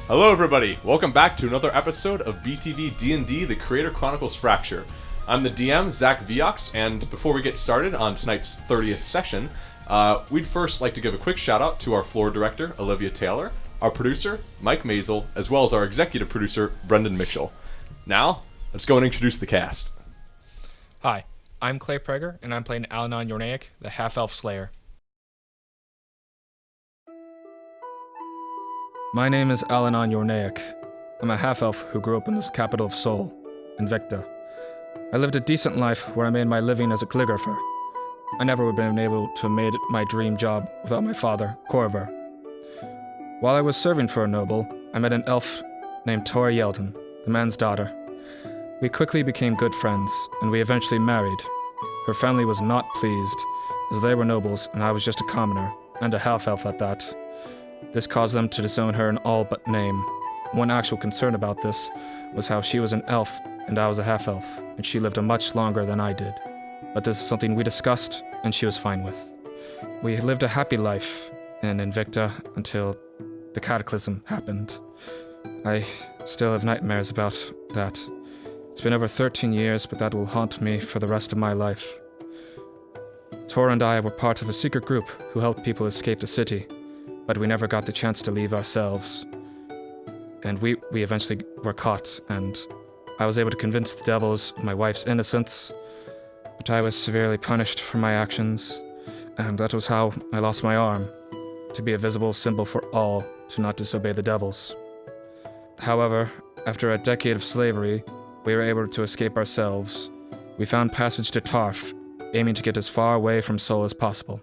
Hello everybody, welcome back to another episode of BTV D&D, the Creator Chronicles Fracture. I'm the DM, Zack Viox, and before we get started on tonight's 30th session, we'd first like to give a quick shout out to our floor director, Olivia Taylor, our producer, Mike Maisel, as well as our executive producer, Brendan Mitchell. Now, let's go and introduce the cast. Hi, I'm Clay Prager, and I'm playing Alanon Yornaic, the Half-Elf Slayer. My name is Alanon Yornaic. I'm a half-elf who grew up in the capital of Seoul, Invicta. I lived a decent life where I made my living as a calligrapher. I never would have been able to have made it my dream job without my father, Corver. While I was serving for a noble, I met an elf named Tora Yeldon, the man's daughter. We quickly became good friends, and we eventually married. Her family was not pleased, as they were nobles and I was just a commoner, and a half-elf at that. This caused them to disown her in all but name. One actual concern about this was how she was an elf and I was a half-elf, and she lived a much longer than I did. But this is something we discussed, and she was fine with. We lived a happy life in Invicta until the cataclysm happened. I still have nightmares about that. It's been over 13 years, but that will haunt me for the rest of my life. Tora and I were part of a secret group who helped people escape the city, but we never got the chance to leave ourselves. And we eventually were caught, and I was able to convince the devils of my wife's innocence, but I was severely punished for my actions, and that was how I lost my arm, to be a visible symbol for all to not disobey the devils. However, after a decade of slavery, we were able to escape ourselves. We found passage to Tarf, aiming to get as far away from Seoul as possible.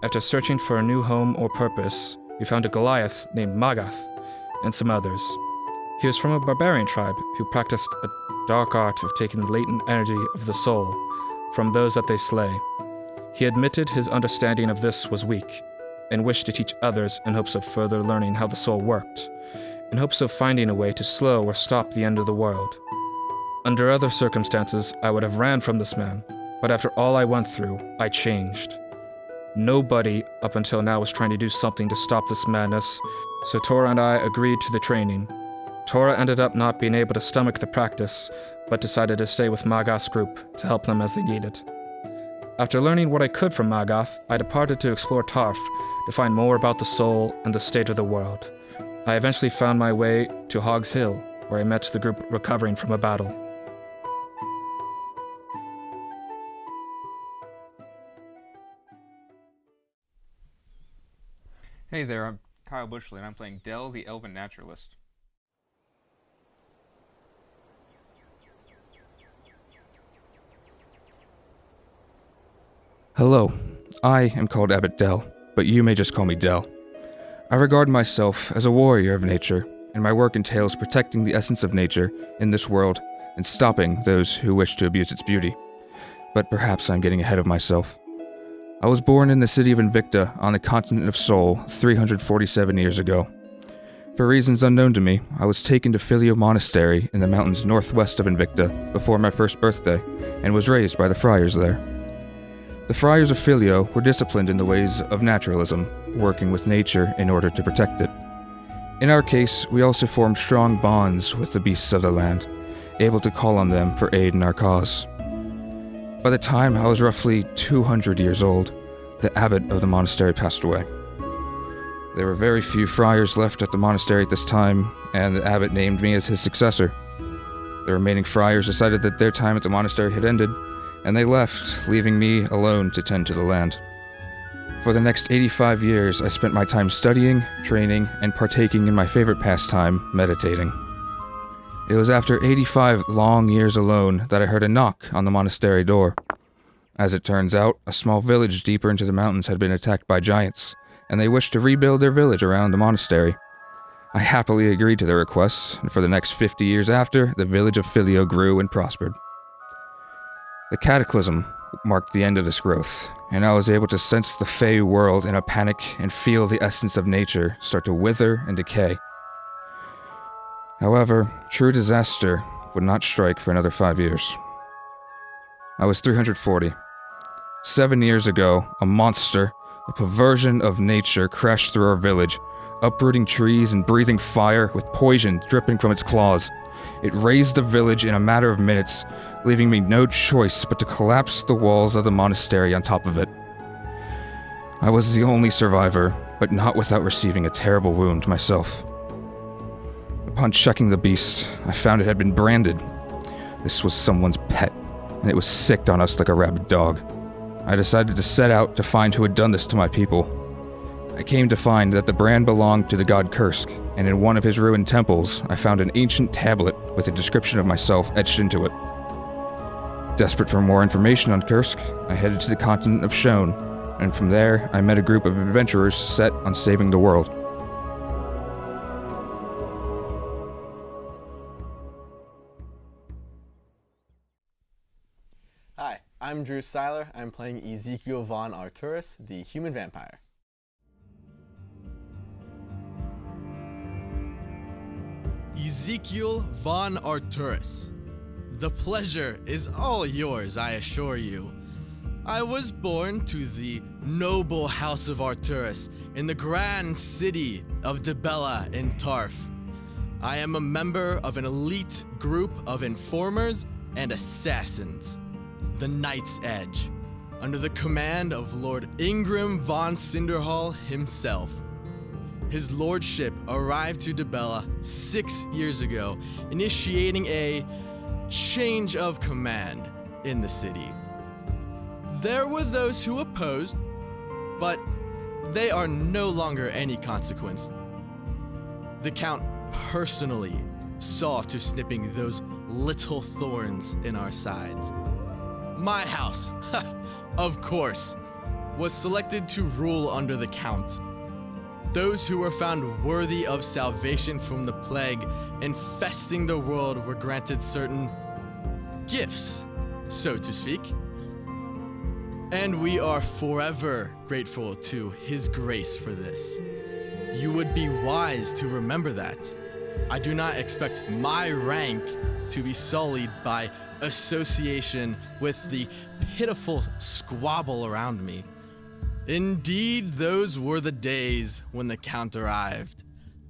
After searching for a new home or purpose, we found a Goliath named Magath and some others. He was from a barbarian tribe who practiced a dark art of taking the latent energy of the soul from those that they slay. He admitted his understanding of this was weak and wished to teach others in hopes of further learning how the soul worked, in hopes of finding a way to slow or stop the end of the world. Under other circumstances, I would have ran from this man, but after all I went through, I changed. Nobody up until now was trying to do something to stop this madness, so Tora and I agreed to the training. Tora ended up not being able to stomach the practice, but decided to stay with Magath's group to help them as they needed. After learning what I could from Magath, I departed to explore Tarf to find more about the soul and the state of the world. I eventually found my way to Hog's Hill, where I met the group recovering from a battle. Hey there, I'm Kyle Bushley, and I'm playing Dell, the Elven Naturalist. Hello, I am called Abbot Dell, but you may just call me Dell. I regard myself as a warrior of nature, and my work entails protecting the essence of nature in this world and stopping those who wish to abuse its beauty. But perhaps I'm getting ahead of myself. I was born in the city of Invicta on the continent of Seoul 347 years ago. For reasons unknown to me, I was taken to Filio Monastery in the mountains northwest of Invicta before my first birthday, and was raised by the friars there. The friars of Filio were disciplined in the ways of naturalism, working with nature in order to protect it. In our case, we also formed strong bonds with the beasts of the land, able to call on them for aid in our cause. By the time I was roughly 200 years old, the abbot of the monastery passed away. There were very few friars left at the monastery at this time, and the abbot named me as his successor. The remaining friars decided that their time at the monastery had ended, and they left, leaving me alone to tend to the land. For the next 85 years, I spent my time studying, training, and partaking in my favorite pastime, meditating. It was after 85 long years alone that I heard a knock on the monastery door. As it turns out, a small village deeper into the mountains had been attacked by giants, and they wished to rebuild their village around the monastery. I happily agreed to their requests, and for the next 50 years after, the village of Filio grew and prospered. The cataclysm marked the end of this growth, and I was able to sense the Fey world in a panic and feel the essence of nature start to wither and decay. However, true disaster would not strike for another 5 years. I was 340. 7 years ago, a monster, a perversion of nature, crashed through our village, uprooting trees and breathing fire with poison dripping from its claws. It razed the village in a matter of minutes, leaving me no choice but to collapse the walls of the monastery on top of it. I was the only survivor, but not without receiving a terrible wound myself. Upon checking the beast, I found it had been branded. This was someone's pet, and it was sicked on us like a rabid dog. I decided to set out to find who had done this to my people. I came to find that the brand belonged to the god Kursk, and in one of his ruined temples, I found an ancient tablet with a description of myself etched into it. Desperate for more information on Kursk, I headed to the continent of Shone, and from there, I met a group of adventurers set on saving the world. Hi, I'm Drew Seiler. I'm playing Ezekiel von Arcturus, the human vampire. Ezekiel von Arcturus. The pleasure is all yours, I assure you. I was born to the noble house of Arcturus in the grand city of Dibella in Tarf. I am a member of an elite group of informers and assassins, the Knight's Edge, under the command of Lord Ingram von Cinderhall himself. His lordship arrived to Dibella 6 years ago, initiating a change of command in the city. There were those who opposed, but they are no longer any consequence. The Count personally saw to snipping those little thorns in our sides. My house, of course, was selected to rule under the Count. Those who were found worthy of salvation from the plague infesting the world were granted certain gifts, so to speak. And we are forever grateful to His grace for this. You would be wise to remember that. I do not expect my rank to be sullied by association with the pitiful squabble around me. Indeed, those were the days when the Count arrived.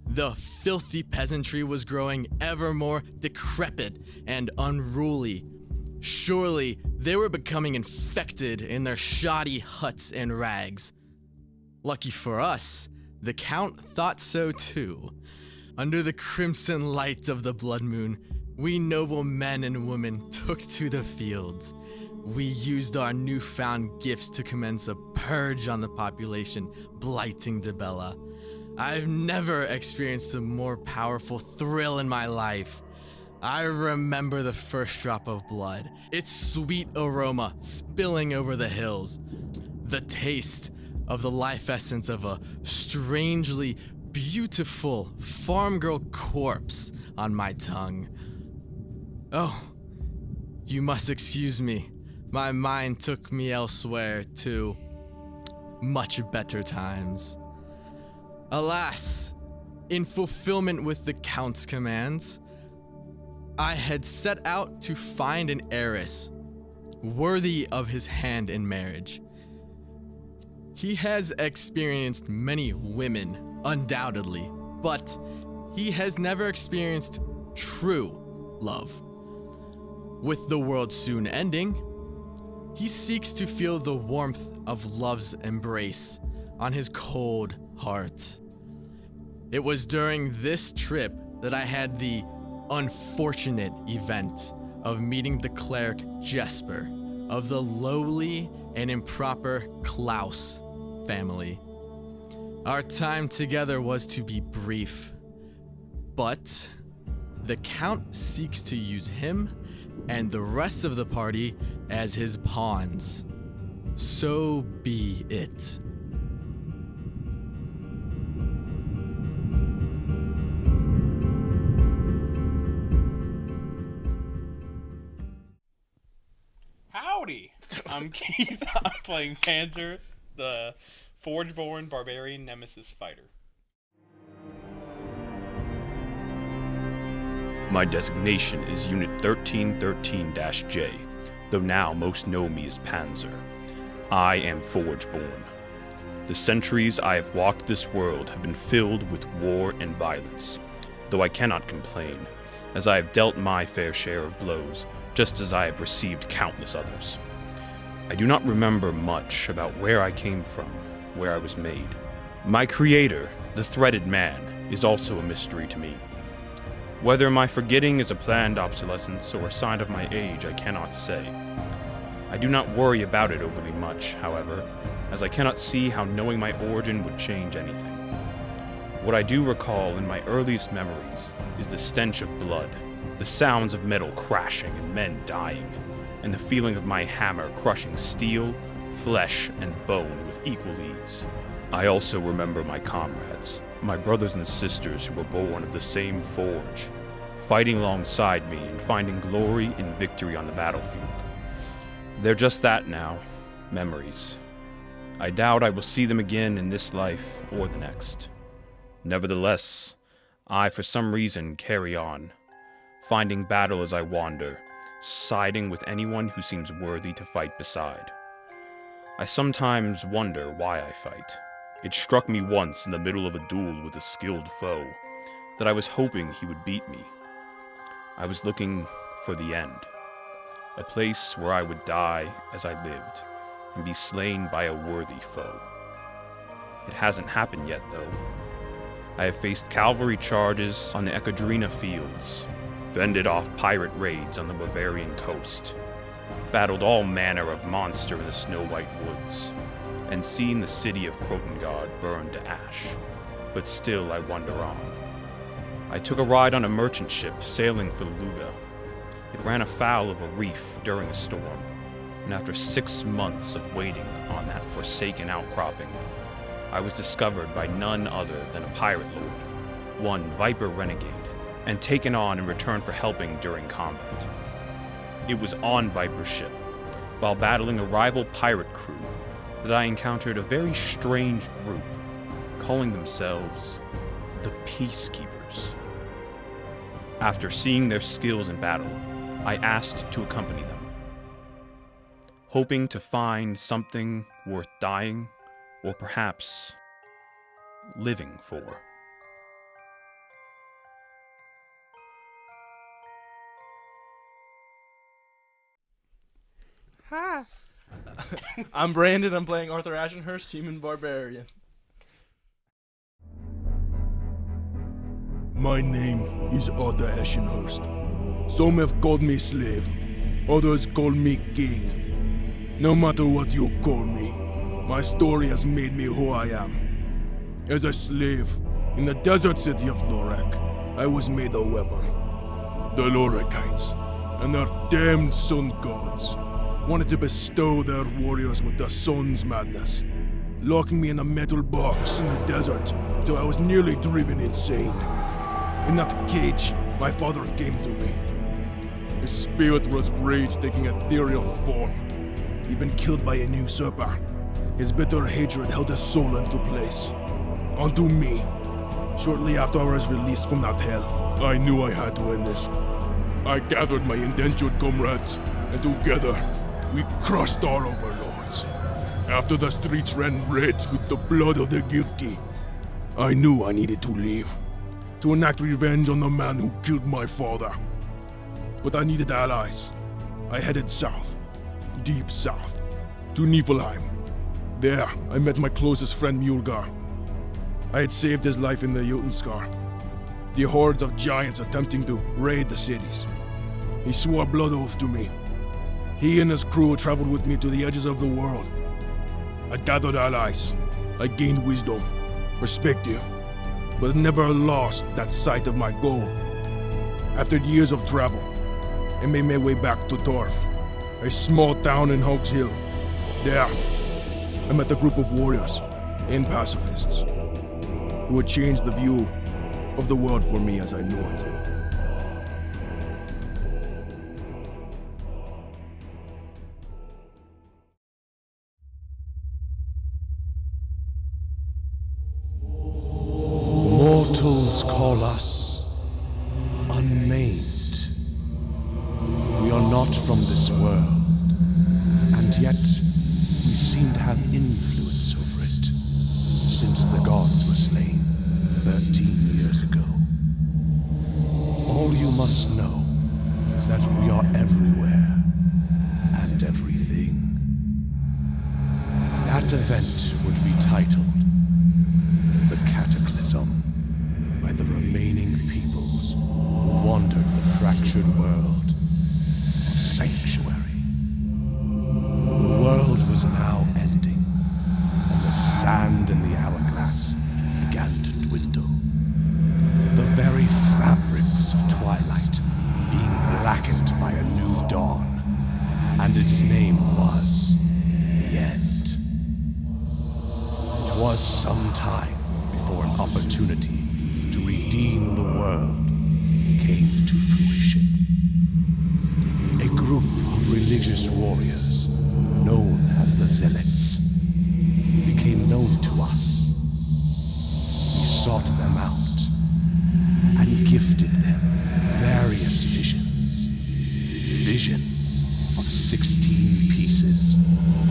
The filthy peasantry was growing ever more decrepit and unruly. Surely they were becoming infected in their shoddy huts and rags. Lucky for us, the Count thought so too. Under the crimson light of the blood moon, we noble men and women took to the fields. We used our newfound gifts to commence a purge on the population, blighting Dibella. I've never experienced a more powerful thrill in my life. I remember the first drop of blood, its sweet aroma spilling over the hills, the taste of the life essence of a strangely beautiful farm girl corpse on my tongue. Oh, you must excuse me. My mind took me elsewhere to much better times. Alas, in fulfillment with the Count's commands, I had set out to find an heiress worthy of his hand in marriage. He has experienced many women, undoubtedly, but he has never experienced true love. With the world soon ending, he seeks to feel the warmth of love's embrace on his cold heart. It was during this trip that I had the unfortunate event of meeting the cleric Jesper of the lowly and improper Klaus family. Our time together was to be brief, but the Count seeks to use him and the rest of the party as his pawns. So be it. Howdy! I'm Keith. I'm playing Panzer, the Forge-born barbarian nemesis fighter. My designation is Unit 1313-J, though now most know me as Panzer. I am Forge-born. The centuries I have walked this world have been filled with war and violence, though I cannot complain, as I have dealt my fair share of blows, just as I have received countless others. I do not remember much about where I came from, where I was made. My creator, the threaded man, is also a mystery to me. Whether my forgetting is a planned obsolescence or a sign of my age, I cannot say. I do not worry about it overly much, however, as I cannot see how knowing my origin would change anything. What I do recall in my earliest memories is the stench of blood, the sounds of metal crashing and men dying, and the feeling of my hammer crushing steel, flesh, and bone with equal ease. I also remember my comrades, my brothers and sisters who were born of the same forge, fighting alongside me and finding glory and victory on the battlefield. They're just that now, memories. I doubt I will see them again in this life or the next. Nevertheless, I for some reason carry on, finding battle as I wander, siding with anyone who seems worthy to fight beside. I sometimes wonder why I fight. It struck me once in the middle of a duel with a skilled foe that I was hoping he would beat me. I was looking for the end, a place where I would die as I lived and be slain by a worthy foe. It hasn't happened yet, though. I have faced cavalry charges on the Echidrina fields, fended off pirate raids on the Bavarian coast, battled all manner of monster in the snow-white woods, and seen the city of Krotengard burn to ash. But still I wander on. I took a ride on a merchant ship sailing for Luga. It ran afoul of a reef during a storm, and after 6 months of waiting on that forsaken outcropping, I was discovered by none other than a pirate lord, one Viper renegade, and taken on in return for helping during combat. It was on Viper's ship, while battling a rival pirate crew, that I encountered a very strange group, calling themselves the Peacekeepers. After seeing their skills in battle, I asked to accompany them, hoping to find something worth dying, or perhaps living for. Hi. I'm Brandon. I'm playing Arthur Ashenhurst, Human Barbarian. My name is Arthur Ashenhurst. Some have called me slave, others call me king. No matter what you call me, my story has made me who I am. As a slave, in the desert city of Lorak, I was made a weapon. The Lorakites, and their damned sun gods, wanted to bestow their warriors with the sun's madness, locking me in a metal box in the desert till I was nearly driven insane. In that cage, my father came to me. His spirit was rage taking ethereal form. He'd been killed by an usurper. His bitter hatred held his soul into place. Onto me. Shortly after I was released from that hell, I knew I had to end this. I gathered my indentured comrades, and together, we crushed our overlords. After the streets ran red with the blood of the guilty, I knew I needed to leave, to enact revenge on the man who killed my father. But I needed allies. I headed south, deep south, to Niflheim. There, I met my closest friend Mjolnir. I had saved his life in the Jotunskar, the hordes of giants attempting to raid the cities. He swore a blood oath to me. He and his crew traveled with me to the edges of the world. I gathered allies. I gained wisdom, perspective, but never lost that sight of my goal. After years of travel, I made my way back to Torf, a small town in Hogs Hill. There, I met a group of warriors and pacifists who would change the view of the world for me as I knew it. Mortals call us unnamed. We are not from this world, and yet we seem to have influence over it. 13 years ago. All you must know is that we are everywhere and everything. That event would be titled The Cataclysm by the remaining peoples who wandered the fractured world of Sanctuary. The world was now ending, and the sand in the hourglass began to dwindle. The very fabrics of twilight being blackened by a new dawn, and its name was the End. It was some time before an opportunity to redeem the world came to fruition. A group of religious warriors, known as the Zealots, became known to us. We sought them out and gifted them various visions. Visions of 16 pieces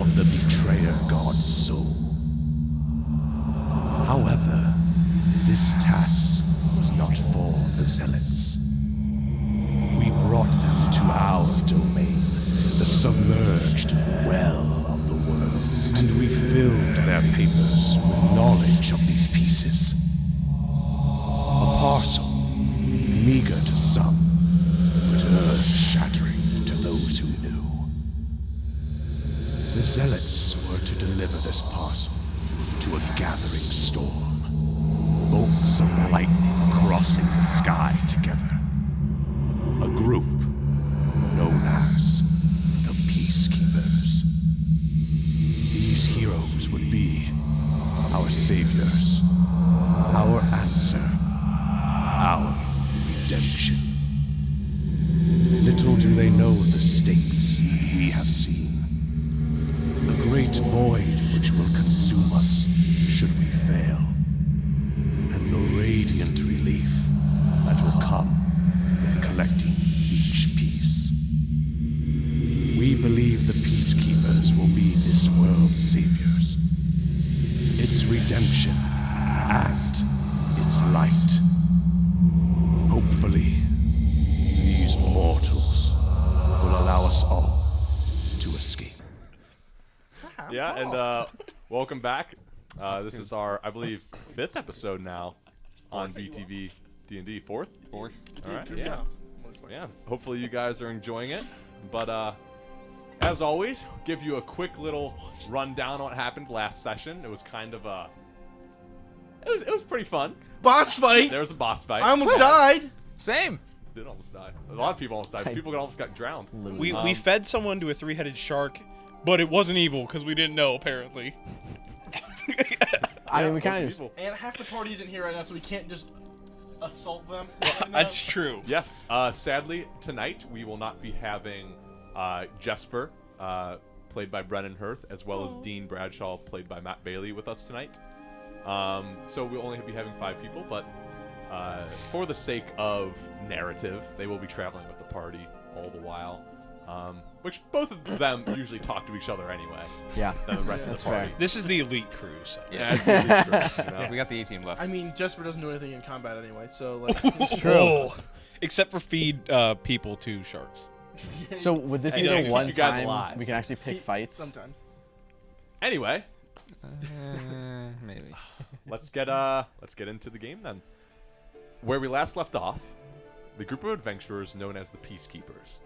of the betrayer god's soul. However, this task was not for the Zealots. We brought them to our domain, the submerged well of the world, and we filled their papers with knowledge of these pieces. A parcel, meager to some, but earth-shattering to those who knew. The Zealots were to deliver this parcel to a gathering storm, bolts of lightning crossing the sky together. A group known as the Peacekeepers. These heroes would be our saviors, our answer, our redemption. Little do they know the stakes we have seen. The great void which will consume us should we fail, and the radiant relief that will come with collecting each piece. We believe the Peacekeepers will be this world's saviors, its redemption, and its light. Hopefully, these mortals will allow us all to escape. Yeah, and welcome back. This is our, I believe, 5th episode now on BTV D&D. Fourth? Fourth. All right, yeah. Yeah, hopefully you guys are enjoying it. But as always, give you a quick little rundown on what happened last session. It was kind of it was pretty fun. Boss fight! There was a boss fight. I almost died! Same. Did almost die. A lot of people almost died. People almost got drowned. We fed someone to a 3-headed shark, but it wasn't evil because we didn't know, apparently. I mean, we kind of just... And half the party isn't here right now, so we can't just assault them. That's true. Yes. Sadly, tonight we will not be having Jesper, played by Brennan Hirth, as well as Dean Bradshaw, played by Matt Bailey, with us tonight. So we'll only be having 5 people, but for the sake of narrative, they will be traveling with the party all the while. Which both of them usually talk to each other anyway. Yeah. The rest of the party. This is the elite crew. So. Yeah, it's the elite crew, you know? We got the A-team left. I mean, Jesper doesn't do anything in combat anyway, so, like... It's true. Oh. Except for feed people to sharks. So would this Hey, be no, the keep one you guys time alive. we can actually pick fights? Sometimes. Anyway, Maybe. let's get into the game then. Where we last left off, the group of adventurers known as the Peacekeepers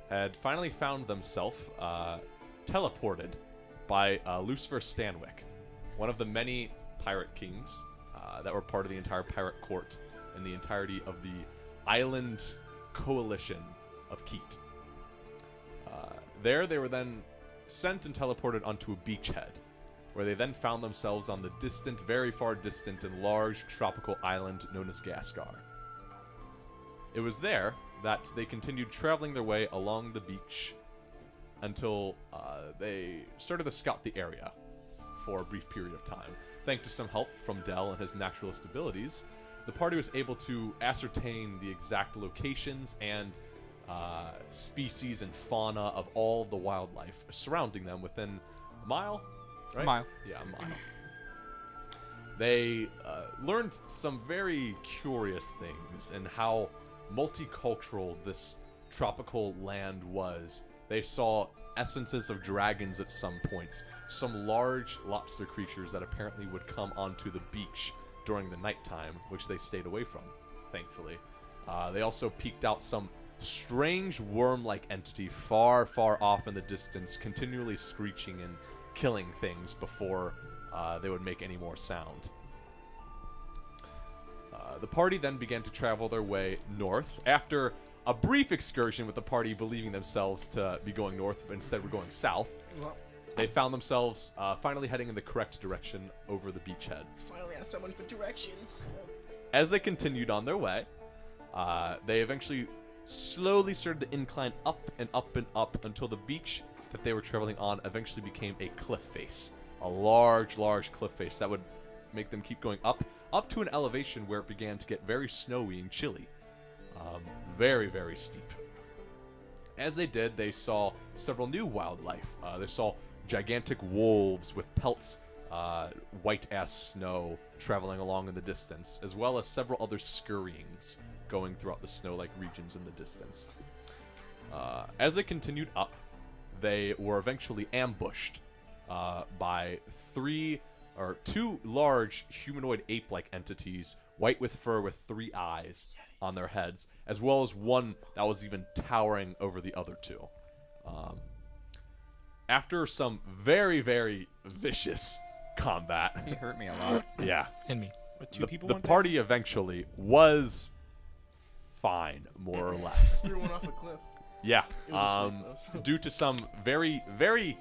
had finally found themselves teleported by Lucifer Stanwyck, one of the many pirate kings that were part of the entire pirate court and the entirety of the island coalition of Keet. There, they were then sent and teleported onto a beachhead, where they then found themselves on the distant, very far distant and large tropical island known as Gascar. It was there that they continued traveling their way along the beach until they started to scout the area for a brief period of time. Thanks to some help from Dell and his naturalist abilities, the party was able to ascertain the exact locations and species and fauna of all the wildlife surrounding them within a mile, right? A mile. Yeah, a they learned some very curious things and how multicultural this tropical land was. They saw essences of dragons at some points, some large lobster creatures that apparently would come onto the beach during the nighttime, which they stayed away from, thankfully. They also peeked out some strange worm-like entity far, far off in the distance, continually screeching and killing things before they would make any more sound. The party then began to travel their way north. After a brief excursion with the party believing themselves to be going north, but instead were going south, they found themselves finally heading in the correct direction over the beachhead. Finally asked someone for directions. As they continued on their way, they eventually slowly started to incline up and up and up until the beach that they were traveling on eventually became a cliff face. A large, large cliff face that would make them keep going up to an elevation where it began to get very snowy and chilly. Very, very steep. As they did, they saw several new wildlife. They saw gigantic wolves with pelts white as snow traveling along in the distance, as well as several other scurryings going throughout the snow-like regions in the distance. As they continued up, they were eventually ambushed by two large humanoid ape-like entities, white with fur with 3 eyes on their heads, as well as one that was even towering over the other two. After some very, very vicious combat, He hurt me a lot. yeah, And me. But two people the went there? party eventually was fine, more or less. Threw one off a cliff. Yeah, It was asleep, though, so- due to some very, very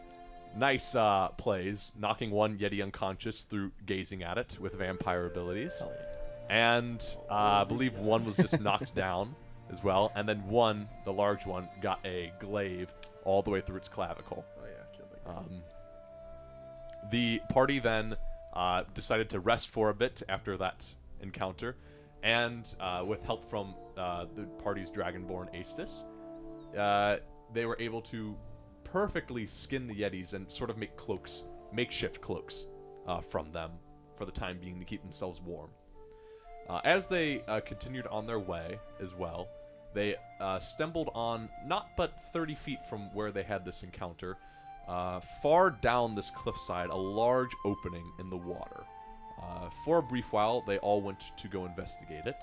nice plays, knocking one Yeti unconscious through gazing at it with vampire abilities. Hell yeah. And I believe one was just knocked down as well, and then one, the large one, got a glaive all the way through its clavicle. Oh yeah, killed that guy. The party then decided to rest for a bit after that encounter, and with help from the party's dragonborn Aestus, they were able to perfectly skin the Yetis and sort of make cloaks, makeshift cloaks from them for the time being to keep themselves warm. As they continued on their way as well, they stumbled on not but 30 feet from where they had this encounter, far down this cliffside, a large opening in the water. For a brief while, they all went to go investigate it,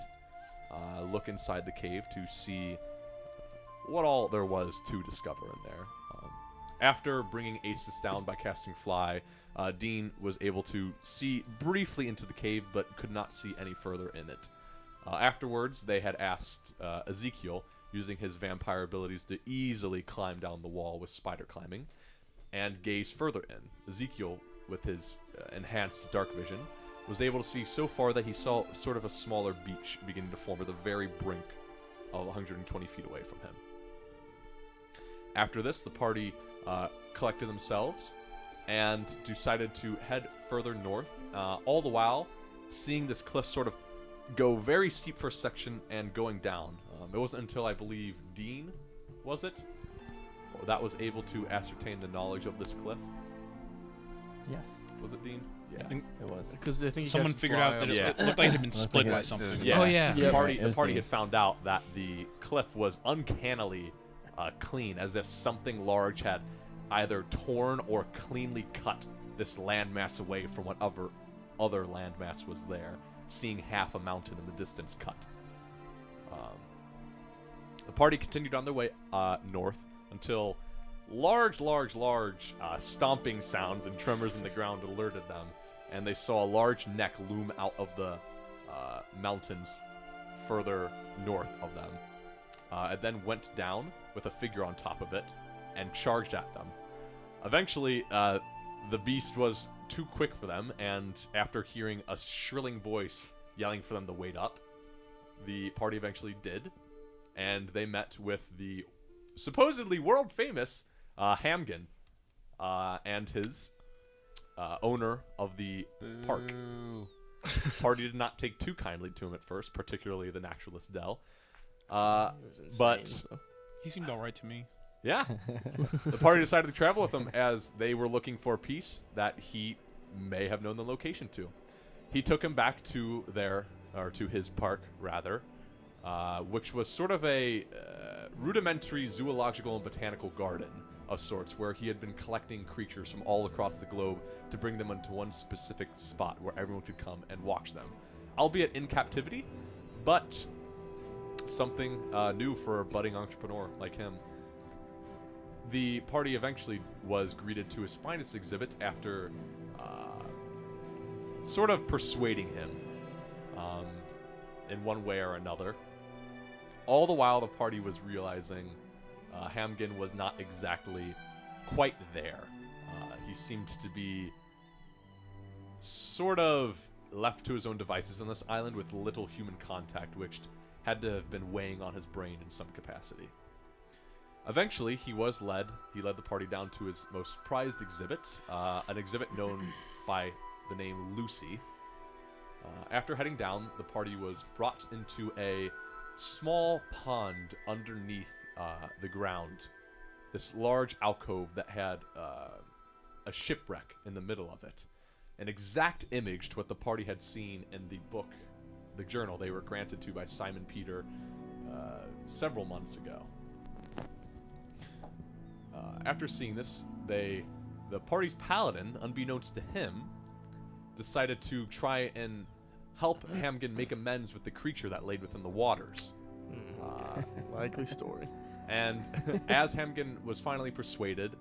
look inside the cave to see what all there was to discover in there. After bringing Asus down by casting Fly, Dean was able to see briefly into the cave, but could not see any further in it. Afterwards, they had asked Ezekiel, using his vampire abilities, to easily climb down the wall with spider climbing, and gaze further in. Ezekiel, with his enhanced dark vision, was able to see so far that he saw sort of a smaller beach beginning to form at the very brink of 120 feet away from him. After this, the party collected themselves and decided to head further north, all the while seeing this cliff sort of go very steep for a section and going down. It wasn't until, I believe, Dean, was it? That was able to ascertain the knowledge of this cliff. Yes. Was it Dean? Yeah. It was. Because I think Someone figured out that it looked like it had been split by something. Yeah. Oh, yeah. The party, It the was party Dean. had found out that the cliff was uncannily clean, as if something large had either torn or cleanly cut this landmass away from whatever other landmass was there, seeing half a mountain in the distance cut. The party continued on their way north until large stomping sounds and tremors in the ground alerted them, and they saw a large neck loom out of the mountains further north of them. It then went down with a figure on top of it and charged at them. Eventually, the beast was too quick for them, and after hearing a shrilling voice yelling for them to wait up, the party eventually did, and they met with the supposedly world-famous Hamgen and his owner of the park. Party did not take too kindly to him at first, particularly the naturalist Dell. But He seemed alright to me. yeah, the party decided to travel with him as they were looking for a piece that he may have known the location to. He took him back to to his park, rather, which was sort of a rudimentary zoological and botanical garden of sorts, where he had been collecting creatures from all across the globe to bring them into one specific spot where everyone could come and watch them, albeit in captivity, but something new for a budding entrepreneur like him. The party eventually was greeted to his finest exhibit after sort of persuading him in one way or another. All the while, the party was realizing Hamgen was not exactly quite there. He seemed to be sort of left to his own devices on this island with little human contact, which had to have been weighing on his brain in some capacity. Eventually, he led the party down to his most prized exhibit, an exhibit known by the name Lucy. After heading down, the party was brought into a small pond underneath the ground. This large alcove that had a shipwreck in the middle of it. An exact image to what the party had seen in the book, the journal they were granted to by Simon Peter several months ago. After seeing this, the party's paladin, unbeknownst to him, decided to try and help Hamgen make amends with the creature that laid within the waters. Likely story. And as Hamgen was finally persuaded,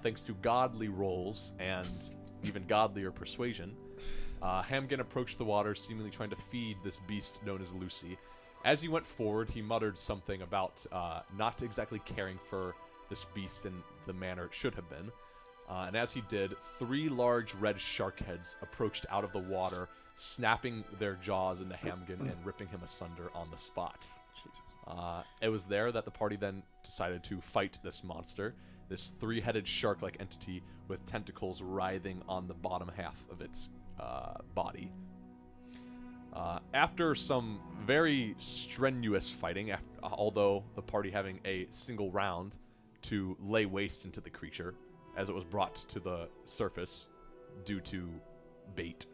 thanks to godly rolls and even godlier persuasion, Hamgen approached the waters, seemingly trying to feed this beast known as Lucy. As he went forward, he muttered something about not exactly caring for this beast in the manner it should have been. And as he did, 3 large red shark heads approached out of the water, snapping their jaws into Hamgen and ripping him asunder on the spot. It was there that the party then decided to fight this monster, this 3-headed shark-like entity with tentacles writhing on the bottom half of its body. After some very strenuous fighting, although the party having a single round to lay waste into the creature as it was brought to the surface due to bait.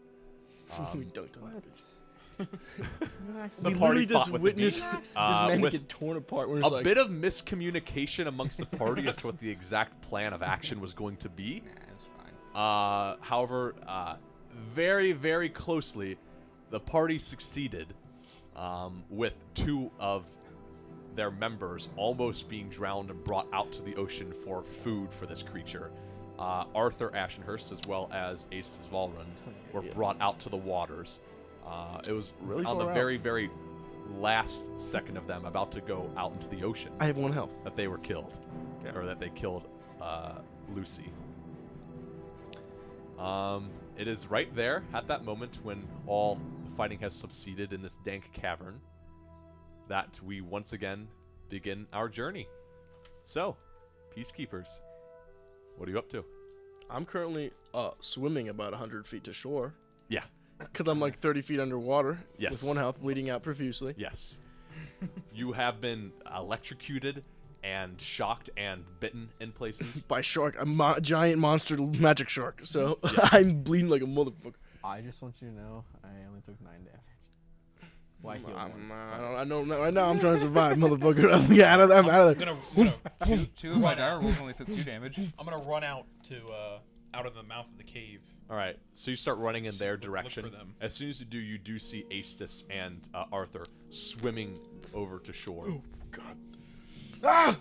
We dunked on that. The We party literally just fought with witnessed the this beast, man with get torn apart. We're a just like, bit of miscommunication amongst the party as to what the exact plan of action was going to be. That's fine. However, very, very closely, the party succeeded with 2 of their members almost being drowned and brought out to the ocean for food for this creature. Arthur Ashenhurst as well as Aestus Valrun were brought out to the waters. It was Really on the far very, very last second of them about to go out into the ocean. I have 1 health. That they were killed. Yeah. Or that they killed Lucy. It is right there at that moment when all the fighting has subsided in this dank cavern that we once again begin our journey. So, Peacekeepers, what are you up to? I'm currently swimming about 100 feet to shore. Yeah. Because I'm like 30 feet underwater. Yes. With 1 health, bleeding out profusely. Yes. You have been electrocuted and shocked and bitten in places. By shark, a giant monster magic shark. So I'm bleeding like a motherfucker. I just want you to know I only took 9 damage. Why heal once? I know right now I'm trying to survive, motherfucker. I'm out of there. Two of my dire rolls only took 2 damage. I'm gonna run out to out of the mouth of the cave. All right, so you start running in their direction. Look for them. As soon as you do see Aestus and Arthur swimming over to shore. Oh God! Ah!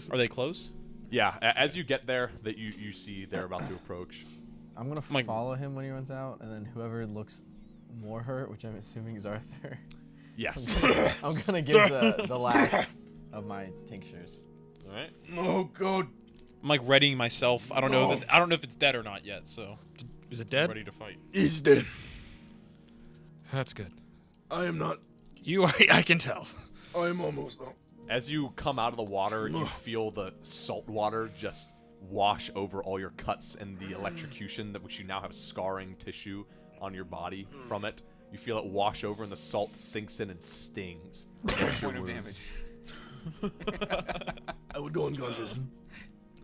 Are they close? Yeah, as you get there, that you see they're about to approach. I'm gonna follow him when he runs out, and then whoever looks more hurt, which I'm assuming is Arthur. Yes. I'm gonna give the last of my tinctures. All right. Oh God! I'm like readying myself. I don't know. I don't know if it's dead or not yet. So Is it dead? ready to fight. He's dead. That's good. I am not. You are, I can tell. I am almost though. As you come out of the water, you feel the salt water just wash over all your cuts and the electrocution, that which you now have scarring tissue on your body from it. You feel it wash over, and the salt sinks in and stings against your Point of wounds. I would go unconscious.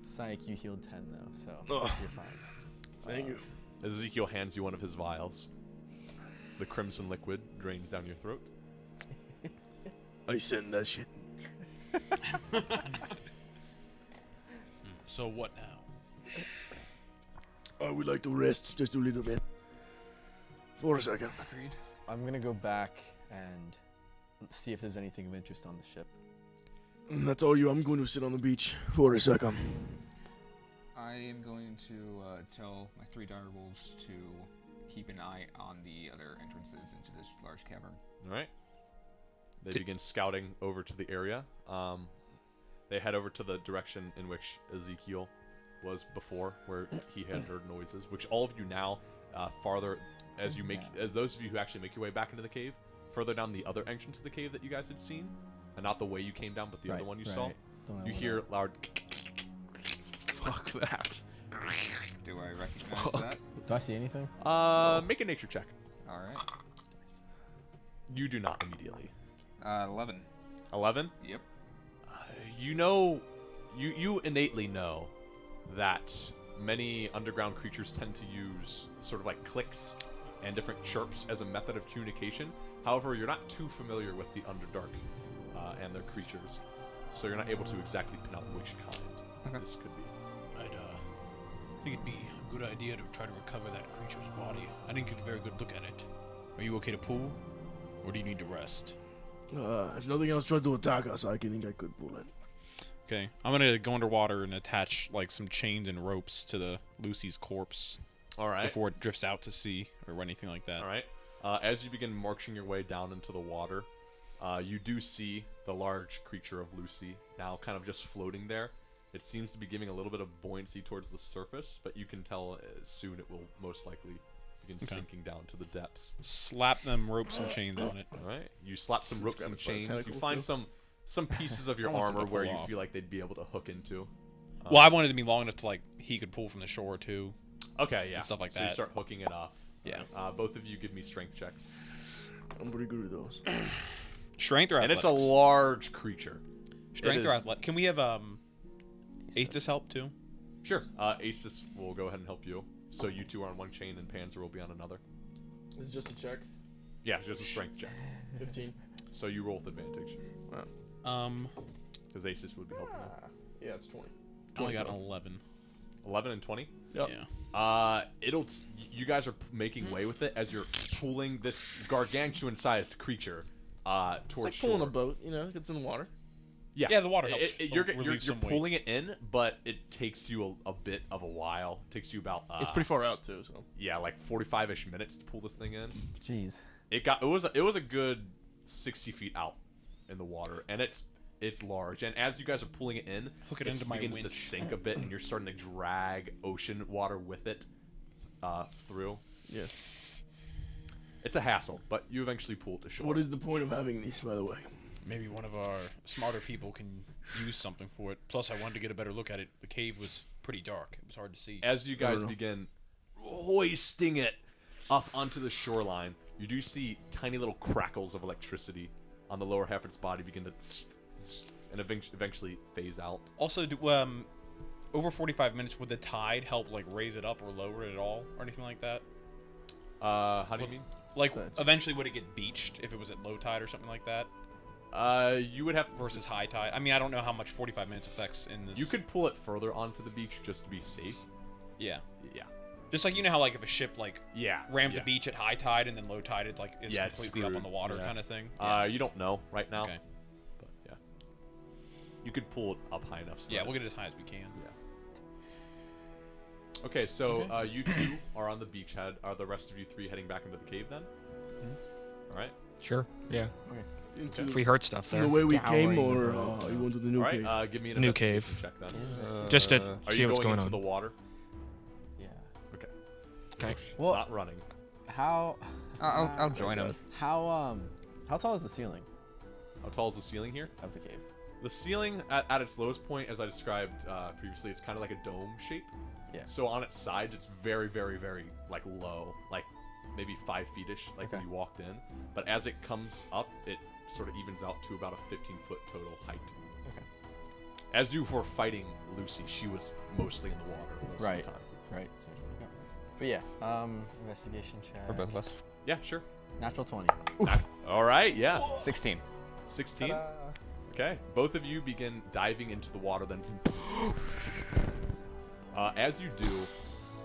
Psych, you healed 10 though, so Ugh. you're fine. Thank you. Ezekiel hands you one of his vials. the crimson liquid drains down your throat. I send that shit. So what now? I would like to rest just a little bit. For a second. Agreed. I'm gonna go back and see if there's anything of interest on the ship. That's all you. I'm going to sit on the beach for a second. I am going to tell my 3 direwolves to keep an eye on the other entrances into this large cavern. All right. They begin scouting over to the area. They head over to the direction in which Ezekiel was before, where he had heard noises. Which all of you now, farther as you make, as those of you who actually make your way back into the cave, further down the other entrance to the cave that you guys had seen, and not the way you came down, but the other one you saw. You hear loud. Fuck that. Do I recognize that? Do I see anything? Make a nature check. All right. You do not immediately. 11. 11? Yep. You know, you innately know that many underground creatures tend to use sort of like clicks and different chirps as a method of communication. However, you're not too familiar with the Underdark and their creatures, so you're not able to exactly pin out which kind this could be. I think it'd be a good idea to try to recover that creature's body. I didn't get a very good look at it. Are you okay to pull, or do you need to rest? If nothing else tries to attack us, I think I could pull it. Okay, I'm gonna go underwater and attach like some chains and ropes to the Lucy's corpse. All right. Before it drifts out to sea or anything like that. All right. As you begin marching your way down into the water, you do see the large creature of Lucy now kind of just floating there. It seems to be giving a little bit of buoyancy towards the surface, but you can tell soon it will most likely begin sinking down to the depths. Slap them ropes and chains on it. All right. You slap some ropes and chains. You find some pieces of your armor where you feel like they'd be able to hook into. Well, I wanted it to be long enough to like he could pull from the shore too. Okay, yeah. And stuff like so that. So you start hooking it up. Yeah. Both of you give me strength checks. I'm pretty good at those. Strength or athletics? And it's a large creature. Strength or athletics? Can we have Aestus help too? Sure. Aestus will go ahead and help you. So you two are on one chain and Panzer will be on another. This is just a check. Yeah, just a strength check. 15. So you roll with advantage. Wow. Because Aestus would be helping you. Yeah, it's 20. I only got an 11. 11 and 20? Yep. Yeah. You guys are making way with it as you're pulling this gargantuan-sized creature towards it's like shore. pulling a boat, you know, it's in the water. Yeah, yeah, the water helps. You're pulling it in, but it takes you a bit of a while. It takes you about. It's pretty far out too, so. Yeah, like 45-ish minutes to pull this thing in. Jeez. It was a good 60 feet out in the water, and it's large. And as you guys are pulling it in, into my begins winch. to sink a bit, and you're starting to drag ocean water with it through. Yeah. It's a hassle, but you eventually pull it to shore. What is the point of having these, by the way? Maybe one of our smarter people can use something for it. Plus, I wanted to get a better look at it. The cave was pretty dark. It was hard to see. As you guys begin hoisting it up onto the shoreline, you do see tiny little crackles of electricity on the lower half of its body begin to and eventually phase out. Also, over 45 minutes, would the tide help like raise it up or lower it at all or anything like that? How do you mean? Like, eventually would it get beached if it was at low tide or something like that? You would have versus high tide. I mean, I don't know how much 45 minutes affects in this. You could pull it further onto the beach just to be safe. Yeah. Yeah. Just like, you know how like if a ship like rams yeah. a beach at high tide and then low tide it's like is completely up on the water kind of thing. Yeah. You don't know right now. Okay. But yeah. You could pull it up high enough. So yeah, we'll get it as high as we can. Yeah. Okay, so you two are on the beachhead. Are the rest of you three heading back into the cave then? All right. Sure. Yeah. Okay. If we heard stuff there. The way we came, or you went to the new cave? Alright, give me an new investigation cave. check then. Just to are see you what's going into on. the water? Yeah. Okay. Okay. It's not running. How? I'll join him. How tall is the ceiling? How tall is the ceiling here? Of the cave. The ceiling, at its lowest point, as I described previously, it's kind of like a dome shape. Yeah. So on its sides, it's very, very, very like low, like maybe 5 feet-ish, like when you walked in. But as it comes up, it sort of evens out to about a 15-foot total height. Okay. As you were fighting Lucy, she was mostly in the water most of the time. Right. So, but yeah, investigation check. For both of us. Yeah, sure. Natural 20. All right, yeah. 16. 16. Okay, both of you begin diving into the water. Then, as you do,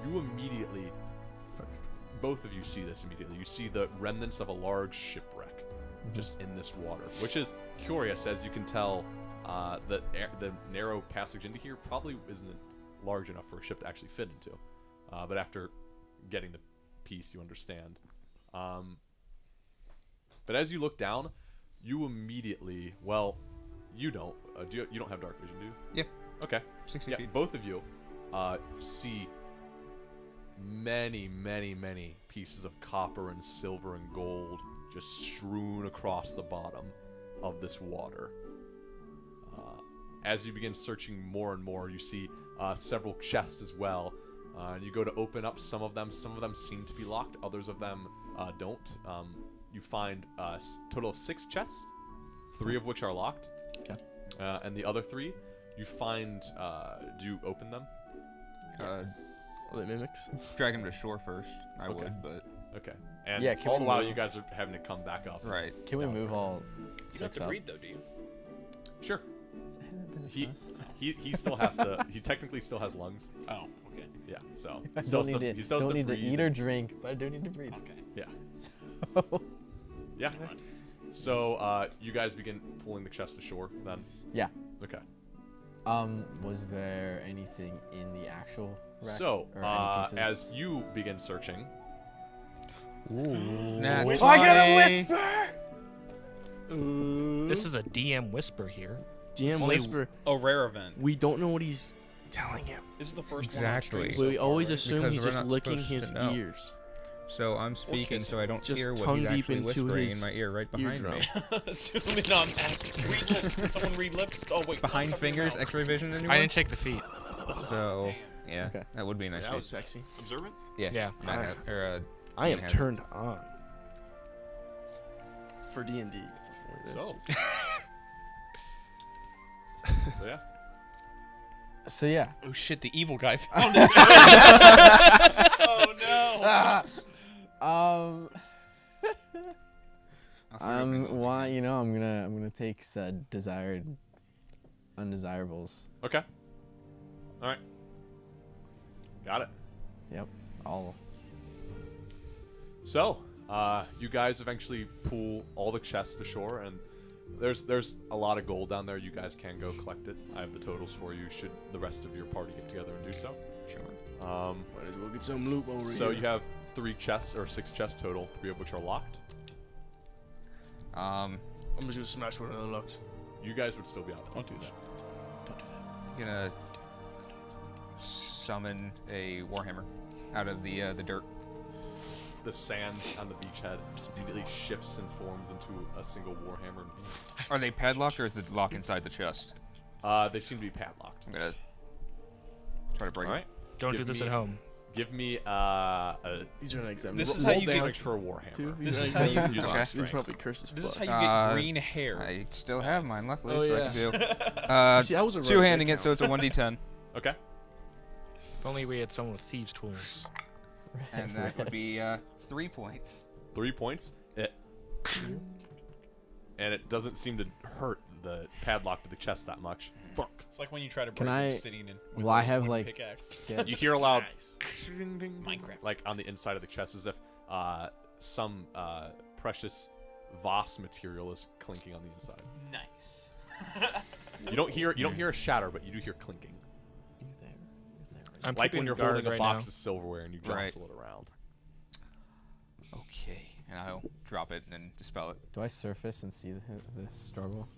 you immediately, both of you see this immediately. You see the remnants of a large shipwreck just in this water, which is curious, as you can tell. The narrow passage into here probably isn't large enough for a ship to actually fit into. But after getting the piece, you understand. But as you look down, you immediately, well, you don't. You don't have dark vision, do you? Yeah. Okay. 60 yeah, feet. both of you see many, many, many pieces of copper and silver and gold just strewn across the bottom of this water. As you begin searching more and more, you see several chests as well. And you go to open up some of them. Some of them seem to be locked. Others of them don't. You find a total of 6 chests, 3 of which are locked. Okay. And the other 3, you find. Do you open them? Are they mimics? Drag him to shore first. I Okay. would, but Okay. And Yeah, can all we the while, move? you guys are having to come back up. right. Can we move all You don't have 6 to up? breed though, do you? Sure. Hasn't been He, discussed. he still has to. He technically still has lungs. Oh, okay. Yeah. So I he still don't has need he to, still has don't need to breathe eat or and- drink, but I do need to breathe. Okay. Yeah. So, Yeah. So you guys begin pulling the chest ashore then. yeah. Okay. Was there anything in the actual wreck? So or any pieces? as you begin searching, Nat Oh, I got a whisper! This is a DM whisper here. DM Only whisper. a rare event. We don't know what he's telling him. This is the first Exactly. one on stream We so always far, right? assume Because he's we're just not licking supposed his to know. ears. So I'm speaking so I don't Just hear what tongue he's deep actually into whispering in his my ear right behind me. eardrum. Zoom in on that. Read lips. Can someone read lips? Oh wait. Behind cover your fingers, mouth. X-ray vision, anyone? I didn't take the feet. So, yeah, Okay. that would be a nice That was feat. sexy. Observant. Yeah. Yeah. Matt had- or, I am had- turned on. For D&D. so so yeah. So yeah. Oh shit! The evil guy found it. Oh no. Why? You know, I'm gonna take said desired undesirables. Okay. All right. Got it. Yep. All. So, you guys eventually pull all the chests to shore, and there's a lot of gold down there. You guys can go collect it. I have the totals for you. Should the rest of your party get together and do so? Sure. Might as well get some loot over So here. you have 3 chests or 6 chests total, 3 of which are locked. I'm just gonna smash one of the locks. You guys would still be out. Don't do that. Don't do that. Gonna summon a warhammer out of the dirt. The sand on the beachhead just immediately shifts and forms into a single warhammer. Are they padlocked or is it lock inside the chest? They seem to be padlocked. I'm gonna try to break All right. Don't Give do this me- at home. Give me These are like them. This is roll how you get- damage for a warhammer. Too. This These is are how like you them. use Okay. These probably cursed as This is fuck. how you get green it. hair. I still have mine, luckily, Oh, so yeah. I can do. See, I was a Two-handing rogue it, so it's a 1d10. Okay. If only we had someone with thieves' tools. And that would be 3 points. 3 points. And it doesn't seem to hurt the padlock to the chest that much. Fuck. It's like when you try to Can break I- obsidian in. with Will a I have wooden like? pickaxe. Get, You hear a loud Nice. ding, ding, ding, Minecraft. like on the inside of the chest, as if some precious Voss material is clinking on the inside. Nice. You don't hear a shatter, but you do hear clinking, I'm like when keeping you're guard holding a right box now. of silverware and you Right. jostle it around. Okay, and I'll drop it and then dispel it. do I surface and see this struggle?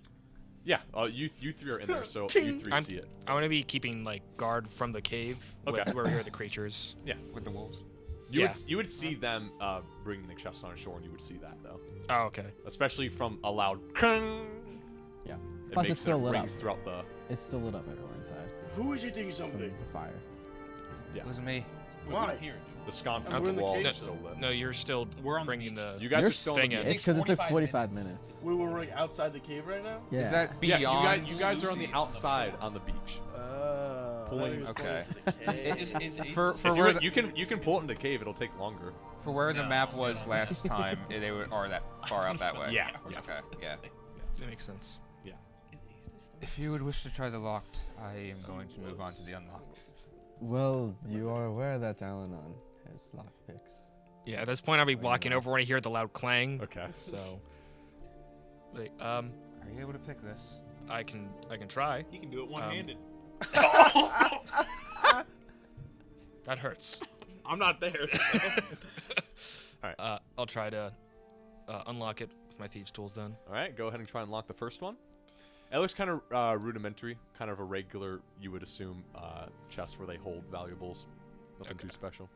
Yeah, you 3 are in there, so you 3 I'm, see it. I'm gonna be keeping like guard from the cave Okay. with where we hear the creatures. Yeah, With the wolves. you would see them bringing the chest on shore, and you would see that though, Oh, okay. especially from a loud crung. Yeah. It Plus, makes it's still their lit up. rings throughout the. It's still lit up everywhere inside. Who is eating From something? the fire. Yeah. It was me. Why? Here. The sconces We're of the in the wall cave are still. still lit. No, you're still We're on the bringing beach. the. You guys You're are still in the singing. beach. It's because it took 45 45 minutes. minutes. We were like outside the cave right now. Yeah. Is that Yeah, beyond? you guys are on the outside on the beach. pulling. Okay. For where you can pull it into the cave. It'll take longer. For where the map was last time, they are that far out that way. Yeah. Okay. Yeah. That makes sense. Yeah. If you would wish to try the locked, I am going to move on to the unlocked. Well, you are aware that Alanon has lockpicks. Yeah, at this point I'll be walking over when I hear the loud clang. Okay. So, wait, are you able to pick this? I can try. He can do it one-handed. That hurts. I'm not there. All right. I'll try to unlock it with my thieves' tools then. All right. Go ahead and try and lock the first one. It looks kind of rudimentary, kind of a regular, you would assume, chest where they hold valuables. Nothing too special.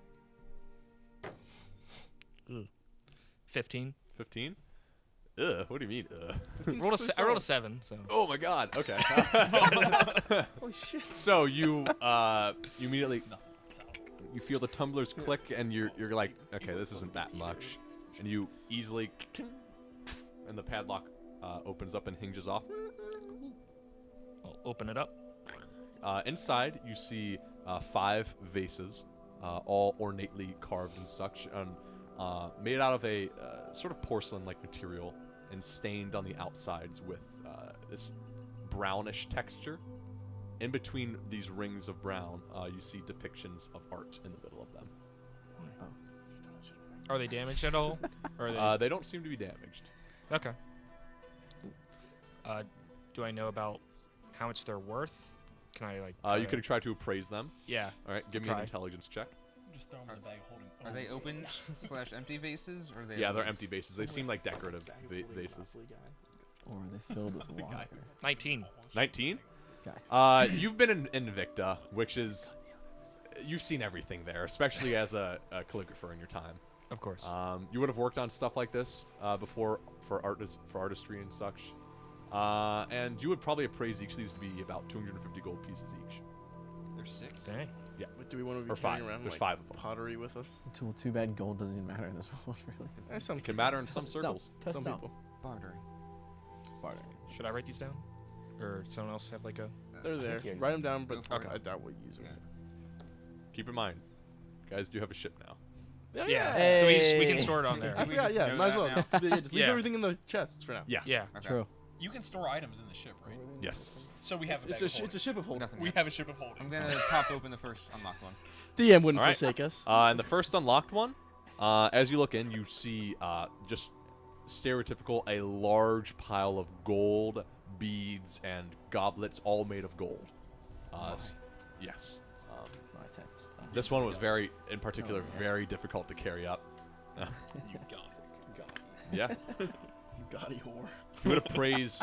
15. 15? Ugh, what do you mean, ugh? I rolled a 7, so. Oh my god, okay. Holy shit. So you immediately you feel the tumblers click and you're like, okay, this isn't that much. And you easily and the padlock opens up and hinges off. I'll open it up. Inside you see 5 vases, all ornately carved and such, and made out of a sort of porcelain-like material and stained on the outsides with this brownish texture. In between these rings of brown, you see depictions of art in the middle of them. Are they damaged at all? Or are They don't seem to be damaged. Okay. Do I know about how much they're worth? Can I like? You could try to appraise them. Yeah. All right, give me an intelligence check. Just throw them in the bag holding. Are they open / empty vases, or are they? Yeah, they're empty vases. They seem like decorative vases. Or are they filled with water? 19. 19? Guys. You've been in Invicta, which is you've seen everything there, especially as a calligrapher in your time. Of course. You would have worked on stuff like this before for artistry and such. And you would probably appraise each of these to be about 250 gold pieces each. There's 6? Dang. Yeah. But do we want to be Or carrying 5. around There's like 5 of them. pottery with us? Too bad gold doesn't even matter in this world, really. Some It can matter in some circles. Some people. Bartering. Should I write these down, or someone else have like a? They're there. Write them down, but Okay. I doubt we'll use them. Keep in mind, guys do have a ship now. Yeah. So we can store it on there. I forgot. Yeah, might as well. Just leave Yeah. everything in the chests for now. Yeah. Yeah. Okay. True. You can store items in the ship, right? Yes. So we have It's a ship of holding. Nothing We yet. have a ship of holding. I'm gonna pop open the first unlocked one. DM wouldn't All right. forsake us. And the first unlocked one, as you look in, you see just stereotypical a large pile of gold, beads, and goblets, all made of gold. Yes. My type of stuff. This one was very, in particular, very difficult to carry up. You got it. Yeah. You gaudy whore. You would appraise.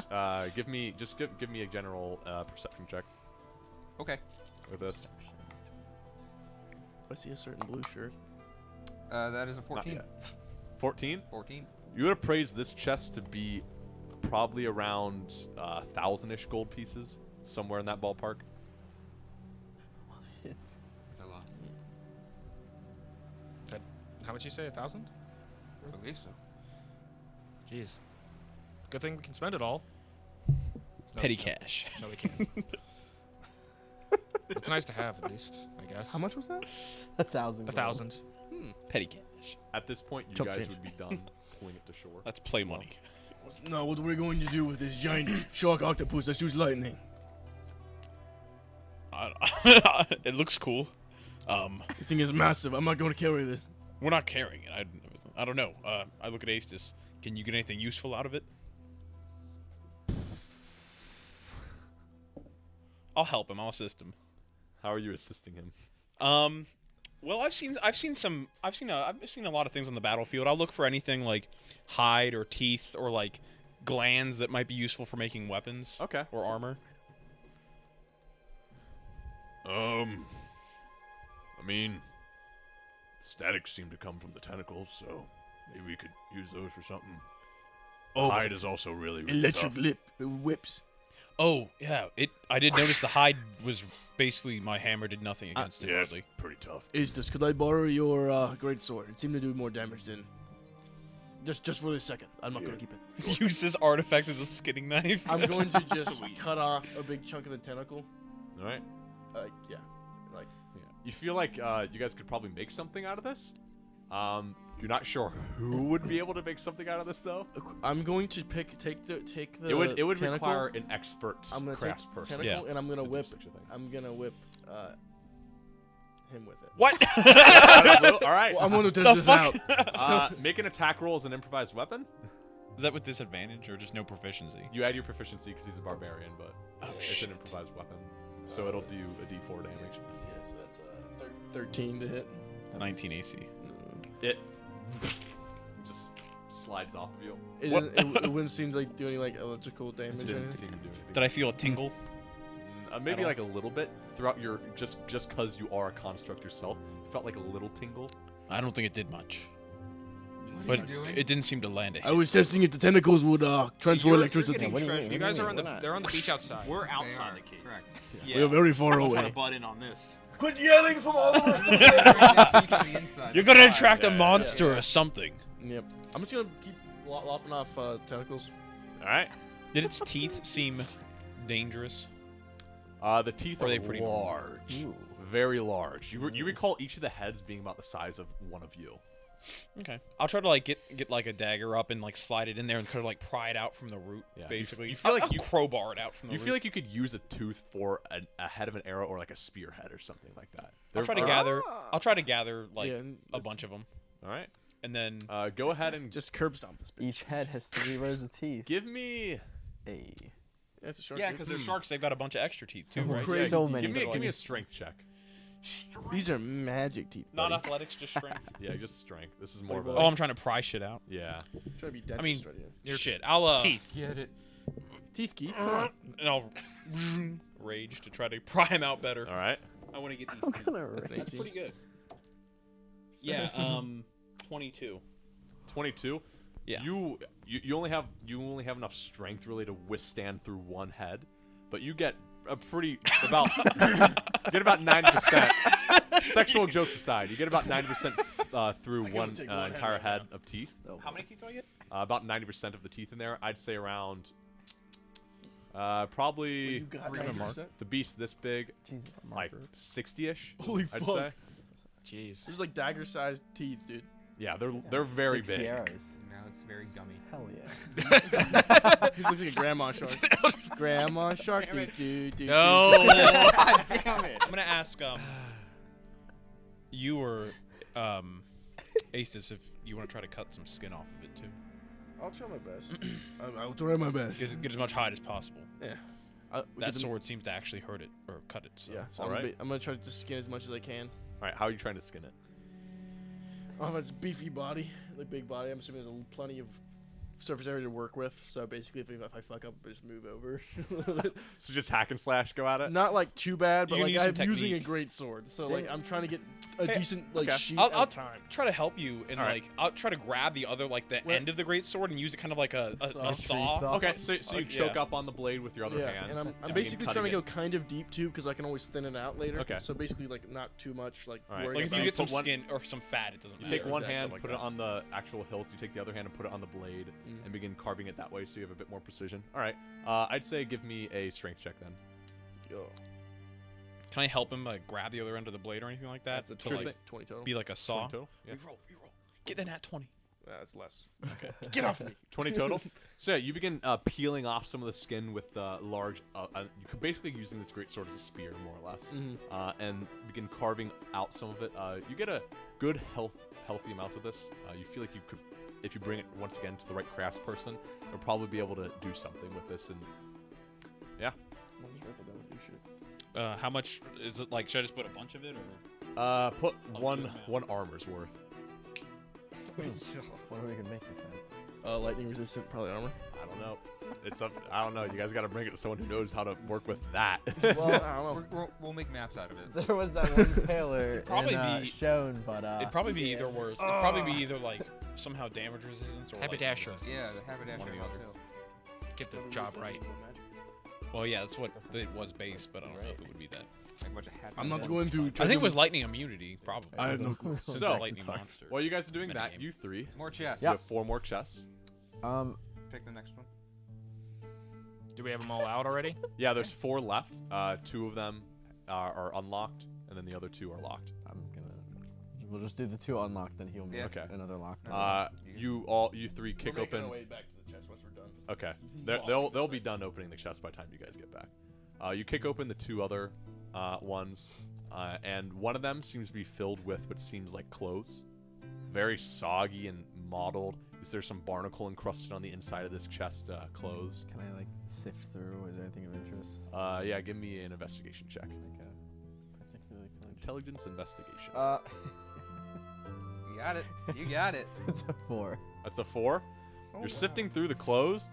Give me a general perception check Okay. with this. I see a certain blue shirt. That is a Not 14. yet. 14. 14. You would appraise this chest to be probably around 1,000-ish gold pieces, somewhere in that ballpark. That's a lot. How much you say? 1,000? I believe so. Jeez. Good thing we can spend it all. Petty cash. No, we can't. It's nice to have, at least, I guess. How much was that? 1,000. 1,000. Petty cash. At this point, you Chump guys change. would be done pulling it to shore. That's play money. Now, what we're going to do with this giant shark octopus that shoots lightning? It looks cool. This thing is massive. I'm not going to carry this. We're not carrying it. I don't know. I look at Aestus. Can you get anything useful out of it? I'll help him. I'll assist him. How are you assisting him? Well, I've seen a lot of things on the battlefield. I'll look for anything like hide or teeth or like glands that might be useful for making weapons. Okay. Or armor. I mean, statics seem to come from the tentacles, so maybe we could use those for something. Hide is also really Electric tough. lip whips. Oh yeah, I did notice the hide was basically my hammer did nothing against it. Yeah, it's Really. pretty tough. Aestus, could I borrow your great sword? It seemed to do more damage than. Just for this second. I'm not gonna keep it. Use this artifact as a skinning knife. I'm going to just cut off a big chunk of the tentacle. All right. Yeah. Like. Yeah. You feel like you guys could probably make something out of this. You're not sure who would be able to make something out of this though. I'm going to take the. It would tentacle. require an expert I'm gonna take craftsperson. tentacle and I'm gonna to do whip. such a thing. I'm gonna whip him with it. What? All right. Well, I'm gonna test The this fuck? out. Make an attack roll as an improvised weapon. Is that with disadvantage or just no proficiency? You add your proficiency because he's a barbarian, but it's shit. an improvised weapon, so it'll do a D4 damage. Yeah, so that's 13 to hit. 19 AC. It just slides off of you. It wouldn't seem like doing like electrical damage. It or didn't anything. seem to do anything. Did I feel a tingle? Maybe like a little bit throughout your just because you are a construct yourself. You felt like a little tingle. I don't think it did much. But it didn't seem to land it. I was testing if the tentacles would transfer electricity. You guys are on they're on the beach outside. We're outside the cave. Correct. Yeah. We are very far I'm away. trying to butt in on this. Quit yelling from all over. You're gonna attract a monster or something. Yep. I'm just gonna keep lopping off tentacles. All right. Did its teeth seem dangerous? The teeth Or are are they pretty large, very large. You recall each of the heads being about the size of one of you. Okay. I'll try to like get like a dagger up and like slide it in there and kind of like pry it out from the root. Yeah, Basically, you feel like I'll you crowbar it out from the You root. feel like you could use a tooth for a head of an arrow or like a spearhead or something like that. I'll try to gather. I'll try to gather like Yeah, a bunch of them. All right. And then go ahead and just curb stomp this bitch. Each head has 3 rows of teeth. give me. Hey. That's a shark. yeah, because they're sharks. They've got a bunch of extra teeth too, right? crazy. So many. Give me a strength check. These are magic teeth. Not buddy. athletics, just strength. Yeah, just strength. This is more of a. Oh, I'm trying to pry shit out. Yeah. Try to be I mean, dentist right here. shit. I'll Teeth. Get it. Teeth, Keith. Come on. and I'll rage to try to pry him out better. All right. I want to get these. I'm teeth. gonna That's rage. an 18. Pretty good. Yeah. 22. 22. Yeah. You only have enough strength really to withstand through one head, but you get a pretty about 9%. Sexual jokes aside, you get about 90% through one take one entire head head of teeth. How many teeth do I get? About 90% of the teeth in there. I'd say around probably You got 90%? the beast this big, Jesus. like 60-ish. Holy I'd fuck. say. Jeez. There's like dagger-sized teeth, dude. Yeah, they're very 60 big. arrows. Now it's very gummy. Hell yeah. He looks like a grandma shark. Grandma shark, dude. No. God damn it. I'm gonna ask you or Aces if you want to try to cut some skin off of it too. I'll try my best. I'll try my best. Get as much hide as possible. Yeah. That sword seems to actually hurt it or cut it. So. Yeah. So Alright. I'm gonna try to skin as much as I can. All right, how are you trying to skin it? It's beefy body, like big body. I'm assuming there's plenty of surface area to work with. So basically, if I fuck up, I just move over. So just hack and slash, go at it. Not like too bad, but You can like use some I'm using a technique. great sword. So like I'm trying to get a Hey, decent like okay. sheet I'll at a time. try to help you and All right. like I'll try to grab the other like the What? end of the great sword and use it kind of like a saw. saw. Okay, so you Like, choke yeah. up on the blade with your other Yeah, hand. and I'm begin basically trying to cutting go it. kind of deep too, because I can always thin it out later. Okay. So basically, like not too much, like All right. worrying Like if So you you get some put one- skin or some fat, it doesn't You matter. take one exactly hand, like put that. it on the actual hilt. You take the other hand and put it on the blade, and begin carving it that way, so you have a bit more precision. All right, I'd say give me a strength check then. Yo, Can I help him like grab the other end of the blade or anything like that? that's a to 20, like 20 total. be like a saw. 20 total? Yeah. Reroll. Get that at 20. That's less. Okay. Get off me. 20 total. So yeah, you begin peeling off some of the skin with the large. You could basically using this great sword as a spear, more or less, and begin carving out some of it. You get a good healthy amount of this. You feel like you could, if you bring it once again to the right craftsperson, you'll probably be able to do something with this. And yeah, How much is it? Like, should I just put a bunch of it or? put I'll one do it, man. one armor's worth. What are we gonna make with that? Lightning resistant, probably armor. I don't know. It's up. I don't know. You guys got to bring it to someone who knows how to work with that. Well, I don't know. We'll make maps out of it. There was that one tailor probably in, be- shown, but It'd probably be either worse. It'd probably be either like somehow damage resistance or Haberdasher. Like, Yeah, the haberdasher One or the helps other. too. Get the job right. well, yeah, that's what it was base, but I don't know if it would be that. Like a bunch of hats. I'm on not it. going to. I think it was lightning immunity, probably. I have no clue. It's a So- lightning monster. While you guys are doing Mini that, game. you three, More chests. you have 4 more chests. Pick the next one. Do we have them all out already? Yeah, there's 4 left. 2 of them are unlocked, and then the other 2 are locked. We'll just do the 2 unlocked, then he'll make Okay. another locked. You 3 kick We're making open. our way back to the chest once we're done. Okay. Well, They'll be done opening the chest by the time you guys get back. You kick open the 2 other ones, and one of them seems to be filled with what seems like clothes. Very soggy and mottled. Is there some barnacle encrusted on the inside of this chest clothes? Can I like sift through? Is there anything of interest? Yeah, give me an investigation check. Like a particularly Intelligence investigation. You got it. You got it. It's a 4. That's a 4? You're sifting through the clothes.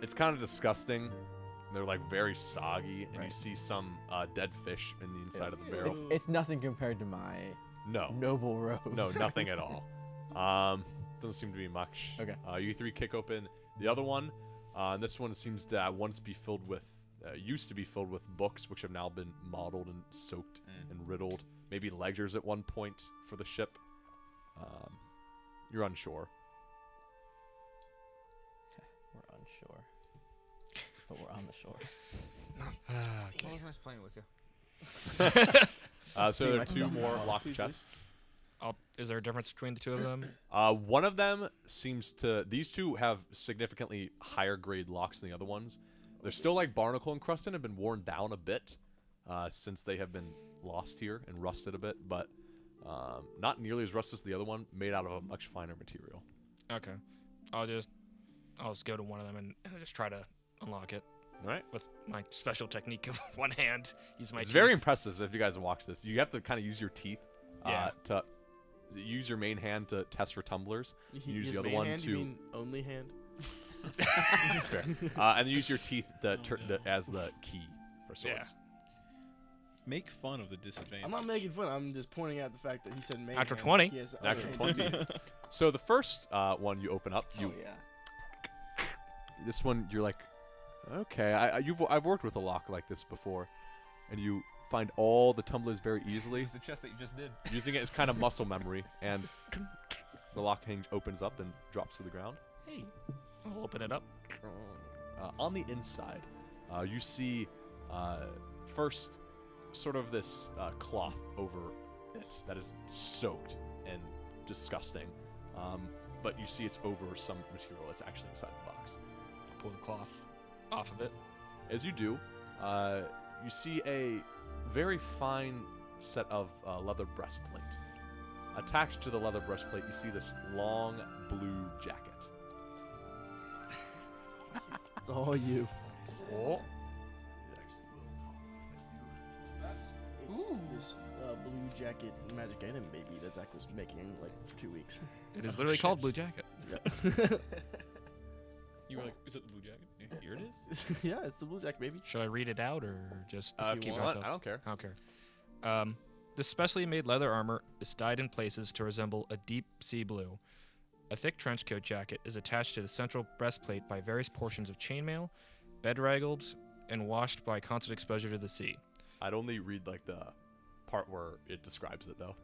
It's kind of disgusting. They're like very soggy, and you see some dead fish in the inside of the barrel. It's nothing compared to my noble robes. No, nothing at all. Doesn't seem to be much. Okay. You 3 kick open the other one. And this one seems to once be filled with, used to be filled with books, which have now been mottled and soaked and riddled. Maybe ledgers at one point for the ship. You're unsure. We're unsure. But we're on the shore. It was nice playing with you. So there are 2 more locked chests. Is there a difference between the 2 of them? One of them seems to... These 2 have significantly higher grade locks than the other ones. They're still like barnacle encrusted and have been worn down a bit since they have been lost here and rusted a bit, but not nearly as rusted as the other one, made out of a much finer material. Okay. I'll just go to one of them and just try to unlock it. All right. With my special technique of one hand. Use my It's teeth. very impressive if you guys have watched this. You have to kind of use your teeth to use your main hand to test for tumblers. Use the other one hand, to... You mean only hand? Fair. And use your teeth as the key for swords. Make fun of the disadvantage. I'm not making fun. I'm just pointing out the fact that he said main After hand. 20. Yes, After 20. So the first one you open up, this one you're like, okay, I've worked with a lock like this before, and you find all the tumblers very easily. It's the chest that you just did. Using it as kind of muscle memory, and the lock hinge opens up and drops to the ground. Hey, I'll open it up. On the inside, you see first sort of this cloth over it that is soaked and disgusting, but you see it's over some material that's actually inside the box. Pull the cloth off of it. As you do, you see a very fine set of leather breastplate. Attached to the leather breastplate, you see this long blue jacket. It's all you. Oh. This blue jacket magic item baby that Zach was making like for 2 weeks. It is literally called Blue Jacket. You were like, is it the blue jacket? Yeah, here it is. Yeah, it's the blue jacket baby. Should I read it out or just If keep you it want, myself? I don't care. I don't care. This specially made leather armor is dyed in places to resemble a deep sea blue. A thick trench coat jacket is attached to the central breastplate by various portions of chainmail, bedraggled, and washed by constant exposure to the sea. I'd only read like the part where it describes it though.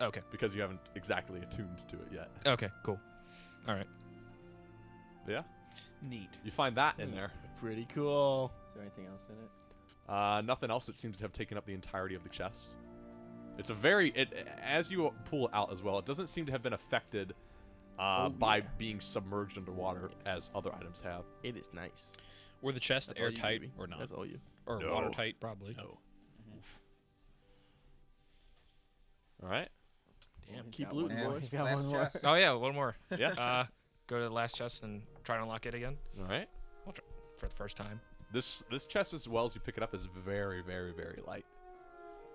Okay. Because you haven't exactly attuned to it yet. Okay, cool. All right. Yeah. Neat. You find that in there. Pretty cool. Is there anything else in it? Nothing else. It seems to have taken up the entirety of the chest. It's a very as you pull it out as well. It doesn't seem to have been affected by being submerged underwater as other items have. It is nice. Were the chests That's all you, airtight baby. or not? That's all you. Or No. watertight? Probably. No. All right. Damn. Keep looting, boys. He's got one more. chest. Oh yeah, one more. Yeah. Go to the last chest and try to unlock it again. All right. I'll try for the first time. This chest, as well as you pick it up, is very, very, very light.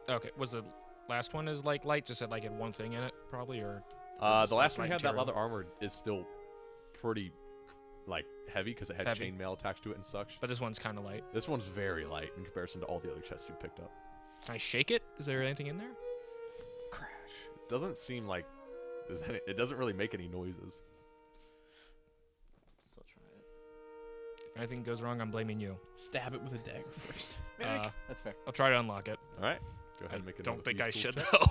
Okay. Was the last one is like light? Just had like had one thing in it, probably, or The last one light had that material? leather armor is still pretty like heavy because it had Heavy. chainmail attached to it and such. But this one's kind of light. This one's very light in comparison to all the other chests you picked up. Can I shake it? Is there anything in there? It doesn't seem like there's any, it doesn't really make any noises. Still try it. If anything goes wrong, I'm blaming you. Stab it with a dagger first. That's fair. I'll try to unlock it. All right. Go ahead and make it. Don't think I should check. though.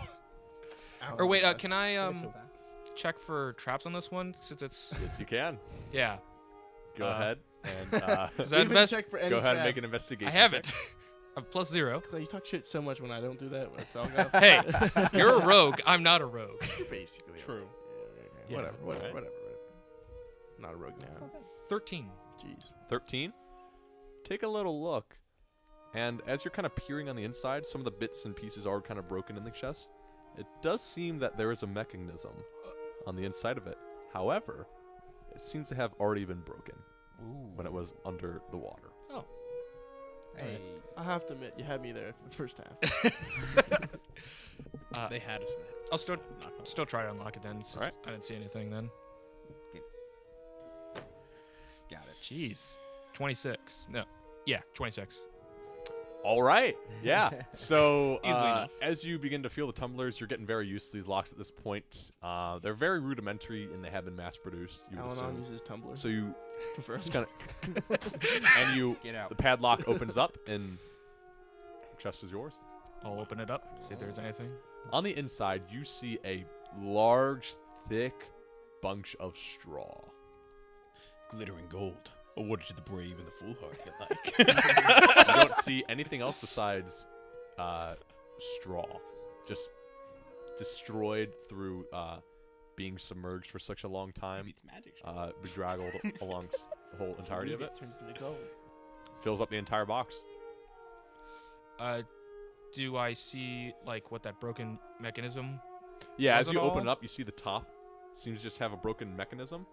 Or wait, yes. can I Don't feel bad. check for traps on this one since it's Yes, you can. yeah. Go ahead and Is that Even best? check for any go ahead and crab. make an investigation. I haven't. check. +0. Clay, you talk shit so much when I don't do that. So Hey, you're a rogue. I'm not a rogue. Basically. True. Yeah, Yeah. whatever. Not a rogue now. 13. Jeez. 13. Take a little look, and as you're kind of peering on the inside, some of the bits and pieces are kind of broken in the chest. It does seem that there is a mechanism on the inside of it. However, it seems to have already been broken when it was under the water. Oh. Hey. I have to admit, you had me there for the first half. They had us there. I'll still try to unlock it then. Since Alright. I didn't see anything then. Got it. Jeez. 26. No. Yeah, 26. All right. Yeah. So Easily enough. as you begin to feel the tumblers, you're getting very used to these locks at this point. They're very rudimentary and they have been mass produced. You would Al-Anon assume. uses Tumblr. So you Confirmed. just kind of and you Get out. the padlock opens up and the chest is yours. I'll open it up. See if there's anything. On the inside, you see a large, thick bunch of straw. Glittering gold. Awarded to the brave and the foolhardy alike. You don't see anything else besides straw. Just destroyed through being submerged for such a long time. Maybe it's magic. Bedraggled along the whole entirety of it. Turns into gold. Fills up the entire box. Do I see like what that broken mechanism? Yeah, was as you at open all? it up, you see the top seems to just have a broken mechanism.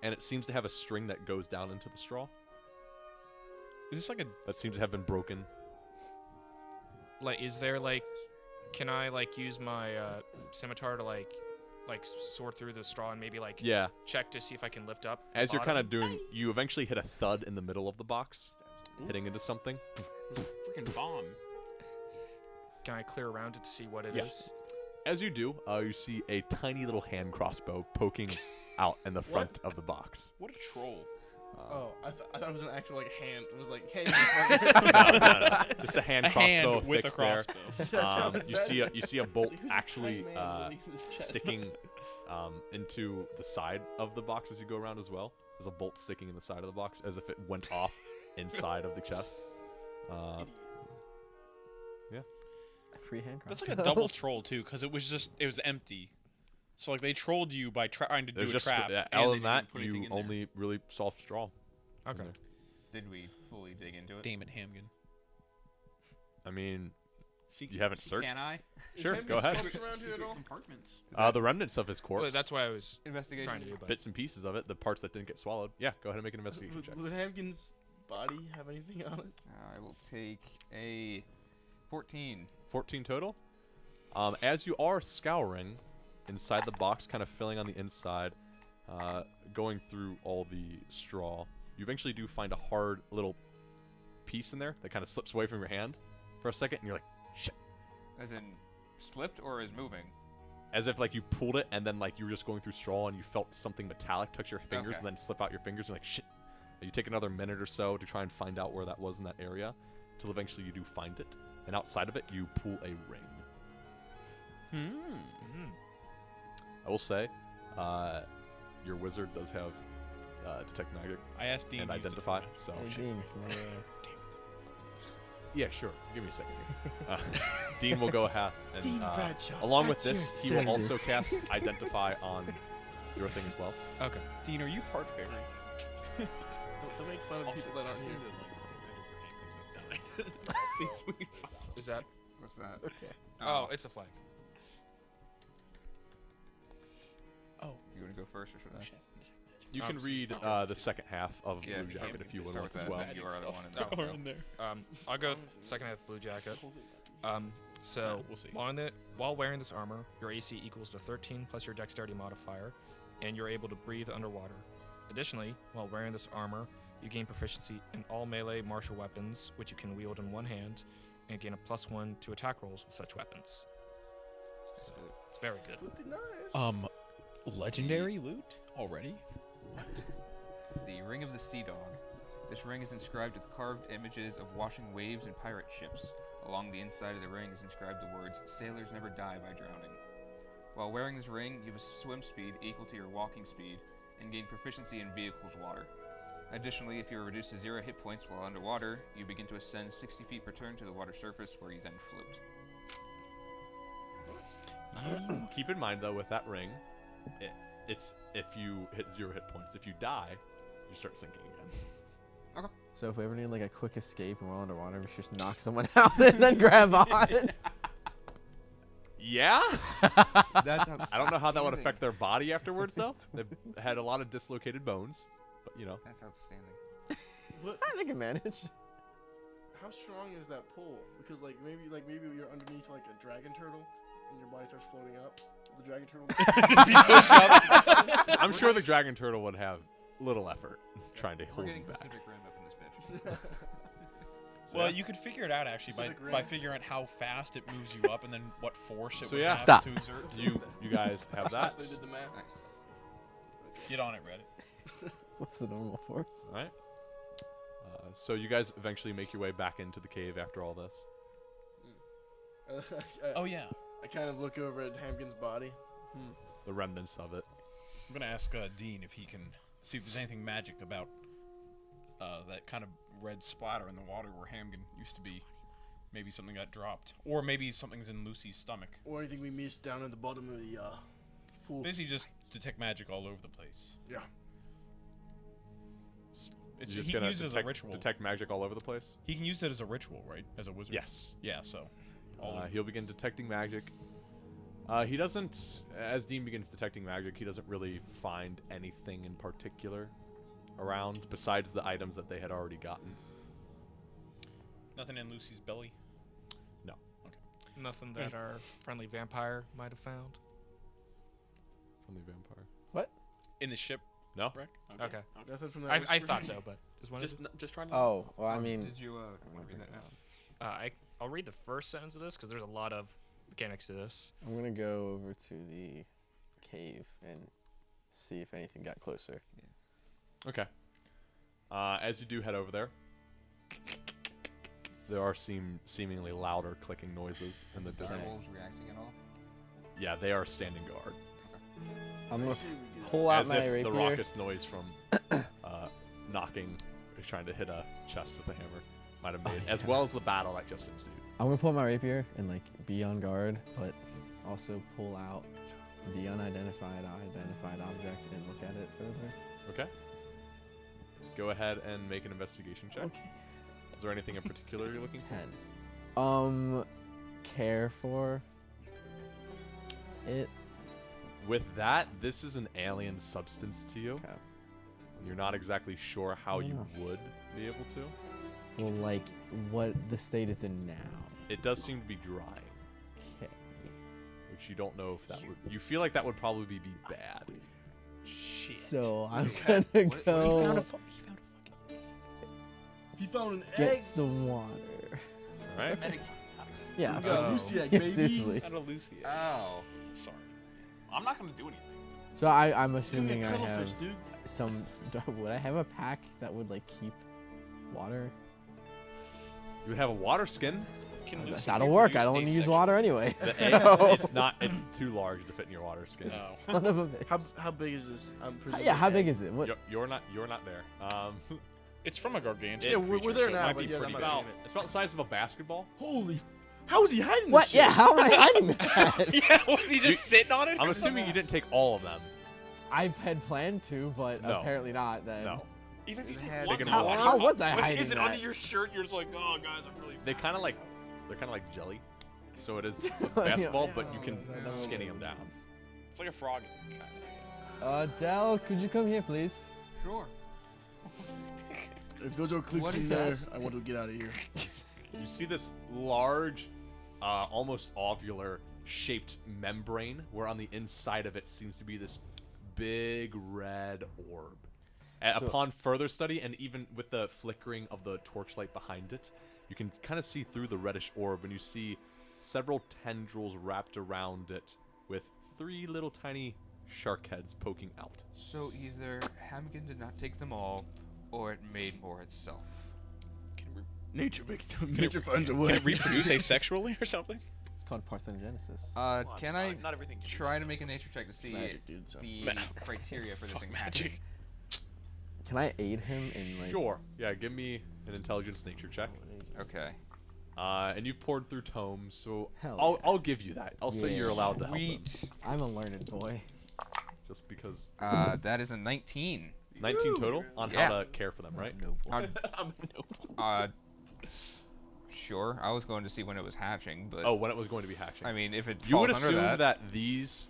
And it seems to have a string that goes down into the straw. Is this like a... That seems to have been broken. Like, is there like, can I like use my scimitar to like sort through the straw and maybe like Yeah. check to see if I can lift up? the As you're kind bottom? of doing, you eventually hit a thud in the middle of the box, hitting into something. Freaking bomb. Can I clear around it to see what it is? Yeah. As you do, you see a tiny little hand crossbow poking out in the front of the box. What a troll. Oh, I thought it was an actual like hand. It was like, hey. No. Just a hand A hand crossbow with a fixed there. crossbow. You see a bolt Who's this actually tiny man with his chest? sticking into the side of the box as you go around as well. There's a bolt sticking in the side of the box as if it went off inside of the chest. Yeah. Free hand That's like a double troll too, because it was empty. So like they trolled you by trying to do There's a just trap. other and than they that, didn't put anything you in there. only really solved straw. Okay. Did we fully dig into it? Damn it, Hamgen. I mean, See, you haven't searched. Can I? Sure, go ahead. Around here at all? Compartments. The remnants of his corpse. Well, that's what I was Investigation. trying to do. But bits and pieces of it, the parts that didn't get swallowed. Yeah, go ahead and make an investigation check. Would Hamkin's body have anything on it? I will take a 14. 14 total. As you are scouring inside the box, kind of filling on the inside, going through all the straw, you eventually do find a hard little piece in there that kind of slips away from your hand for a second, and you're like, shit. As in slipped or is moving? As if like you pulled it and then like you were just going through straw and you felt something metallic touch your fingers Okay. and then slip out your fingers and you're like, shit. You take another minute or so to try and find out where that was in that area, till eventually you do find it, and outside of it you pull a ring. I will say, your wizard does have detect magic I asked Dean and to use identify. detect So Hey, Dean, yeah, sure. Give me a second here. Dean will go ahead and Dean Bradshaw, along with that's this, your he will also service. cast identify on your thing as well. Okay. Dean, are you part fairy? Don't make fun of people that aren't here. See if we can find Is that? What's that? Okay. Oh, it's a flag. You want to go first or should I? You can read the second half of Yeah, Blue Jacket if you would start like with as that, well. if you are the one in Oh, there. no. in there. I'll go second half Blue Jacket. So we'll see. while wearing this armor, your AC equals to 13 plus your dexterity modifier, and you're able to breathe underwater. Additionally, while wearing this armor, you gain proficiency in all melee martial weapons, which you can wield in one hand, and gain a +1 to attack rolls with such weapons. So it's very good. Nice. Legendary loot already? The Ring of the Sea Dog. This ring is inscribed with carved images of washing waves and pirate ships. Along the inside of the ring is inscribed the words, "Sailors never die by drowning." While wearing this ring, you have a swim speed equal to your walking speed, and gain proficiency in vehicles water. Additionally, if you are reduced to 0 hit points while underwater, you begin to ascend 60 feet per turn to the water surface, where you then float. Keep in mind though, with that ring, it's if you hit 0 hit points. If you die, you start sinking again. Okay. So if we ever need like a quick escape and we're underwater, we should just knock someone out and then grab on. Yeah. That's I don't know how that would affect their body afterwards though. They've had a lot of dislocated bones, but you know. That's outstanding. They can manage. How strong is that pull? Because like maybe you're underneath like a dragon turtle and your body starts floating up. The dragon turtle. I'm sure the dragon turtle would have little effort trying to We're hold getting you back. Pacific Rim up in this bitch. So, Well, yeah. you could figure it out actually Pacific by Rim. figuring out how fast it moves you up and then what force it So would yeah. have Stop. to exert. You guys have that. They did the math. Nice. Get on it, Reddit. What's the normal force? All right. So you guys eventually make your way back into the cave after all this. Oh yeah. I kind of look over at Hamgin's body. The remnants of it. I'm gonna ask Dean if he can see if there's anything magic about that kind of red splatter in the water where Hamgen used to be. Maybe something got dropped, or maybe something's in Lucy's stomach. Or anything we missed down at the bottom of the pool. Basically, just detect magic all over the place. Yeah. It's, You're just he gonna can use it as a detect, ritual. detect magic all over the place? He can use it as a ritual, right? As a wizard. Yes. Yeah. So. He'll begin detecting magic. He doesn't, as Dean begins detecting magic, he doesn't really find anything in particular around besides the items that they had already gotten. Nothing in Lucy's belly. No. Okay. Nothing that our friendly vampire might have found. From the vampire. What? In the ship. No. Wreck? Okay. Nothing from that. I whisper? thought so, but just wanted to. Just trying to. Oh, well, I mean. Did you want to read that now? I'll read the first sentence of this because there's a lot of mechanics to this. I'm gonna go over to the cave and see if anything got closer. Okay. As you do head over there, there are seemingly louder clicking noises in the Are distance. wolves reacting at all? Yeah, they are standing guard. I'm gonna pull out As my if rapier. the raucous noise from knocking, trying to hit a chest with a hammer, might have made, as well as the battle that just ensued. I'm gonna pull my rapier and like be on guard, but also pull out the identified object and look at it further. Okay. Go ahead and make an investigation check. Okay. Is there anything in particular you're looking for? 10. Care for it. With that, this is an alien substance to you. Okay. You're not exactly sure how you would be able to. Well, like what the state it's in now. It does seem to be drying. Okay. Which you don't know if that would. You feel like that would probably be bad. Shit. So I'm gonna go He found an get egg. some water. All right. Yeah. We got a Lucy egg, Yeah, baby. seriously. Not a Lucy. Oh. Sorry. I'm not gonna do anything. So I'm Give me assuming a I have cuttlefish, dude. some. Would I have a pack that would like keep water? You would have a water skin. Can Lucy That'll work. I reproduce don't use asexually? water anyway. The so- egg, it's not. It's too large to fit in your water skin. Oh. Son of a bitch. How big is this? I'm presuming Yeah, how big egg. is it? What? You're not there. It's from a gargantuan. Yeah, we're creature, there so now, It might but be yeah, I'm pretty not big. seeing it. It's about the size of a basketball. Holy! How is he hiding What? this shit? Yeah, how am I hiding that? Yeah, was he just sitting on it? I'm assuming you didn't take all of them. I had planned to, but No. apparently not. Then. No. Even if you Had take Taking one, a walk. How was I When hiding is it that? under your shirt? You're just like, oh, guys, I'm really. They're kind of like jelly. So it is a basketball, but you can no. skinny them down. It's like a frog, kind of. Dell, could you come here, please? Sure. If Gojo clicks What in is there, that? I want to get out of here. You see this large, almost ovular shaped membrane, where on the inside of it seems to be this big red orb. So- Upon further study, and even with the flickering of the torchlight behind it, you can kind of see through the reddish orb, and you see several tendrils wrapped around it with 3 little tiny shark heads poking out. So either Hamgen did not take them all, or it made more itself. Nature finds a way. Can it reproduce asexually or something? It's called parthenogenesis. Can I Not everything. try to make a nature check to see magic, dude, so. the Man. criteria for this Fuck thing? magic. Can I aid him in like? Sure. Yeah, give me an intelligence nature check. Okay. And you've poured through tomes, so Hell I'll give you that. I'll say you're allowed to help him. I'm a learned boy. Just because. That is a 19. 19 total on Yeah. how to care for them, right? Sure. I was going to see when it was hatching, but. Oh, when it was going to be hatching. I mean, if it You would falls under assume that these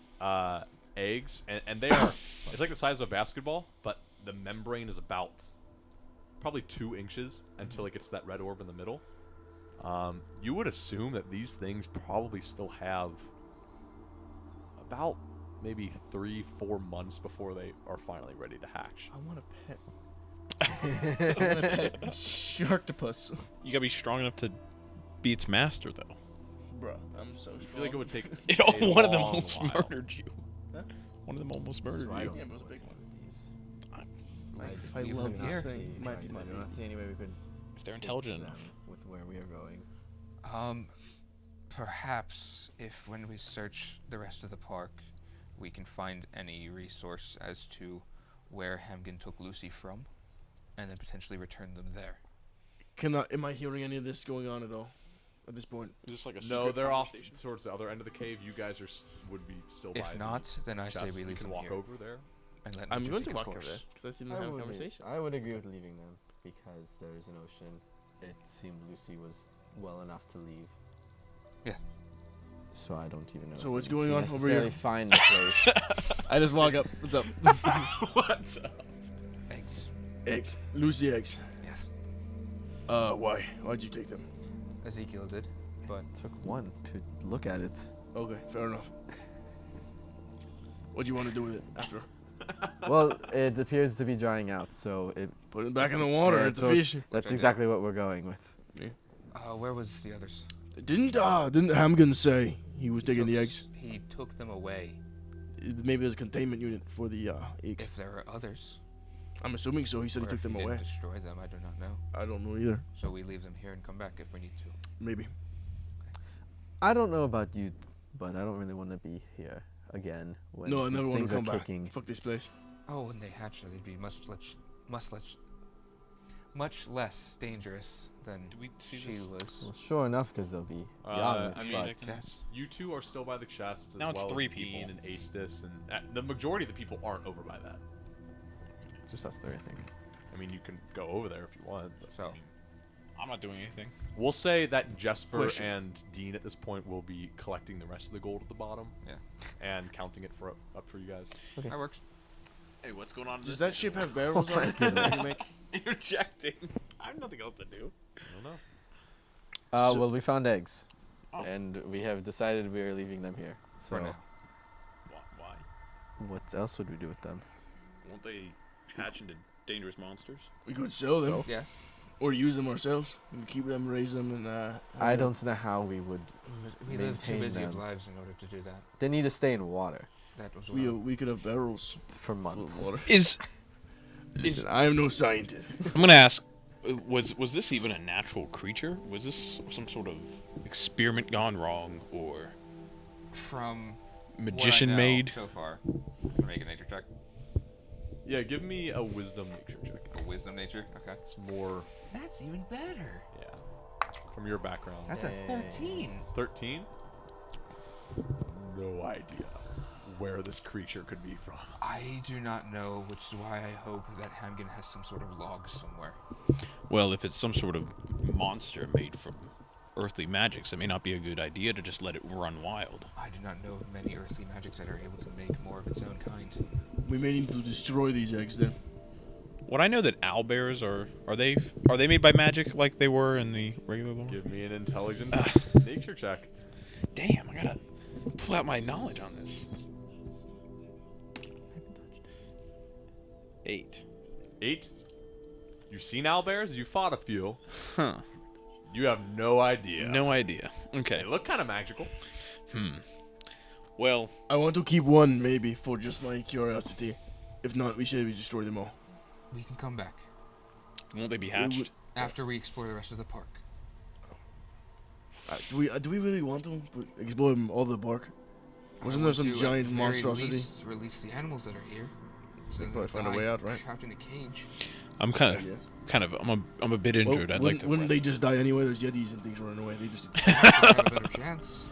eggs, and they are, it's like the size of a basketball, but the membrane is about probably 2 inches until it gets to that red orb in the middle. You would assume that these things probably still have about maybe 3-4 months before they are finally ready to hatch. I want a pet. I want a pet sharktopus. You gotta be strong enough to be its master, though. Bruh, I'm so strong. I feel like it would take One of them long almost while. murdered you. Huh? One of them almost murdered I you. don't Yeah, but it was a big know one. these. I do love not this see- thing. Might be I do my not see any way we could. If they're get intelligent them enough. with where we are going. Perhaps if when we search the rest of the park, we can find any resource as to where Hamgen took Lucy from, and then potentially return them there. Am I hearing any of this going on at all at this point? Is this like a No, secret they're off conversation? towards the other end of the cave. You guys are would be still by If the not, then I say chest. we You leave can them walk here. over there. And let I'm nature going to take its walk over there course. because I see them have a conversation. I would agree with leaving them because there's an ocean. It seemed Lucy was well enough to leave. Yeah. So I don't even know. So if what's we need going to on over necessarily here? Find the place. I just walk up. What's up? What's up? Eggs. Eggs. Lucy eggs. Yes. Why? Why'd you take them? Ezekiel did, but Took one to look at it. Okay, fair enough. What do you want to do with it after? Well, it appears to be drying out, so it. Put it back in the water. Yeah, it's a so fish. That's Check it exactly what we're going with. where was the others? Didn't Hamgen say he was taking the eggs? He took them away. Maybe there's a containment unit for the eggs. If there are others, I'm assuming so. He said or he took if them he didn't away. destroy them, I do not know. I don't know either. So we leave them here and come back if we need to. Maybe. I don't know about you, but I don't really want to be here again when No, I these never want things to come are back. kicking. Fuck this place. Oh, when they hatch, they'd be much less dangerous than Do we see she this? was. Well, sure enough, because they'll be young. I mean, but Yes. you two are still by the chest as Now it's well 3 as Dean people. and Aestus, and the majority of the people aren't over by that. just us three, I think. I mean, you can go over there if you want. But So, I'm not doing anything. we'll say that Jesper Question. and Dean at this point will be collecting the rest of the gold at the bottom. Yeah. And counting it up for you guys. that works. Hey, what's going on? Does that ship have barrels on it? Can you make- Interjecting. I have nothing else to do. I don't know. Well, we found eggs, Oh. and we have decided we are leaving them here. So, For now. Why? what else would we do with them? Won't they hatch into dangerous monsters? We could sell them Yes. or use them ourselves. We could keep them, raise them, and I don't know how we would. We live too maintain busy of them. lives in order to do that. They need to stay in water That was We could have barrels for full of months. water. Is Listen, I am no scientist. I'm gonna ask, was this even a natural creature? Was this some sort of experiment gone wrong, or from magician what I know made? so far. Can I make a nature check? Yeah, give me a wisdom nature check. A wisdom nature. Okay. It's more, That's even better. yeah, from your background. That's a 13. 13? No idea where this creature could be from. I do not know, which is why I hope that Hamgen has some sort of log somewhere. Well, if it's some sort of monster made from earthly magics, it may not be a good idea to just let it run wild. I do not know of many earthly magics that are able to make more of its own kind. We may need to destroy these eggs then. What I know that owlbears are they made by magic like they were in the regular lore? Give me an intelligence nature check. Damn, I gotta pull out my knowledge on this. 8. 8? You've seen owlbears? You fought a few. Huh. You have no idea. No idea. Okay. They look kind of magical. Well, I want to keep one, maybe, for just my curiosity. If not, we should destroy them all. We can come back won't they be hatched? after we explore the rest of the park. Do we really want to explore all the bark? Wasn't there some giant monstrosity? Release the animals that are here. So They probably find a way out, right? Trapped in a cage. I'm I'm a bit injured. I'd like to. Wouldn't they just die anyway? There's yetis and things running away. They just. Have a better chance.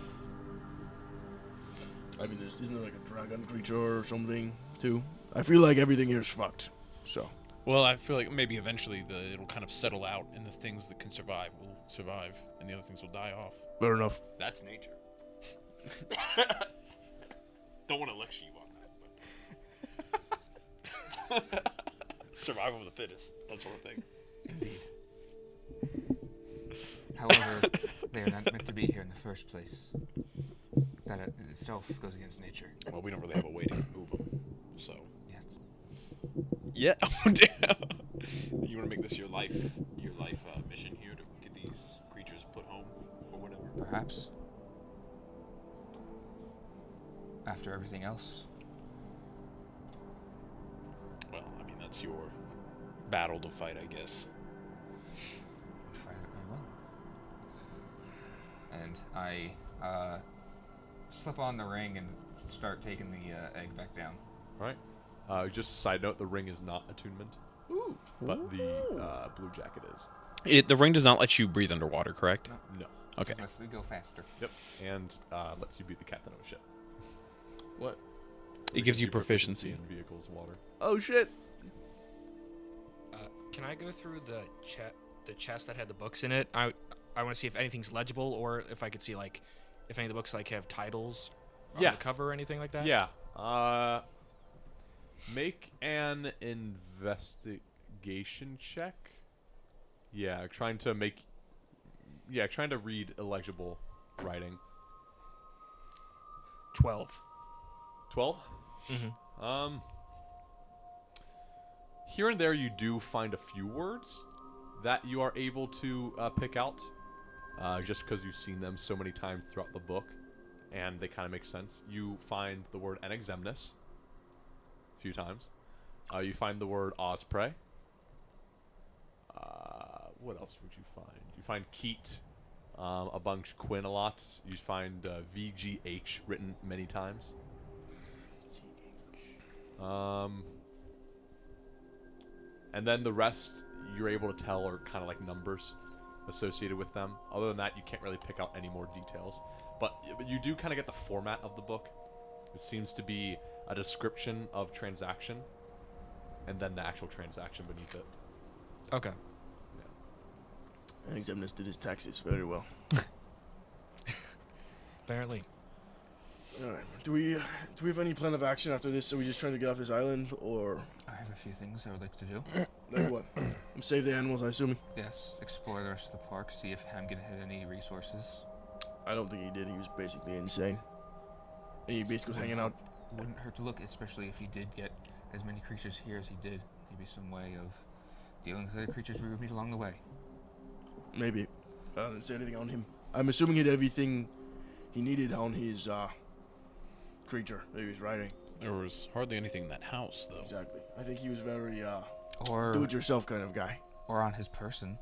I mean, isn't there like a dragon creature or something too? I feel like everything here is fucked. So. Well, I feel like maybe eventually it'll kind of settle out, and the things that can survive will survive, and the other things will die off. Fair enough. That's nature. Don't want to lecture you on that, but survival of the fittest, that sort of thing. Indeed. However, they are not meant to be here in the first place. That in itself goes against nature. Well, we don't really have a way to move them, so. Yes. Yeah. Oh damn. You want to make this your life mission here to get these creatures put home or whatever? Perhaps. After everything else. Well, I mean that's your battle to fight, I guess. Fight it very well. And I slip on the ring and start taking the egg back down. All right. Just a side note: the ring is not attunement, but the blue jacket is. The ring does not let you breathe underwater, correct? No. Okay. Just we go faster. Yep. And lets you be the captain of a ship. What? It gives you proficiency in vehicles, water. Oh shit. Can I go through the chest that had the books in it? I want to see if anything's legible, or if I could see like if any of the books like have titles on the cover or anything like that. Yeah. Make an investigation check. Yeah, trying to read illegible writing. 12. 12? Mm-hmm. Here and there you do find a few words that you are able to pick out, just because you've seen them so many times throughout the book, and they kind of make sense. You find the word Enexemnis a few times. You find the word Osprey. What else would you find? You find Keat, a bunch, Quinn a lot. You find VGH written many times. And then the rest you're able to tell are kind of like numbers associated with them. Other than that, you can't really pick out any more details. But you do kind of get the format of the book. It seems to be a description of transaction, and then the actual transaction beneath it. Okay. Yeah. Examnus did his taxes very well. Apparently. Alright. Do we have any plan of action after this? Are we just trying to get off this island, or? I have a few things I would like to do. Like what? Save the animals, I assume. Yes, explore the rest of the park, see if Hamgen had any resources. I don't think he did. He was basically insane. And he basically was hanging out. Wouldn't hurt to look, especially if he did get as many creatures here as he did. Maybe some way of dealing with other creatures we would meet along the way. Maybe. I didn't say anything on him. I'm assuming he had everything he needed on his creature that he was riding. There was hardly anything in that house, though. Exactly. I think he was very or do-it-yourself kind of guy. Or on his person.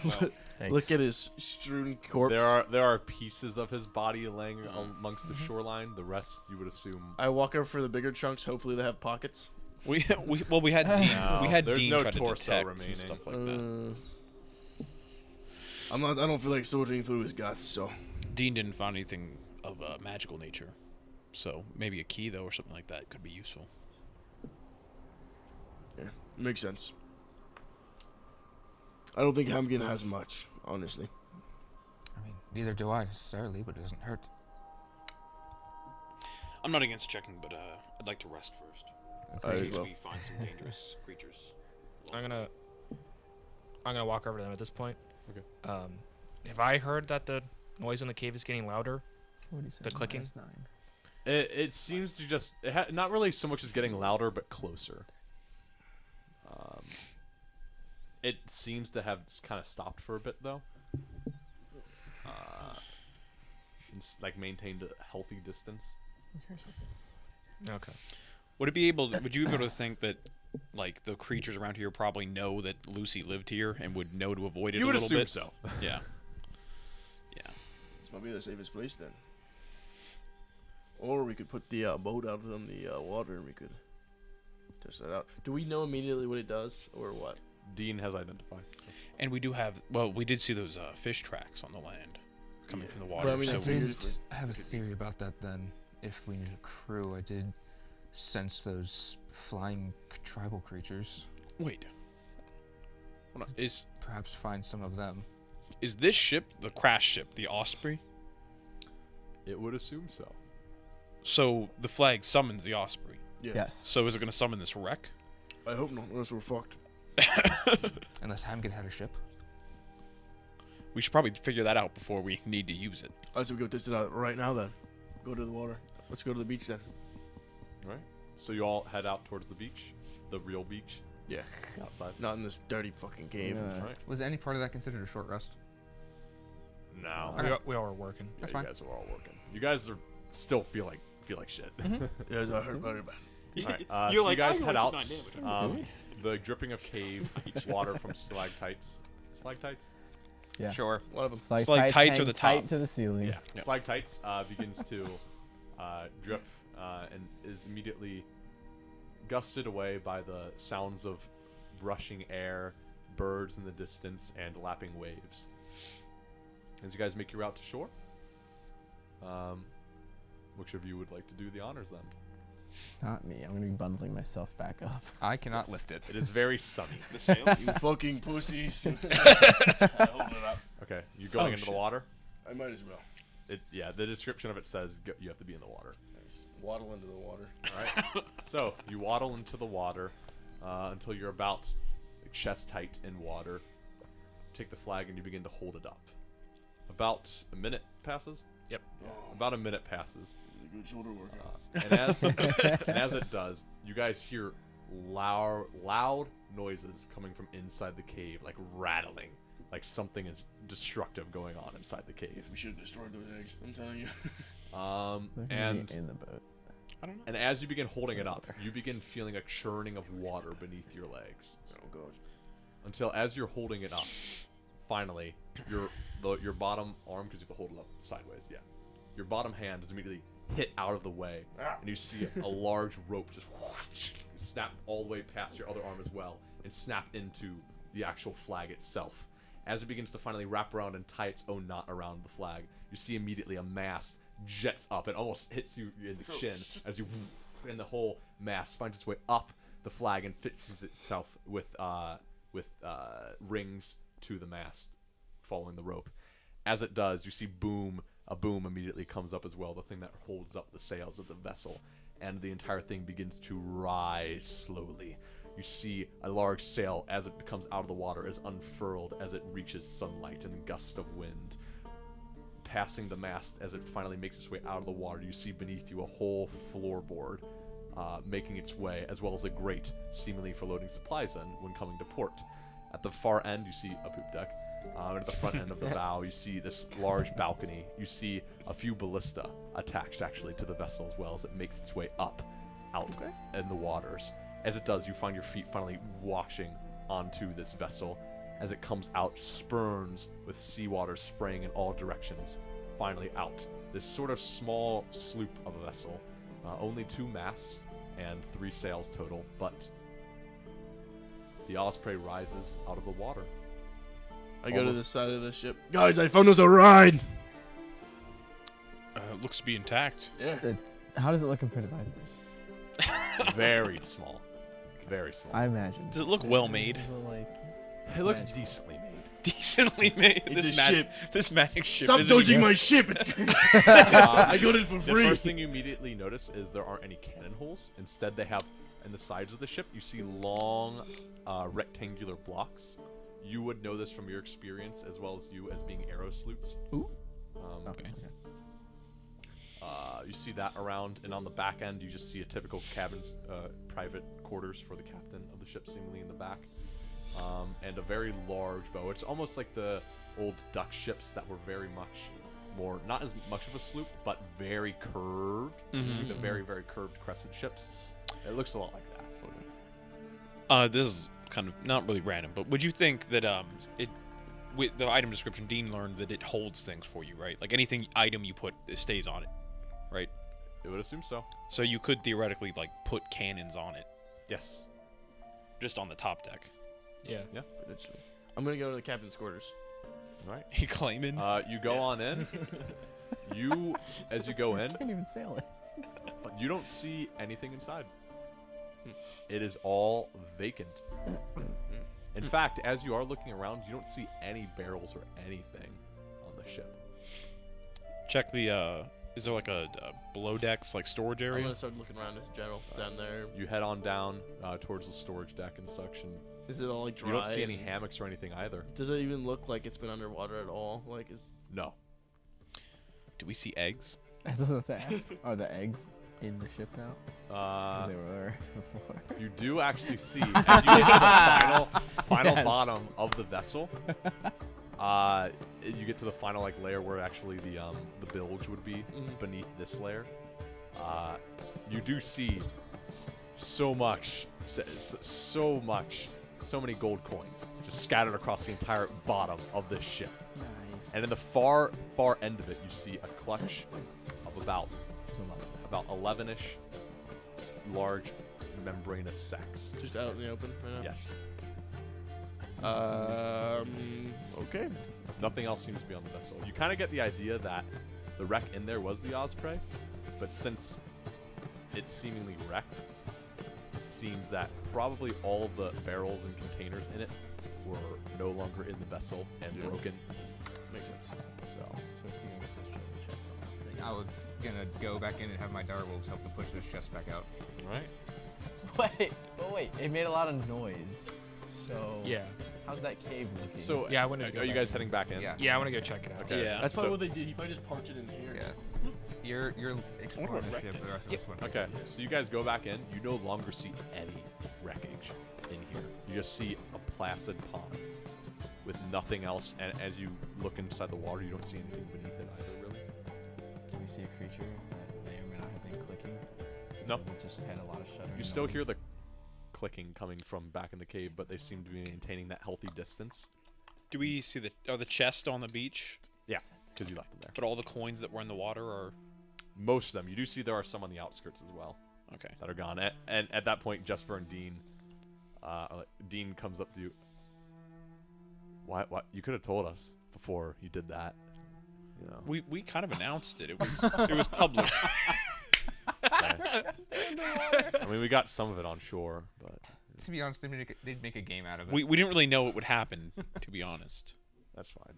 Well, look at his strewn corpse. There are pieces of his body laying amongst the shoreline. The rest, you would assume. I walk over for the bigger chunks. Hopefully, they have pockets. We had Dean. There's Dean no try to torso detect remaining. and stuff like that. I don't feel like sorting through his guts. So Dean didn't find anything of a magical nature, so maybe a key though or something like that could be useful. Yeah, makes sense. I don't think Hamgen has much, honestly. I mean, neither do I necessarily, but it doesn't hurt. I'm not against checking, but I'd like to rest first. Okay. In case we find some dangerous creatures. I'm gonna walk over to them at this point. Okay. Have I heard that the noise in the cave is getting louder? The clicking? It seems to just not really so much as getting louder, but closer. It seems to have kind of stopped for a bit though. It's like maintained a healthy distance. Okay. Would you be able to think that, like, the creatures around here probably know that Lucy lived here and would know to avoid it a little bit? You would assume so. Yeah. Yeah. This might be the safest place then. Or we could put the boat out on the water and we could test that out. Do we know immediately what it does or what? Dean has identified. And we do have, well, we did see those fish tracks on the land coming from the water. But I mean, so I have a theory about that then. If we need a crew, I did sense those flying tribal creatures. wait. Hold on. Perhaps find some of them. Is this ship the crash ship, the Osprey? It would assume so. So the flag summons the Osprey. Yeah. Yes. So is it going to summon this wreck? I hope not, unless we're fucked. Unless Hamgin had a ship. We should probably figure that out before we need to use it. Alright, so we go test it out right now then. Go to the water. Let's go to the beach then. All right. So you all head out towards the beach, the real beach. Yeah. Outside. Not in this dirty fucking cave. Yeah. All right. Was any part of that considered a short rest? No. We all are working. Yeah, That's you fine. guys are all working. You guys are still feel like shit. Yeah, I heard very bad. Alright, You're so like, you guys "I head know out. what you're not doing." The dripping of cave water from stalactites. Stalactites? Yeah. Sure. One of them. Stalactites hang are the tight top. to the ceiling. Yeah. Stalactites begins to drip and is immediately gusted away by the sounds of rushing air, birds in the distance, and lapping waves. As you guys make your route to shore, which of you would like to do the honors then? Not me. I'm gonna be bundling myself back up. I cannot lift it. It is very sunny. The sail? You fucking pussies. Hold it up. Okay, you going Oh, into shit. the water? I might as well. Yeah, the description of it says you have to be in the water. Nice. Waddle into the water. Alright, so you waddle into the water until you're about chest height in water. Take the flag and you begin to hold it up. About a minute passes? Yep. About a minute passes. Good shoulder workout. And as it does, you guys hear loud noises coming from inside the cave, like rattling, like something is destructive going on inside the cave. We should have destroyed those eggs. I'm telling you. They're gonna And be in the boat. I don't know. and as you begin holding it up, you begin feeling a churning of water beneath your legs. Oh god. Until as you're holding it up, finally, your bottom arm, because you have to hold it up sideways, yeah. Your bottom hand is immediately hit out of the way, and you see a large rope just whoosh, snap all the way past your other arm as well, and snap into the actual flag itself. As it begins to finally wrap around and tie its own knot around the flag, you see immediately a mast jets up and almost hits you in the chin as you, and the whole mast finds its way up the flag and fixes itself with rings to the mast, following the rope. As it does, you see a boom immediately comes up as well, the thing that holds up the sails of the vessel, and the entire thing begins to rise slowly. You see a large sail as it comes out of the water is unfurled as it reaches sunlight and gust of wind. Passing the mast as it finally makes its way out of the water, you see beneath you a whole floorboard making its way, as well as a grate seemingly for loading supplies in when coming to port. At the far end, you see a poop deck. At the front end of the bow, you see this large balcony. You see a few ballista attached actually to the vessel as well as it makes its way up out in the waters. As it does, you find your feet finally washing onto this vessel. As it comes out, spurns with seawater spraying in all directions, finally out. This sort of small sloop of a vessel. Only 2 masts and 3 sails total, but the Osprey rises out of the water. I go to the side of the ship. Guys, I found us a ride! It looks to be intact. Yeah. How does it look compared to Viper's? Very small. Very small. I imagine. Does it look well made? It looks magical. decently made. Decently made. It's a ship. This magic ship. Stop isn't dodging even- my ship! It's I got it for free! The first thing you immediately notice is there aren't any cannon holes. Instead, they have, in the sides of the ship, you see long rectangular blocks. You would know this from your experience, as well as you as being arrow sloops. Ooh. Okay. You see that around, and on the back end, you just see a typical cabin's private quarters for the captain of the ship, seemingly in the back, and a very large bow. It's almost like the old Dutch ships that were very much more, not as much of a sloop, but very curved. The very, very curved crescent ships. It looks a lot like that. This is kind of not really random, but would you think that it, with the item description, Dean learned that it holds things for you, right? Like anything item you put, it stays on it, right? It would assume so. So you could theoretically like put cannons on it, Yes. just on the top deck. Yeah. Yeah. Potentially. I'm gonna go to the captain's quarters. All right. He claiming. You go on in. As you go in, Can't even sail it. you don't see anything inside. It is all vacant. In fact, as you are looking around, you don't see any barrels or anything on the ship. Check the. Is there like a below decks like storage I'm area? gonna start looking around in general down there. You head on down towards the storage deck and such, and Is it all like dry? you don't see any and- hammocks or anything either. Does it even look like it's been underwater at all? Like, is No. Do we see eggs? I was about to ask. Are the eggs in the ship now? Because they were before. You do actually see, as you get to the final Yes. bottom of the vessel, you get to the final like layer where actually the bilge would be beneath this layer. You do see so many gold coins just scattered across the entire bottom of this ship. Nice. And in the far end of it, you see a clutch of about 11-ish large membranous sacs. just out in the open right now? Yes. Okay. Nothing else seems to be on the vessel. You kind of get the idea that the wreck in there was the Osprey, but since it's seemingly wrecked, it seems that probably all of the barrels and containers in it were no longer in the vessel and broken. Makes sense. So, I was gonna go back in and have my direwolves help to push this chest back out. right. Wait. It made a lot of noise. So. Yeah. How's that cave looking? So, Yeah, I wanted to go are you back guys in. heading back in? Yeah. Yeah, I want to go check it out. Okay. Yeah. That's probably So- what they did. He probably just parked it in here. Yeah. You're exploring the ship. The rest of us went back Okay, in. so you guys go back in. You no longer see any wreckage in here. You just see a placid pond with nothing else. And as you look inside the water, you don't see anything beneath it either, really. Do we see a creature that may or may not have been clicking? No. Because it just had a lot of shuddering. You still hear noise? the clicking coming from back in the cave, but they seem to be maintaining that healthy distance. Do we see the chest on the beach? Yeah, because you left them there. But all the coins that were in the water are Most of them. You do see there are some on the outskirts as well okay. that are gone. And at that point, Jesper and Dean, Dean comes up to you. What? You could have told us before you did that. You know. We kind of announced it. It was public. I mean, we got some of it on shore, but To be honest, they'd make a game out of it. We didn't really know what would happen, to be honest. that's fine.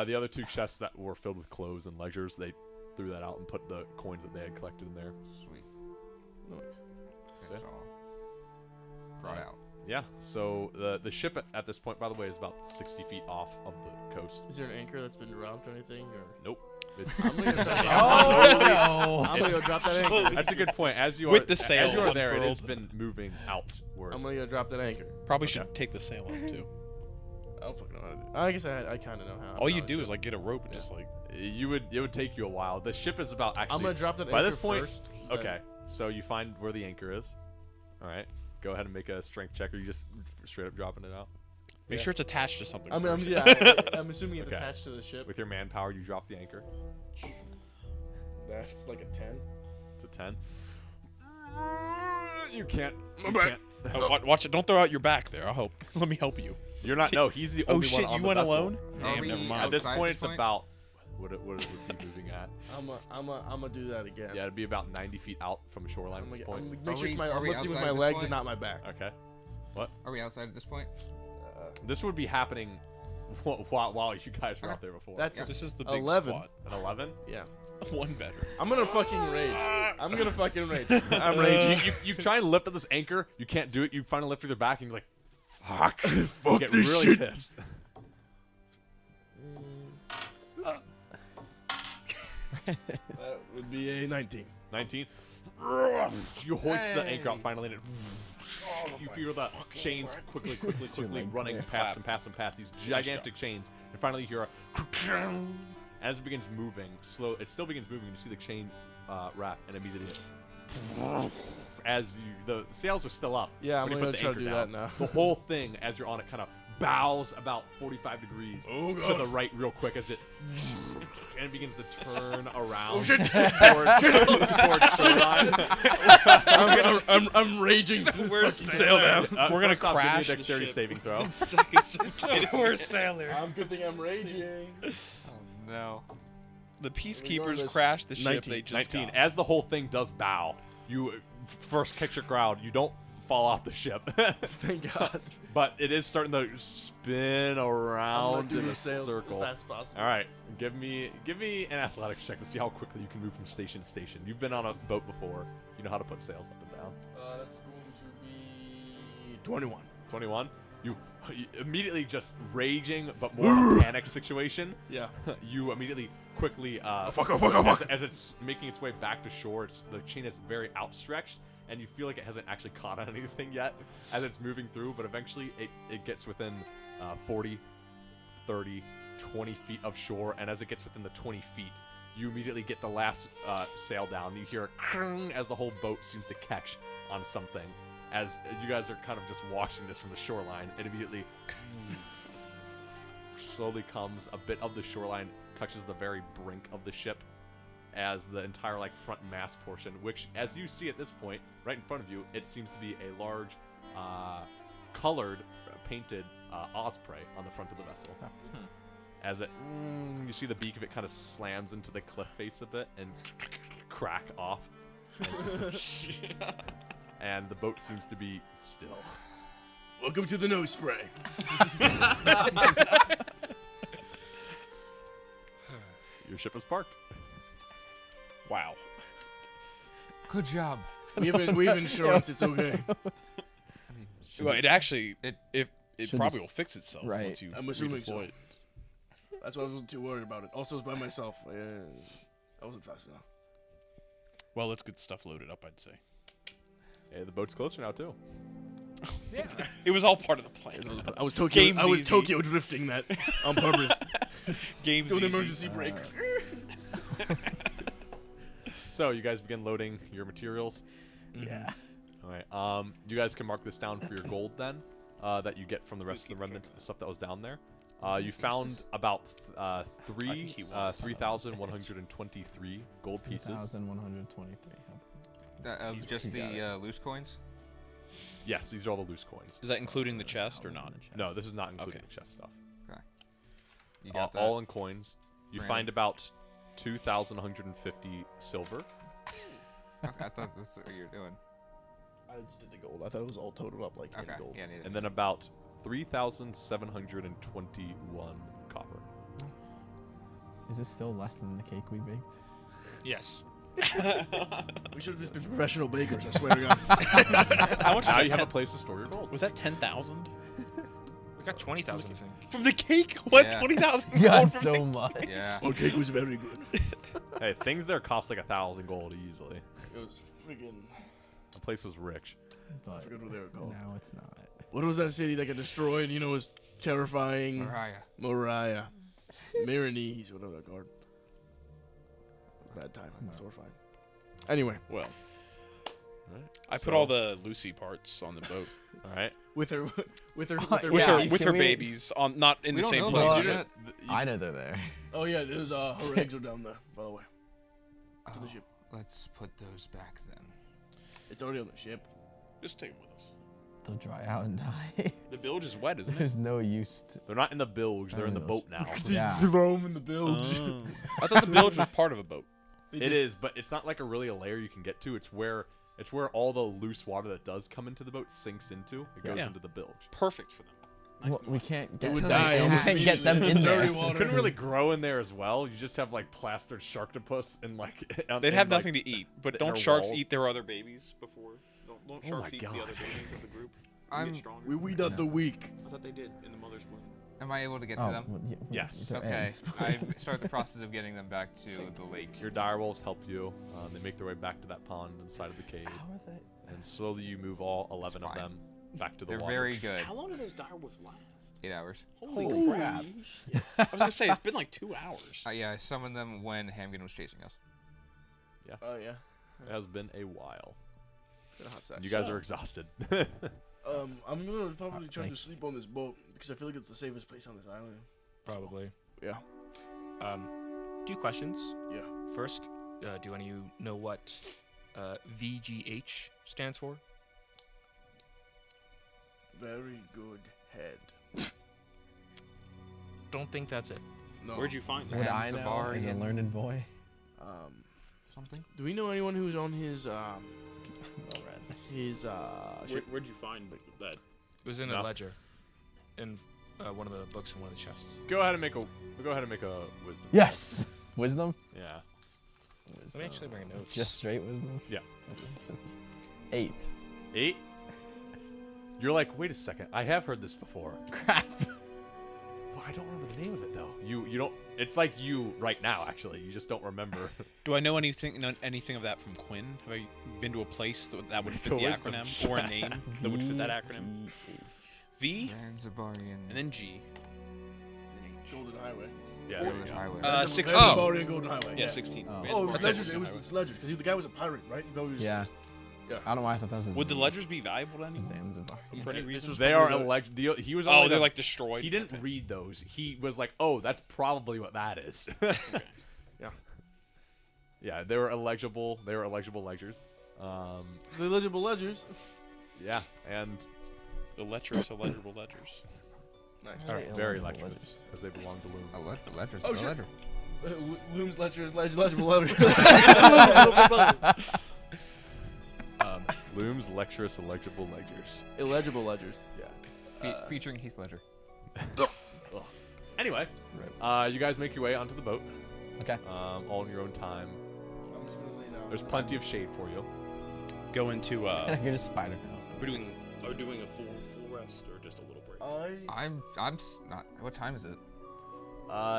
The other two chests that were filled with clothes and ledgers, they threw that out and put the coins that they had collected in there. Sweet. So, That's all. Brought out. yeah, so the ship at this point, by the way, is about 60 feet off of the coast. Is there an anchor that's been dropped or anything? Or? Nope. It's I'm gonna go drop Oh, I'm gonna go drop that anchor. That's a good point. As you With are the sail as you are there, it has unfurled. been moving outward. I'm gonna go drop that anchor. Probably Okay. should take the sail out too. I don't fucking know how to do it. I guess I kind of know how. All you probably do is should. like get a rope and just like. It would take you a while. The ship is about actually. I'm gonna drop that by anchor this point. first. then- Okay, so you find where the anchor is. All right, go ahead and make a strength check. Or you just straight up dropping it out Make sure it's attached to something. I'm first. I'm assuming it's Okay. attached to the ship. with your manpower. You drop the anchor. That's like a 10. It's a 10. You can't. Oh, watch it! Don't throw out your back there. I'll help. Let me help you. You're not. No, he's the Oh only shit! one on You the went vessel. alone? Are Damn, we never At mind. this outside point, this it's point? about what it would be moving at. I'm gonna do that again. Yeah, it'd be about 90 feet out from shoreline I'm at this gonna, point. make sure it's my, are I'm we lifting with outside my at this legs point? and not my back. Okay. Are we outside at this point? This would be happening while you guys were out there before. That's This is the big 11. spot. an 11. Yeah. One better. I'm gonna fucking rage. I'm gonna fucking rage. I'm raging. You try and lift up this anchor. You can't do it. You finally lift with your back, and you're like, "Fuck!" Fuck get this really shit. pissed. That would be a 19. 19. You hoist the anchor out finally, and you feel the chains quickly running past and past and past these gigantic chains, and finally you hear a as it begins moving. It still begins moving. You see the chain wrap, and immediately, as the sails are still up. Yeah, I'm when you gonna put the try to anchor do down, that now. The whole thing, as you're on it, kind of bows about 45 degrees Oh, to God. the right real quick as it and begins to turn around Oh, shit. towards shoreline. I'm raging through We're this fucking sail now. We're gonna first off, give me a crash the dexterity ship. saving throw. Worst sailor. Good thing I'm raging. Oh no. The peacekeepers Regardless, crashed the ship 19. they just 19. got. As the whole thing does bow, you first catch your ground. You don't fall off the ship. Thank God. But it is starting to spin around I'm in a the sails circle. as fast as possible. All right, give me an athletics check to see how quickly you can move from station to station. You've been on a boat before. You know how to put sails up and down. That's going to be 21. 21. You immediately just raging, but more of a panic situation. Yeah. You immediately quickly fuck. as it's making its way back to shore. The chain is very outstretched, and you feel like it hasn't actually caught on anything yet as it's moving through. But eventually, it gets within 40, 30, 20 feet of shore, and as it gets within the 20 feet, you immediately get the last sail down. You hear a as the whole boat seems to catch on something. As you guys are kind of just watching this from the shoreline, it immediately slowly comes. A bit of the shoreline touches the very brink of the ship as the entire front mast portion, which as you see at this point, right in front of you, it seems to be a large colored, painted osprey on the front of the vessel. As it, you see the beak of it kind of slams into the cliff face a bit and crack off. And the boat seems to be still. Welcome to the nose spray. Your ship is parked. Wow. Good job. We have insurance. It's okay. Well, it actually, It- it Shouldn't probably s- will fix itself right. once you I'm assuming so. redeploy it. That's why I wasn't too worried about it. Also, it's by myself. I wasn't fast enough. Well, let's get stuff loaded up, I'd say. Hey, the boat's closer now too. It was all part of the plan. I was Tokyo. Game's I was easy. Tokyo drifting that on purpose. Game's Do an easy. emergency brake. So you guys begin loading your materials. Yeah. All right. You guys can mark this down for your gold then, that you get from the rest of the remnants, the stuff that was down there. You found about 3,123 gold pieces. 1,123. Just You got the loose coins? Yes, these are all the loose coins. Is that including the chest or not? No, this is not including Okay. the chest stuff. Okay. You got that? All in coins. You Brandon? find about 2,150 silver. Okay, I thought that's what you were doing. I just did the gold. I thought it was all totaled up like Okay. in gold. Yeah, neither. And then about 3,721 copper. Is this still less than the cake we baked? Yes. We should have just been professional bakers. I swear to God. How much? Now was you that have a place to store your gold. Was that 10,000 We got 20,000, I think. from the cake? What? Yeah. 20,000 You got gold from so the much. Yeah. Our cake was very good. Hey, things there cost like 1,000 gold easily. It was freaking. The place was rich. I But forgot what they were called. now it's not. What was that city that got destroyed? You know, was terrifying. Moriah. Marinese, whatever that called. Bad time. It's horrifying. Anyway, Well, Right? I So- put all the Lucy parts on the boat All right. with her, with her, Oh, with her. with Yeah, her with can her we- babies on not in We the don't same know place. about Well, that. I know they're there. Oh yeah, there's her eggs are down there. By the way, to the Oh, ship. let's put those back then. It's already on the ship. Just take them with us. They'll dry out and die. The bilge is wet, isn't it? There's no use to. They're not in the bilge. They're in the boat now. Yeah. Throw them in the bilge. I thought the bilge was part of a boat. It is, but it's not like really a layer you can get to. It's where all the loose water that does come into the boat sinks into. It goes Yeah. into the bilge. Perfect for them. Nice Well, and we wet. can't They get. would Until die. they We almost can't get immediately. them in Dirty there. water. Couldn't really grow in there as well. You just have plastered sharktopus and They'd have nothing to eat, but in don't their sharks walls. eat their other babies before? Don't Oh sharks my eat God. the other babies of the group? I'm- We weed out the weak. I thought they did in the mother's womb. Am I able to get Oh, to them? well, yeah, Yes. they're Okay. eggs. I start the process of getting them back to the lake. Your direwolves help you. They make their way back to that pond inside of the cave, How are they? and slowly you move all 11 of fine. them back to the They're water. very good. How long do those direwolves last? 8 hours. Holy crap. I was gonna say it's been like 2 hours. Yeah, I summoned them when Hamgan was chasing us. Oh yeah. It has been a while. Been a hot sec. You guys are exhausted. I'm gonna probably try to like- sleep on this boat because I feel like it's the safest place on this island. Probably. Yeah. 2 questions. Yeah. First, do any of you know what VGH stands for? Very good head. Don't think that's it. No. Where'd you find Would that? I know as a learned boy? Something? Do we know anyone who's on his his Where'd you find that? It was in No. a ledger, in one of the books in one of the chests. Go ahead and make a wisdom. Yes. Wisdom. Yeah. Let me actually bring notes. Just straight wisdom. Yeah. 8. 8. You're like, wait a second. I have heard this before. Crap. Well, I don't remember the name of it though. You don't. It's like you right now. Actually, you just don't remember. Do I know anything of that from Quinn? Have I been to a place that would fit Make a the wisdom acronym or a name that would fit that acronym? V Zanzibarian. and then G. Golden Highway. Yeah. Golden Highway. 16. Zanzibarian Golden Highway. Yeah, 16. Oh, Oh, it was That's Ledgers. it. It was Ledgers because the guy was a pirate, right? He probably was, Yeah. Yeah. I don't know why I thought that was. Would the ledgers be valuable to anyone? Zanzibar. For any reason? They are He was. Oh, only they're the- like destroyed. He didn't read those. He was like, oh, that's probably what that is. Yeah. Yeah, they were illegible. They were illegible ledgers. The illegible ledgers. Yeah, and The ledgers, illegible ledgers. Nice. all right, very Illegible ledgers, as they belong to Loom. A ledger's Oh, a shit. ledger. Loom's ledgers, legible ledgers. Loom's lecturous illegible ledgers. Illegible ledgers. Yeah. Featuring Heath Ledger. Anyway, you guys make your way onto the boat. Okay. All in your own time. I'm just gonna lay down. There's plenty of shade for you. Go into You're just spider out. Are we doing a full rest or just a little break? I'm not. What time is it?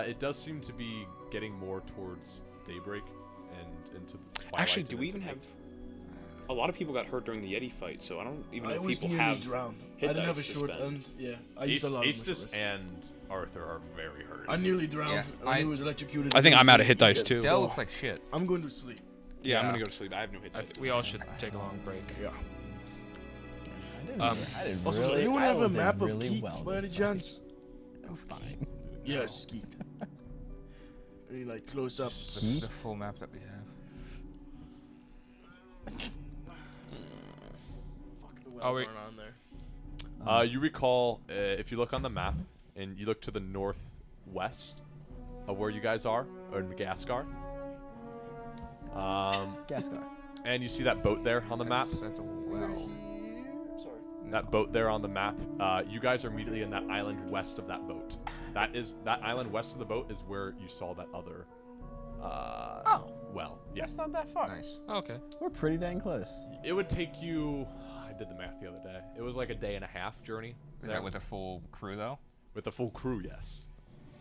It does seem to be getting more towards daybreak and into the twilight. Actually, do and we into even have? night. A lot of people got hurt during the Yeti fight, so I don't even know I if was people nearly have drowned. hit I didn't have a dice to short spend. end. Yeah, I used a lot of my Aestus shorts. and Arthur are very hurt. I nearly drowned. Yeah, I was electrocuted. I think I'm out of hit dice too. Dell looks like shit. I'm going to sleep. Yeah, I'm Yeah. gonna go to sleep. I have no hit dice. We all should take a long break. Yeah. Um, I did Also, really, does anyone I have a did map of really Keats well by any this chance? time. Fine. Yes, Skeet. Any like close up? The full map that we have. Fuck, the Oh, wells wait. aren't on there. You recall, if you look on the map and you look to the northwest of where you guys are, or in Gascar, Gascar. and you see that boat there on the map. That's a well. Sorry. That boat there on the map. You guys are immediately in that island west of that boat. That island west of the boat is where you saw that other. Well, yes. That's not that far. Nice. Oh, okay. We're pretty dang close. It would take you. I did the math the other day. It was like a day and a half journey. Is that with a full crew though? With a full crew? Yes.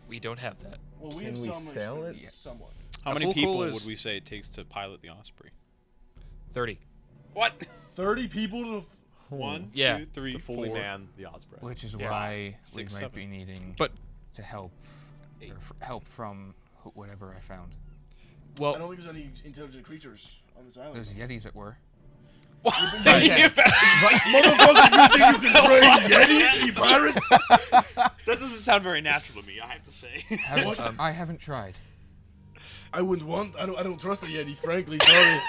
We don't have that. Well, we Can have we some sail it? experience, somewhat. How A many full people crew is- would we say it takes to pilot the Osprey? 30. What? 30 people to. One, Yeah. 2, 3, To fully 4. man the Osprey. Which is Yeah. why 6, we might 7. be needing But to help help from whatever I found. I well, don't think there's any intelligent creatures on this island. There's Yetis that were. Motherfucker, you think you can train Yetis to be pirates? That doesn't sound very natural to me, I have to say. I haven't tried. I wouldn't want. I don't trust the Yetis, frankly. Sorry.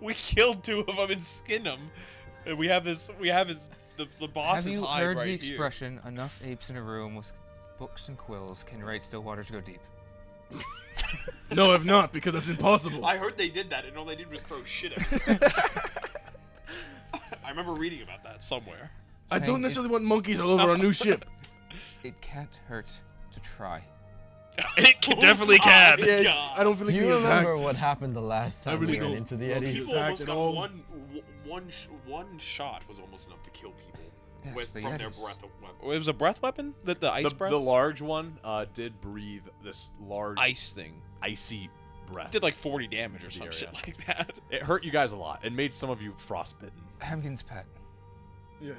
we killed 2 of them and skinned them. And we have his the boss Have is you hide heard right the here. expression, enough apes in a room with books and quills can write still waters go deep? No, I've not, because that's impossible. I heard they did that, and all they did was throw shit at me. I remember reading about that somewhere. I don't necessarily want monkeys all over our new ship. It can't hurt to try. It definitely can. Yes, I don't feel Do like you being remember attacked. what happened the last I time really we went don't. into the Well, Yetis? People Attacked almost at got all. one shot was almost enough to kill people Yes, the from their Yetis. breath of weapon. It was a breath weapon? The ice breath? The large one did breathe this large ice thing. icy breath. Did like 40 damage or Into some the shit area. like that. It hurt you guys a lot. It made some of you frostbitten. Hamgin's pet. Yeah.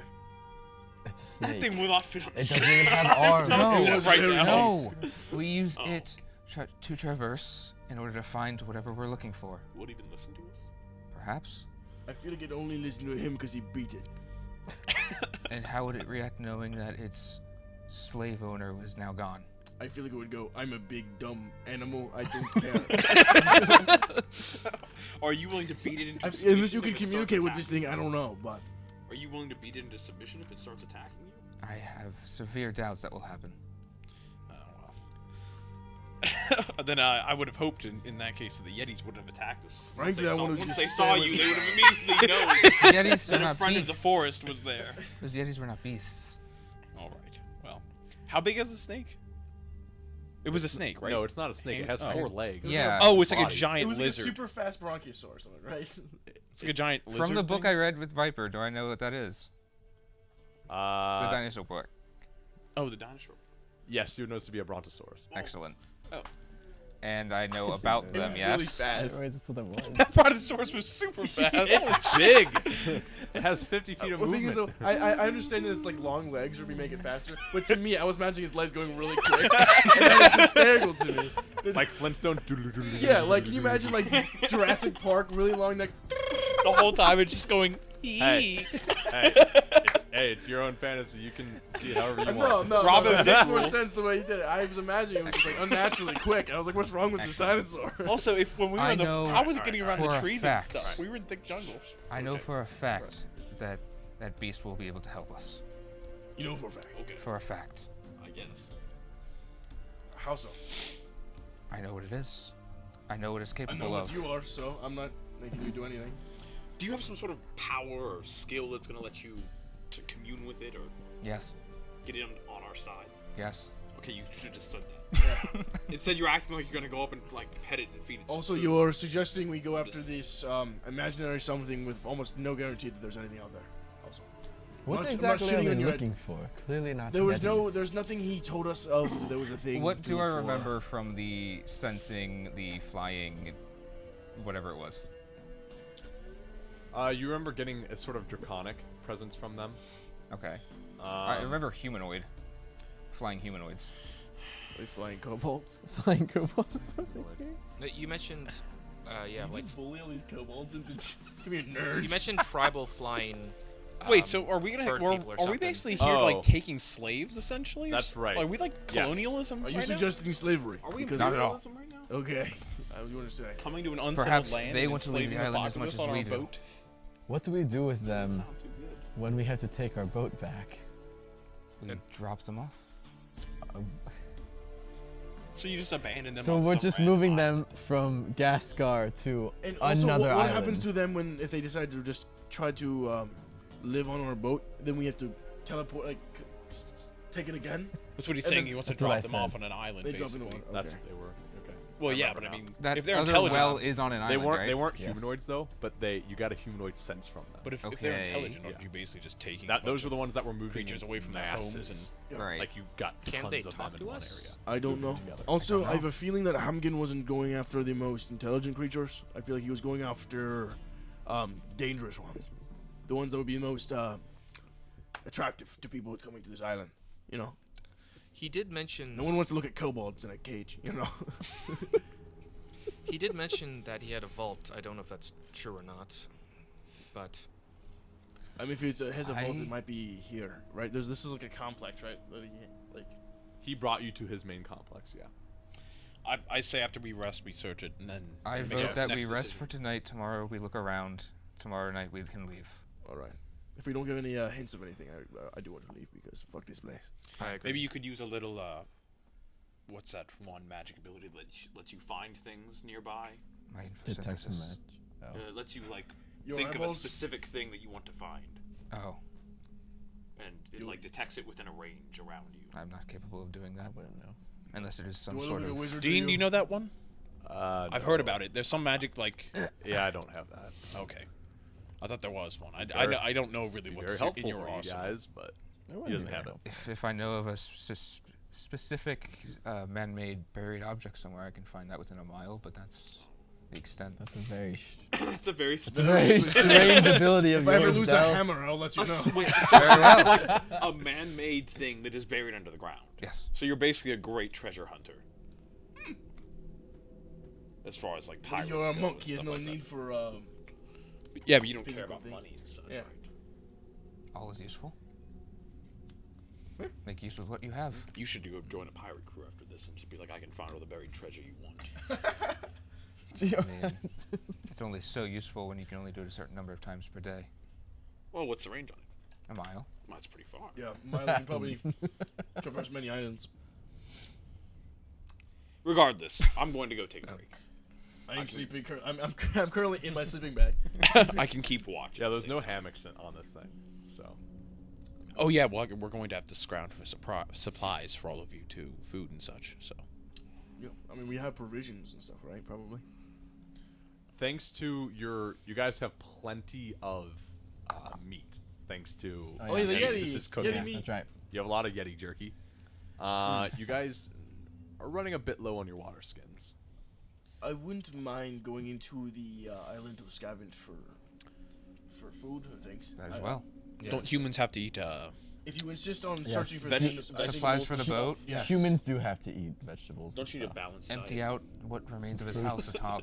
It's a That snake. thing will not fit on It the doesn't ship. even have arms. Telling you No, that right now. No, we use Oh. it to traverse in order to find whatever we're looking for. Would even listen to us? Perhaps. I feel like it only listened to him because he beat it. And how would it react knowing that its slave owner was now gone? I feel like it would go, I'm a big dumb animal, I don't care. Are you willing to beat it into submission? Unless you if can it starts communicate with this attacking thing, I don't know, but... Are you willing to beat it into submission if it starts attacking you? I have severe doubts that will happen. Then I would have hoped in that case that the Yetis wouldn't have attacked us. Frankly, I wanted to once just they stay saw with you, you. they would have immediately known Yetis that are a not friend of the beasts. forest was there. Those Yetis were not beasts. All right. Well, how big is the snake? It was a snake, right? No, it's not a snake. It has 4 legs. Yeah. Oh, it's like a Body. giant It was lizard. like a super fast bronchiosaur or something, right? It's like a giant lizard. From the book thing? I read with Viper, do I know what that is? The dinosaur book. Oh, the dinosaur. Yes, you would know this to be a brontosaurus. Excellent. Oh. And I know about them, yes. Really fast. Where is it so that was? That brontosaurus was super fast. It's big. It has 50 feet of The thing is, movement. though, I understand that it's like long legs or we make it faster, but to me, I was imagining his legs going really quick. And that was hysterical to me. Like Flintstone. Yeah, like, can you imagine, like, Jurassic Park, really long neck? The whole time it's just going. Hey, it's your own fantasy. You can see it however you want. No, Robin it makes more Deadpool. sense the way you did it. I was imagining it was just like unnaturally quick. I was like, what's wrong with this dinosaur? Also, if when we were I in the, know how was it getting around for the a trees and fact. stuff? We were in thick jungle. I know for a fact that that beast will be able to help us. You know for a fact. Okay, For a fact. I guess. How so? I know what it is. I know what it's I capable know of. what you are, so I'm not making you do anything. Do you have some sort of power or skill that's going to let you to commune with it or Yes. get it on our side? Yes. Okay, you should have just said that. Instead, you're acting like you're going to go up and like pet it and feed it. some Also, food. you're suggesting we go after this imaginary something with almost no guarantee that there's anything out there. Also, What I'm not exactly are shitting we on your looking for? Clearly not. there was Yetis. there's nothing he told us of that there was a thing. What to do I look for. remember from the sensing, the flying, whatever it was? You remember getting a sort of draconic presence from them? Okay. I remember humanoid. Flying humanoids. Are we flying kobolds? Flying kobolds. No, you mentioned, yeah, like Just bully all these kobolds into give me a nerd. you mentioned tribal flying. Wait, so are we gonna? bird Are, people or are we something. basically here Oh. like taking slaves essentially? or That's s- right. Are we like Yes. colonialism? Are you right now? suggesting slavery? Are we Because Not at all. imperialism right now? Okay. I was going to say. Coming to an unsettled Perhaps land they and want to leave the enslaving island as much populace as on we our do. boat? What do we do with them Sound too good. when we have to take our boat back? We drop them off. So you just abandon them. So on we're some just random moving island. them from Gascar to And also, another what island. happens to them when if they decide to just try to live on our boat? Then we have to teleport, like take it again. That's what he's and saying. then- He wants to That's what I drop them off said. on an island. They jump in the basically. water. That's Okay. what they were. Okay. Well, I yeah, remember but I now. mean, That if they're other intelligent, well is on an They island, weren't. right? They weren't Yes. humanoids though, but you got a humanoid sense from them. but if they're Okay. intelligent, aren't Yeah. you basically just taking That a those bunch were the ones that were moving creatures in away from their homes masses. Right. Like you got Can tons they of them talk in to one us? area. I don't know. moving together. Also, I I don't have a feeling that Hamgen wasn't going after the most intelligent creatures. I feel like he was going after dangerous ones, the ones that would be most attractive to people coming to this island. You know, He did mention. no one wants to look at kobolds in a cage. You know. He did mention that he had a vault. I don't know if that's true or not, but I mean, if it's has a vault, I- it might be here, right? This is like a complex, right? Like He brought you to his main complex. Yeah. I say after we rest, we search it, and then I make vote our that next we rest decision. for tonight. Tomorrow we look around. Tomorrow night we can leave. all right. If we don't get any hints of anything, I do want to leave because fuck this place. I agree. Maybe you could use a little. What's that one magic ability that lets you find things nearby? My Detect some photosynthesis. match. Oh. Lets you like Your think of a eyeballs? specific thing that you want to find, Oh, and it like detects it within a range around you. I'm not capable of doing that. I wouldn't know. Unless it is some Do I look sort like a of. wizard? Dean, do you know that one? I've heard no. about it. There's some magic like. Yeah, I don't have that. Okay, I thought there was one. Very- I don't know really Be what's very helpful in your for you arsenal. guys, but That wouldn't he doesn't be have very it. If I know of a specific man-made buried object somewhere, I can find that within a mile. But that's the extent. That's a very, It's a very it's a very strange ability of If I ever yours, lose Del. a hammer, I'll let you know. Wait, so like a man-made thing that is buried under the ground. Yes. So you're basically a great treasure hunter. As far as like pirates You're a go monk. and He has stuff no like that. need for Yeah, but you don't care Physical about things. money and such, Yeah. right? All is useful. Make use of what you have. You should go join a pirate crew after this and just be like, I can find all the buried treasure you want. I mean, it's only so useful when you can only do it a certain number of times per day. Well, what's the range on it? A mile. Well, that's pretty far. Yeah, Milo can probably traverse many islands. Regardless, I'm going to go take a break. I'm sleeping. I'm currently in my sleeping bag. I can keep watching. Yeah, there's no hammocks on this thing, so. Oh yeah, well we're going to have to scrounge for supplies for all of you too, food and such. So. Yeah, I mean we have provisions and stuff, right? Probably. Thanks to you guys have plenty of meat. Thanks to Oh, yeah, the Anastasis's cooking. Yeti meat. That's right. You have a lot of Yeti jerky. You guys are running a bit low on your water skins. I wouldn't mind going into the island to scavenge for food and things. That as well. Don't humans have to eat? If you insist on Yes. searching for Supplies for the boat. Yes. Humans do have to eat vegetables. Don't and you need a stuff. balanced Empty diet? out what remains of his house atop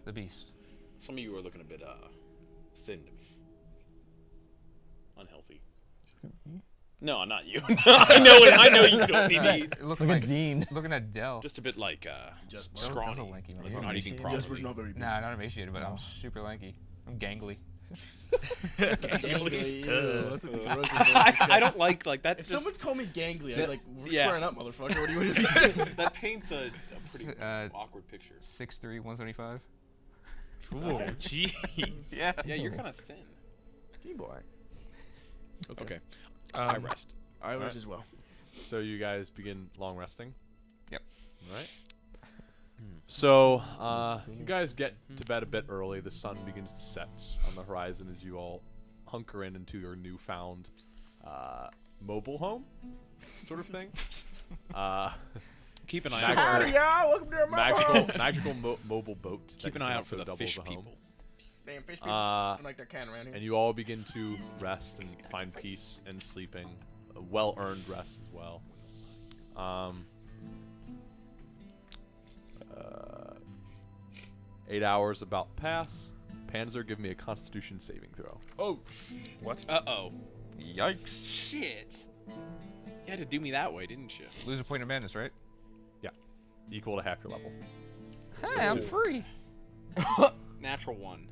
the beast. Some of you are looking a bit thin to me. Unhealthy. No, not you. I know you don't need to eat. Look Look at Dean. Looking at Dell. Just a bit like Just scrawny. That's a lanky Like man. you're not eating properly. Jasper's not very big. Nah, not emaciated, but I'm super lanky. I'm gangly. Gangly. Ew, that's a ferocious I don't like that. If just- someone called me gangly, I'd like, we're yeah. squaring up, motherfucker. What do you saying? that paints a pretty awkward picture. 6'3", 175. Ooh, jeez. Yeah. Yeah, you're kind of thin. Hey, boy. Okay. I rest. I was Alright. as well. So you guys begin long resting. Yep. All right. So you guys get to bed a bit early. The sun begins to set on the horizon as you all hunker into your newfound mobile home, sort of thing. Keep an eye Mag- out. Howdy, y'all. Welcome to our magical mobile boat. that Keep an can eye out also for the double fish as a home. people. Damn fish people. Don't like that can around here. And you all begin to rest and find peace and sleeping, a well-earned rest as well. 8 hours about pass. Panzer, give me a Constitution saving throw. Oh, What? Uh-oh. Yikes. Shit. You had to do me that way, didn't you? Lose a point of madness, right? Equal to half your level. Hey, I'm free. Natural 1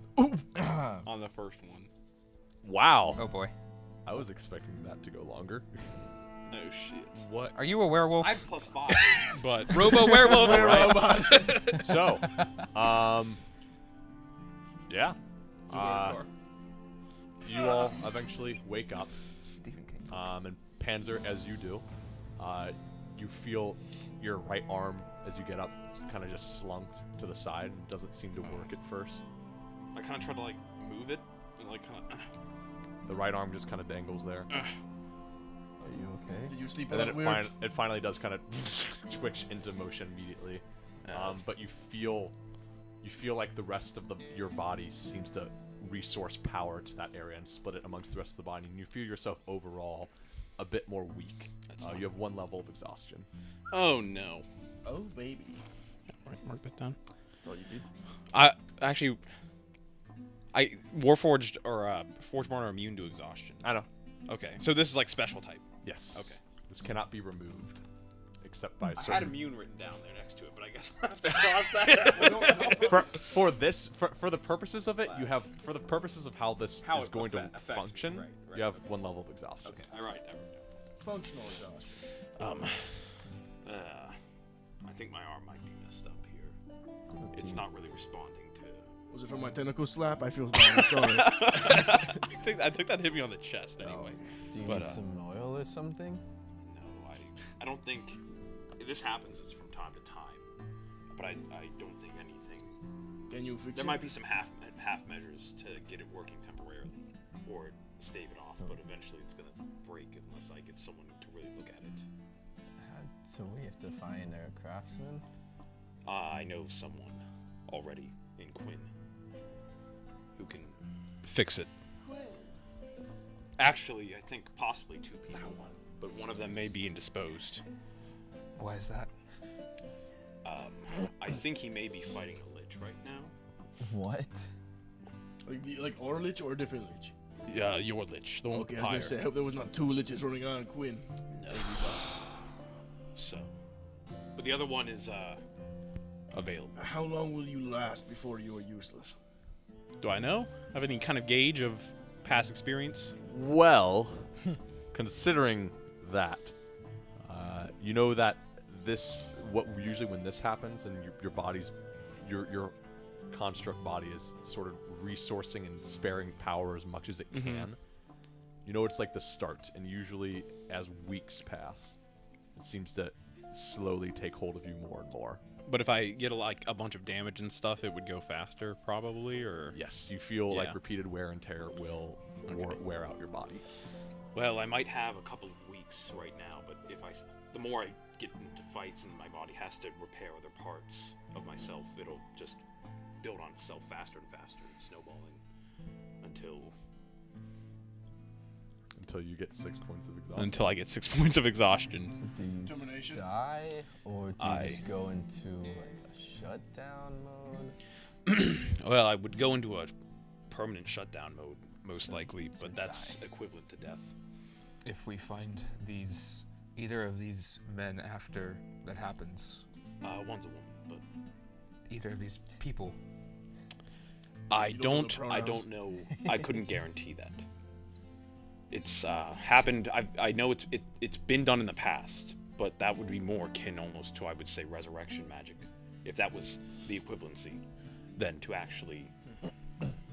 on the first one. Wow. Oh boy. I was expecting that to go longer. Oh shit. What? Are you a werewolf? I have +5, but Robo werewolf. Right. So, yeah. You all eventually wake up, Stephen King. and Panzer, as you do, you feel your right arm as you get up kind of just slunked to the side and doesn't seem to work at first. I kind of try to like move it and like kind of. The right arm just kind of dangles there. Are you okay? did you sleep And with then that weird? it finally does kind of twitch into motion immediately. But you feel like the rest of your body seems to resource power to that area and split it amongst the rest of the body, and you feel yourself overall a bit more weak. You have 1 level of exhaustion. Oh no. Oh, baby. Mark that down. That's all you did. Warforged or Forgeborn are immune to exhaustion. I know. Okay, so this is like special type. Yes. Okay. This cannot be removed, except by I certain. had immune written down there next to it, but I guess I have to cross that. for the purposes of it, you have for the purposes of how this How is it going to affects me, function. right, You have 1 level of exhaustion. Okay, I write that. Functional exhaustion. I think my arm might be messed up here. It's not really responding to. Was it from my tentacle slap? I feel bad. I'm sorry. I think that hit me on the chest anyway. Do you But, need some oil or something? No, I don't think this happens. It's from time to time, but I don't think anything. Can you fix There it? might be some half measures to get it working temporarily, or stave it off. But eventually, it's gonna break unless I get someone to really look at it. So we have to find a craftsman? I know someone already in Quinn who can fix it. Actually, I think possibly 2 people, but one of them may be indisposed. Why is that? I think he may be fighting a lich right now. What? Like our lich or a different lich? Your lich, the one with Okay, the I was pyre. gonna say, I hope there was not 2 liches running on Quinn. No. So, but the other one is available. How long will you last before you are useless? Do I know? Have any kind of gauge of past experience? Well, considering that, you know that usually when this happens and your body's, your construct body is sort of resourcing and sparing power as much as it can. You know, it's like the start, and usually as weeks pass, it seems to slowly take hold of you more and more. But if I get like a bunch of damage and stuff, it would go faster, probably, or yes, you feel like repeated wear and tear will wear out your body. Well, I might have a couple of weeks right now, but the more I get into fights and my body has to repair other parts of myself, it'll just build on itself faster and faster, snowballing until you get 6 points of exhaustion. Until I get 6 points of exhaustion. So do you Termination. die, or do you just go into like a shutdown mode? Well, I would go into a permanent shutdown mode, most likely, but that's equivalent to death. If we find either of these men after that happens, one's a woman, but either of these people, I don't know. I couldn't guarantee that. It's happened. I know it's been done in the past, but that would be more akin almost to, I would say, resurrection magic, if that was the equivalency, than to actually,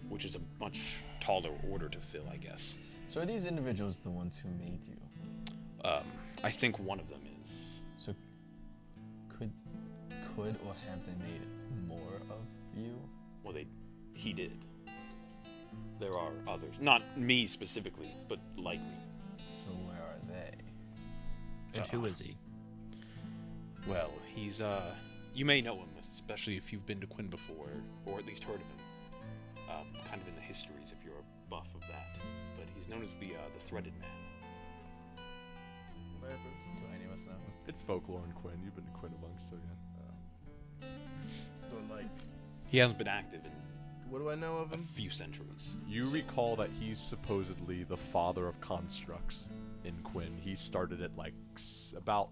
which is a much taller order to fill, I guess. So are these individuals the ones who made you? I think one of them is. So could or have they made more of you? Well, he did. There are others. Not me specifically, but like me. So where are they? And who is he? Well, he's, you may know him, especially if you've been to Quinn before, or at least heard of him. Kind of in the histories, if you're a buff of that. But he's known as the Threaded Man. Do any of us know him? It's folklore in Quinn. You've been to Quinn a bunch, so yeah. Don't like. He hasn't been active in What do I know of a him? few centuries. You recall that he's supposedly the father of constructs in Quinn. He started it like about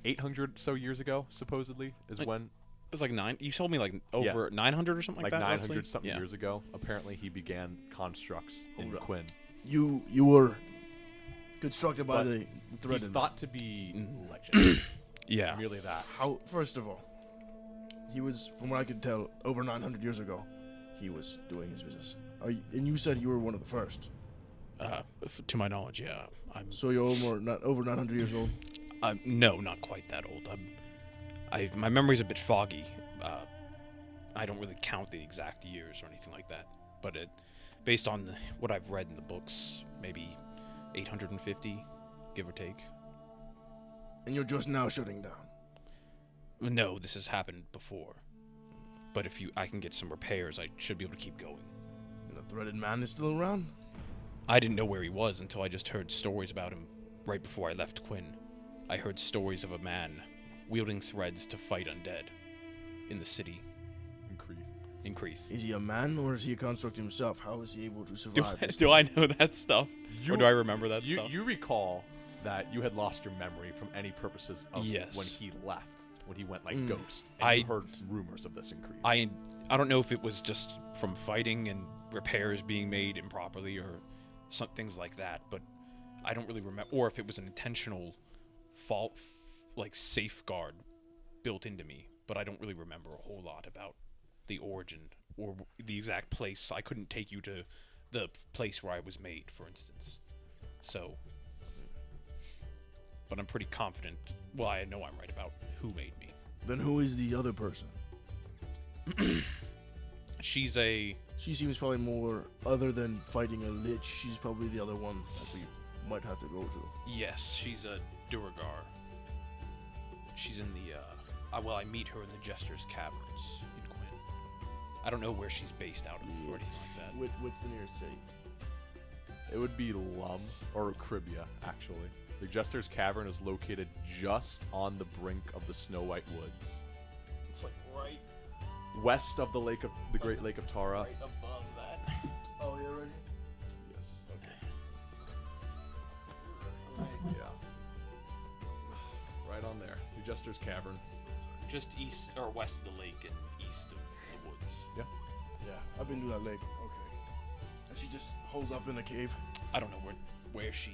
800 so years ago, supposedly, is when. It was like 9. You told me like over 900 or something like that. 900 roughly? something years ago. Apparently, he began constructs in Quinn. You were constructed by the Threaded. He's thought to be legend. Yeah. Merely that. How? First of all, he was, from what I could tell, over 900 years ago. He was doing his business. And you said you were one of the first. To my knowledge, yeah. So you're over 900 years old? No, not quite that old. My memory's a bit foggy. I don't really count the exact years or anything like that. But based on what I've read in the books, maybe 850, give or take. And you're just now shutting down? No, this has happened before. But if I can get some repairs, I should be able to keep going. And the Threaded Man is still around? I didn't know where he was until I just heard stories about him right before I left Quinn. I heard stories of a man wielding threads to fight undead in the city. Increase. Is he a man or is he a construct himself? How is he able to survive? Do I know that stuff? Or do I remember that stuff? You recall that you had lost your memory from any purposes of when he left. When he went like ghost, and you heard rumors of this increase. I don't know if it was just from fighting and repairs being made improperly or some things like that, but I don't really remember, or if it was an intentional fault, like safeguard built into me. But I don't really remember a whole lot about the origin or the exact place. I couldn't take you to the place where I was made, for instance. So. But I'm pretty confident. Well, I know I'm right about who made me. Then who is the other person? She seems probably more, other than fighting a lich, she's probably the other one that we might have to go to. Yes, she's a Duragar. She's in the, I meet her in the Jester's Caverns in Quinn. I don't know where she's based out of or anything like that. What's the nearest city? It would be Lum, or Cribia, actually. The Jester's Cavern is located just on the brink of the Snow White Woods. It's like right west of the Great Lake of Tara. Right above that. Oh, yeah, right. Yes. Yeah. Right on there. The Jester's Cavern. Just east or west of the lake and east of the woods. Yeah. Yeah, I've been to that lake. Okay. And she just holds up in the cave. I don't know where she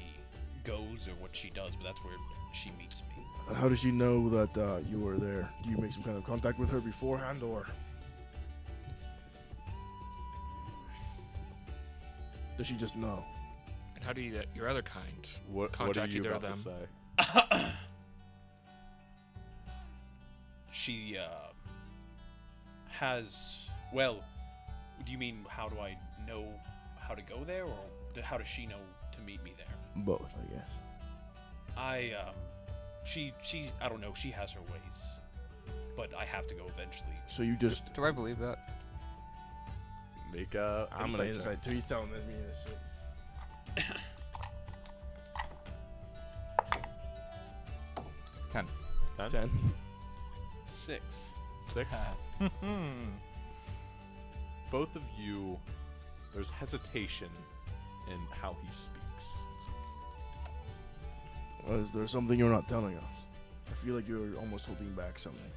goes or what she does, but that's where she meets me. How does she know that you were there? Do you make some kind of contact with her beforehand, or does she just know? And how do you, your other kind, What are contact you either of about them? to say? She has. Well, do you mean how do I know how to go there, or how does she know to meet me there? Both, I guess. She I don't know. She has her ways, but I have to go eventually. So you just Do I believe that? Make a. I'm gonna insight check. insight too. He's telling this me this shit. 10. 10. 6. 6. Both of you, there's hesitation in how he speaks. Is there something you're not telling us? I feel like you're almost holding back something.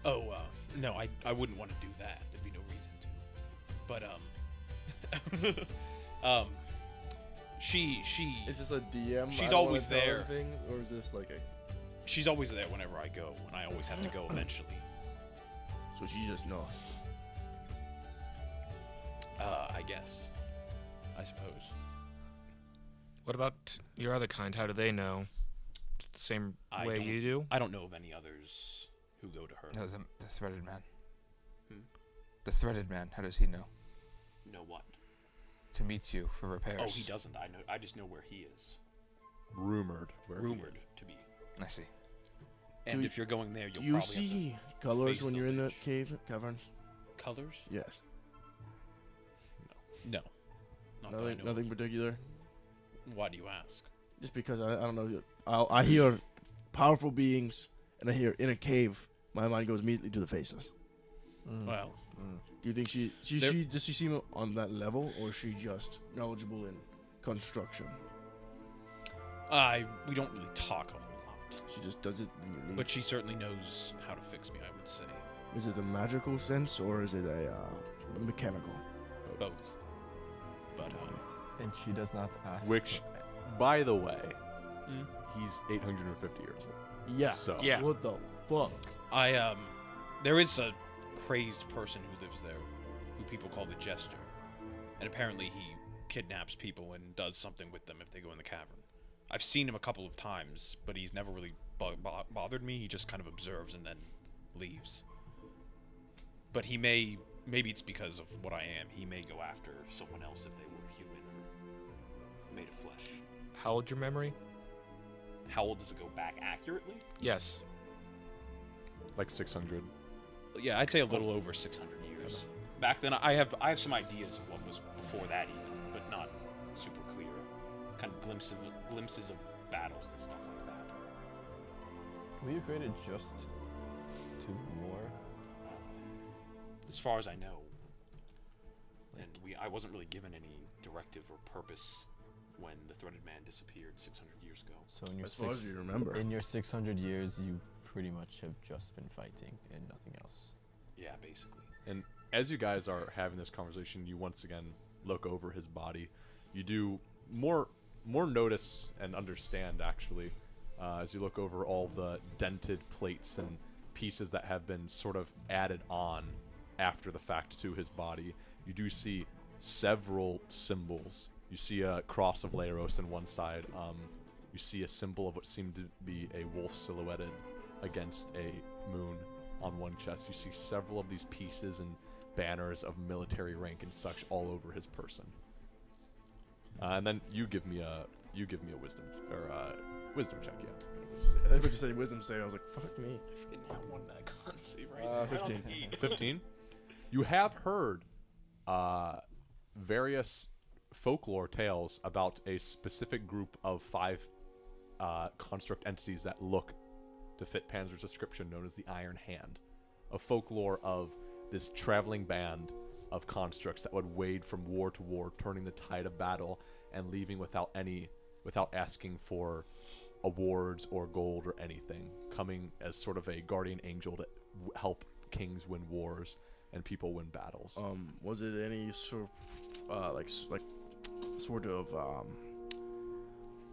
Oh, no, I wouldn't want to do that. There'd be no reason to. But she Is this a DM? She's I don't always wanna tell there. Thing, or is this like a? She's always there whenever I go, and I always have to go eventually. So she just knows. I guess. I suppose. What about your other kind? How do they know? The same I way don't- you do? I don't know of any others who go to her. No, the threaded man. Hmm? The threaded man. How does he know? Know what? To meet you for repairs. Oh, he doesn't. I just know where he is. Rumored. Where he Rumored is. to be. I see. And Do if you're going there, Do you'll you probably see have colors face when the you're in the lich. caverns? to colors. Yes. No. Not that I Nothing, know nothing of. particular. Why do you ask? Just because I don't know. I hear powerful beings, and I hear in a cave. My mind goes immediately to the faces. Well, Do you think does she seem on that level, or is she just knowledgeable in construction? we don't really talk a whole lot. She just does it. And you leave. But she certainly knows how to fix me, I would say. Is it a magical sense, or is it a mechanical? Both. But, And she does not ask. Which, by the way, he's 850 years old. Yeah. So Yeah. What the fuck? there is a crazed person who lives there, who people call the Jester. And apparently he kidnaps people and does something with them if they go in the cavern. I've seen him a couple of times, but he's never really bothered me. He just kind of observes and then leaves. But he maybe it's because of what I am, he may go after someone else if they were human or made of flesh. How old your memory? How old does it go back accurately? Yes. like 600. Yeah, I'd say a little over 600 years. Back then, I have some ideas of what was before that even, but not super clear. Kind of glimpses of battles and stuff like that. Were you created just to war? As far as I know. And I wasn't really given any directive or purpose when the Threaded Man disappeared 600 years ago. So in your As far as you remember. in your 600 years, you pretty much have just been fighting and nothing else. Yeah, basically. And as you guys are having this conversation, you once again look over his body. You do more notice and understand, actually, as you look over all the dented plates and pieces that have been sort of added on after the fact to his body. You do see several symbols. You see a cross of Laros on one side. You see a symbol of what seemed to be a wolf silhouetted against a moon on one chest. You see several of these pieces and banners of military rank and such all over his person. And then you give me a wisdom check, yeah. I thought you said wisdom save. I was like, fuck me. I forget how one that I can't see right 15. 15. You have heard various folklore tales about a specific group of 5 construct entities that look to fit Panzer's description, known as the Iron Hand. A folklore of this traveling band of constructs that would wade from war to war, turning the tide of battle and leaving without asking for awards or gold or anything, coming as sort of a guardian angel to help kings win wars and people win battles. Was it any sort of sort of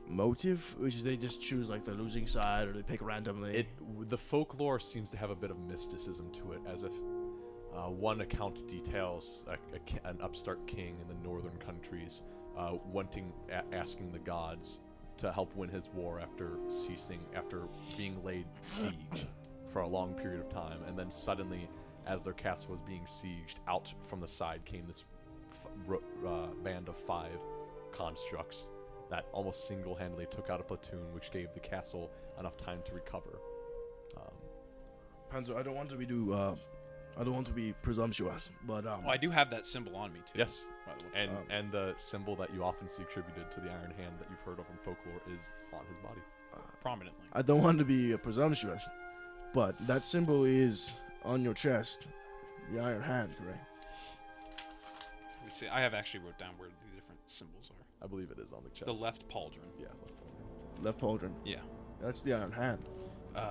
motive, which they just choose like the losing side, or they pick randomly? The folklore seems to have a bit of mysticism to it, as if one account details an upstart king in the northern countries asking the gods to help win his war after being laid siege for a long period of time, and then suddenly, as their castle was being sieged, out from the side came this band of 5 constructs that almost single-handedly took out a platoon, which gave the castle enough time to recover. Panzo, I don't want to be presumptuous, but I do have that symbol on me too. Yes, by the way. and the symbol that you often see attributed to the Iron Hand that you've heard of in folklore is on his body, prominently. I don't want to be presumptuous, but that symbol is on your chest, the Iron Hand, correct? Let me see. I have actually wrote down where the different symbols are. I believe it is on the chest. The left pauldron. Yeah, left pauldron. Left pauldron. Yeah. That's the Iron Hand.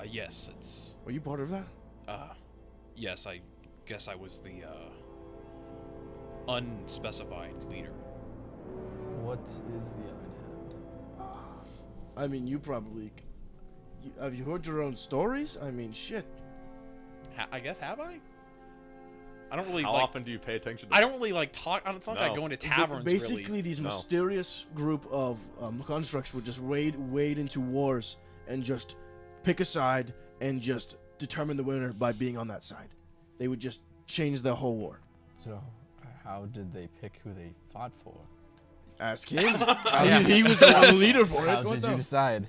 Yes, it's. Were you part of that? Yes, I guess I was the unspecified leader. What is the Iron Hand? I mean, you probably. Have you heard your own stories? I mean, shit. I guess, have I? I don't really. How often do you pay attention to I don't really like talk. It's not like I go into taverns. Basically, really. these mysterious group of constructs would just wade into wars and just pick a side and just determine the winner by being on that side. They would just change the whole war. So, how did they pick who they fought for? Ask him. He was the leader for it. How did you decide?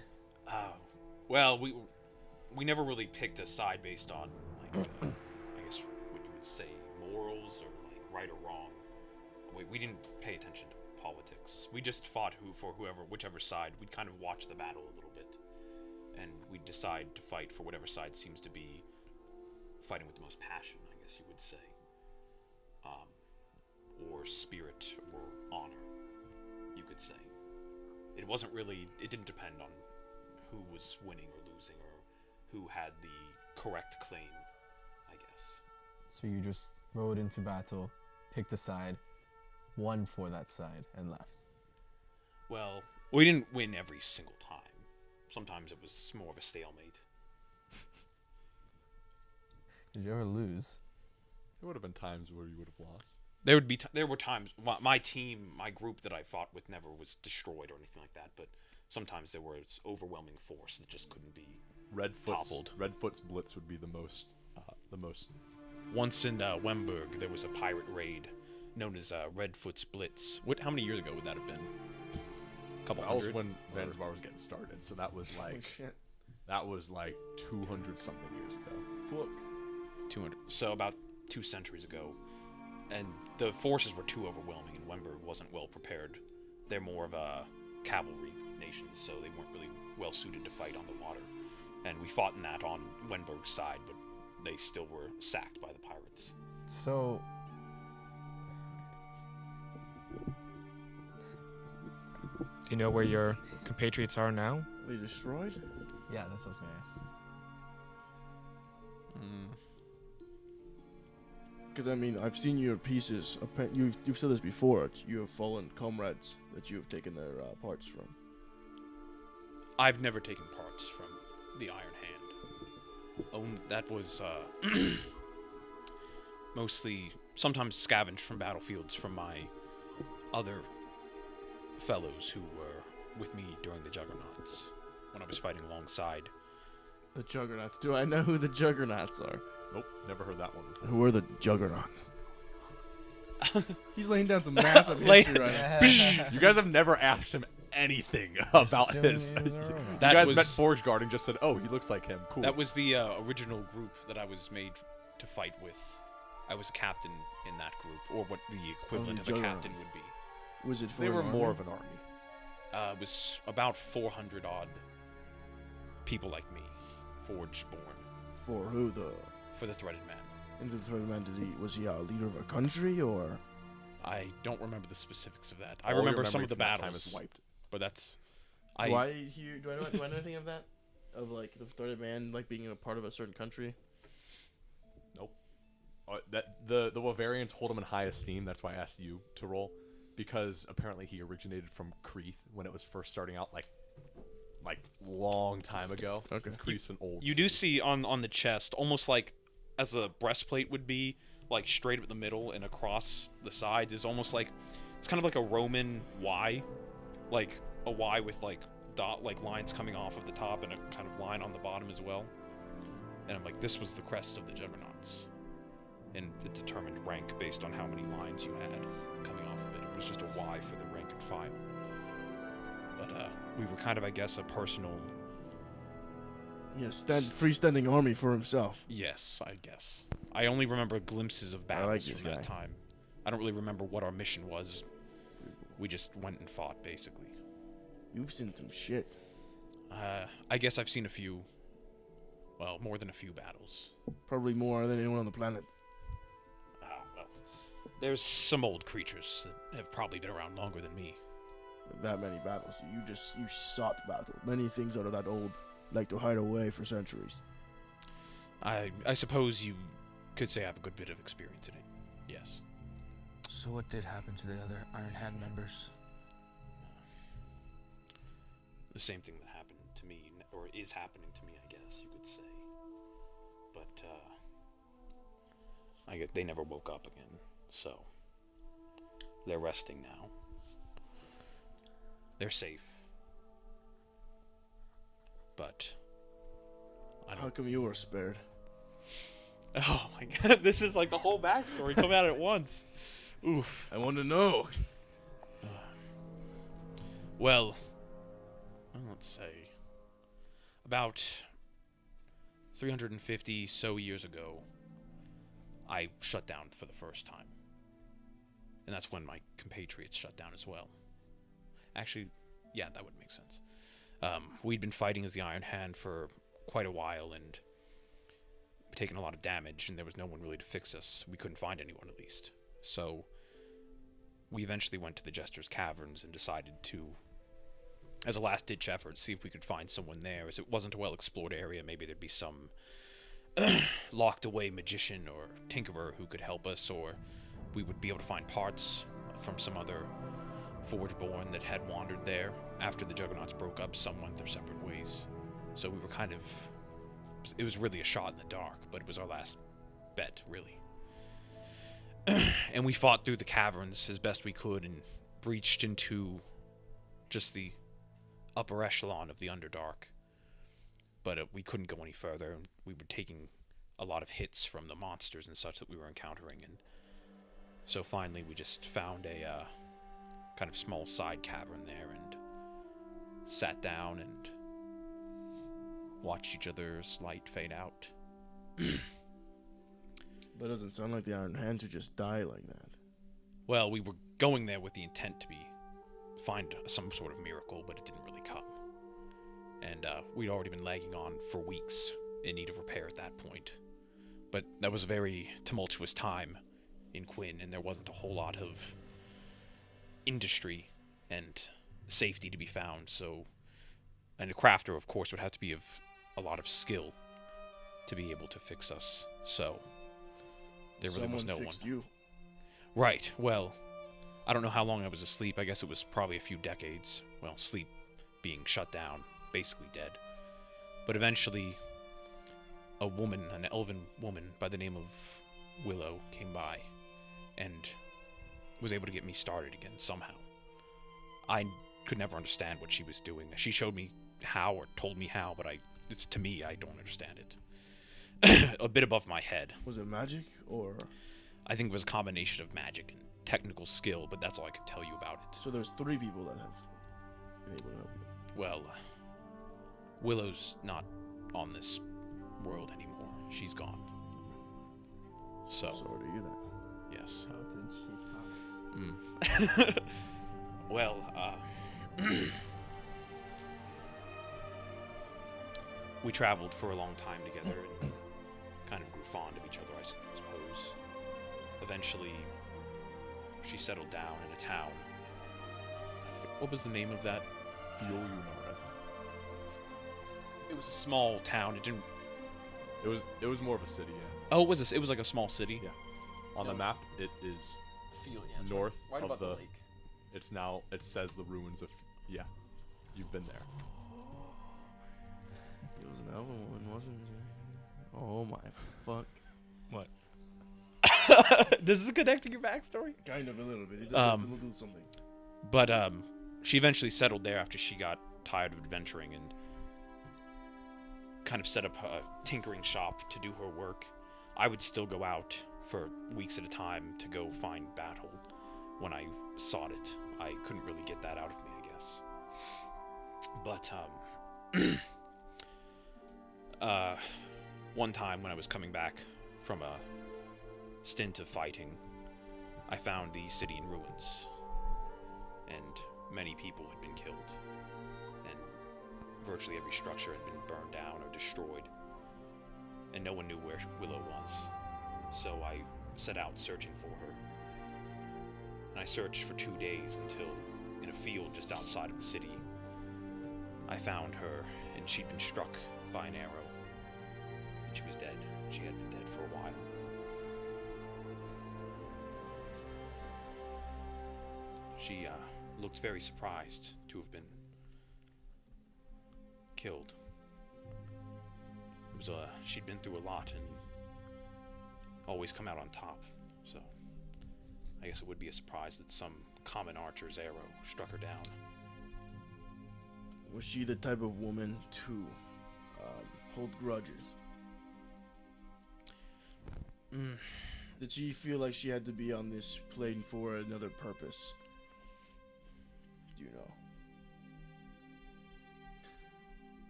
Well, we never really picked a side based on, like, I guess what you would say, morals or like right or wrong. We didn't pay attention to politics. We just fought whichever side. We'd kind of watch the battle a little bit, and we'd decide to fight for whatever side seems to be fighting with the most passion, I guess you would say, or spirit or honor, you could say. It didn't depend on who was winning or losing, or who had the correct claim, I guess. So you just rode into battle, picked a side, won for that side, and left. Well, we didn't win every single time. Sometimes it was more of a stalemate. Did you ever lose? There would have been times where you would have lost. There were times my team, my group that I fought with never was destroyed or anything like that, but sometimes there was overwhelming force that just couldn't be toppled. Redfoot's blitz would be the most. Once in Wemberg, there was a pirate raid known as Redfoot's Blitz. How many years ago would that have been? A couple hundred? That was when Vanzbar was getting started, so that was like that was like 200 something years ago. Look, 200. So about 2 centuries ago, and the forces were too overwhelming, and Wemberg wasn't well prepared. They're more of a cavalry nation, so they weren't really well suited to fight on the water. And we fought in that on Wenberg's side, but they still were sacked by the pirates. So, do you know where your compatriots are now? Are they destroyed? Yeah, that's what I was gonna ask. Because I mean, I've seen your pieces. You've said this before. You have fallen comrades that you have taken their parts from. I've never taken parts from the Iron Hand. That was mostly sometimes scavenged from battlefields from my other fellows who were with me during the Juggernauts when I was fighting alongside. The Juggernauts. Do I know who the Juggernauts are? Nope, never heard that one before. Who are the Juggernauts? He's laying down some massive history right now. You guys have never asked him anything about his. You guys met Forgeguard and just said, "Oh, he looks like him." Cool. That was the original group that I was made to fight with. I was a captain in that group, or what the equivalent of a captain would be. Was it? For they were more of an army. It was about 400 odd people like me, forged born. For who For the Threaded Man. And the Threaded Man, was he a leader of a country, or? I don't remember the specifics of that. I remember some of the battles. Time is wiped. But that's Do I know anything of that? Of like the third man like being a part of a certain country? Nope. The Bavarians hold him in high esteem. That's why I asked you to roll, because apparently he originated from Crete when it was first starting out, like long time ago. Okay. Crete's an old. You do see on the chest, almost like as the breastplate would be, like straight up the middle and across the sides, is almost like it's kind of like a Roman Y, like a Y with like lines coming off of the top and a kind of line on the bottom as well. And I'm like, this was the crest of the Juggernauts, and it determined rank based on how many lines you had coming off of it. It was just a Y for the rank and file. But we were kind of, I guess, a personal. Yeah, freestanding army for himself. Yes, I guess. I only remember glimpses of battles from that time. I don't really remember what our mission was. We just went and fought, basically. You've seen some shit. I guess I've seen a few. Well, more than a few battles. Probably more than anyone on the planet. Well, there's some old creatures that have probably been around longer than me. That many battles. You sought battle. Many things that are that old like to hide away for centuries. I suppose you could say I have a good bit of experience in it. Yes. So what did happen to the other Iron Hand members? The same thing that happened to me, or is happening to me, I guess you could say. But they never woke up again, so they're resting now. They're safe. But how come you were spared? Oh my god, this is like the whole backstory come out at once. Oof. I want to know. Well, let's say about 350 so years ago, I shut down for the first time. And that's when my compatriots shut down as well. Actually, yeah, that would make sense. We'd been fighting as the Iron Hand for quite a while and taken a lot of damage, and there was no one really to fix us. We couldn't find anyone, at least. So we eventually went to the Jester's Caverns and decided to, as a last-ditch effort, see if we could find someone there. As it wasn't a well-explored area, maybe there'd be some locked-away magician or tinkerer who could help us, or we would be able to find parts from some other Forgeborn that had wandered there. After the Juggernauts broke up, some went their separate ways. So we were kind of... It was really a shot in the dark, but it was our last bet, really. And we fought through the caverns as best we could and breached into just the upper echelon of the Underdark. But we couldn't go any further, and we were taking a lot of hits from the monsters and such that we were encountering. And so finally we just found a kind of small side cavern there and sat down and watched each other's light fade out. That doesn't sound like the Iron Hand to just die like that. Well, we were going there with the intent to find some sort of miracle, but it didn't really come. And we'd already been lagging on for weeks in need of repair at that point. But that was a very tumultuous time in Quinn, and there wasn't a whole lot of industry and safety to be found, so... And a crafter, of course, would have to be of a lot of skill to be able to fix us, so... There really was no one. You. Right, well, I don't know how long I was asleep. I guess it was probably a few decades. Well, sleep being shut down, basically dead. But eventually, a woman, an elven woman by the name of Willow, came by and was able to get me started again somehow. I could never understand what she was doing. She showed me how or told me how, but to me, I don't understand it. A bit above my head. Was it magic, or...? I think it was a combination of magic and technical skill, but that's all I could tell you about it. So there's 3 people that have been able to help you. Well, Willow's not on this world anymore. She's gone. So... Sorry to hear that. Yes. How did she pass? Well, we traveled for a long time together and kind of grew fond of each other, I suppose. Eventually, she settled down in a town. What was the name of that feel you know It was a small town. It didn't. it was more of a city, yeah. Oh, it was like a small city. Yeah. On the map, it is Feel, yeah, it's north right of above the the. lake. It's now. It says the ruins of. Yeah, you've been there. It was an elven one, wasn't it? Oh my fuck. What? This is connecting your backstory. Kind of a little bit. It does do something. But she eventually settled there after she got tired of adventuring and kind of set up a tinkering shop to do her work. I would still go out for weeks at a time to go find battle when I sought it. I couldn't really get that out of me, I guess. But one time when I was coming back from a stint of fighting, I found the city in ruins, and many people had been killed, and virtually every structure had been burned down or destroyed, and no one knew where Willow was. So I set out searching for her, and I searched for 2 days until, in a field just outside of the city, I found her, and she'd been struck by an arrow, and she was dead. She had been dead for a while. She looked very surprised to have been killed. It was she'd been through a lot and always come out on top, so I guess it would be a surprise that some common archer's arrow struck her down. Was she the type of woman to hold grudges? Did she feel like she had to be on this plane for another purpose? Do you know?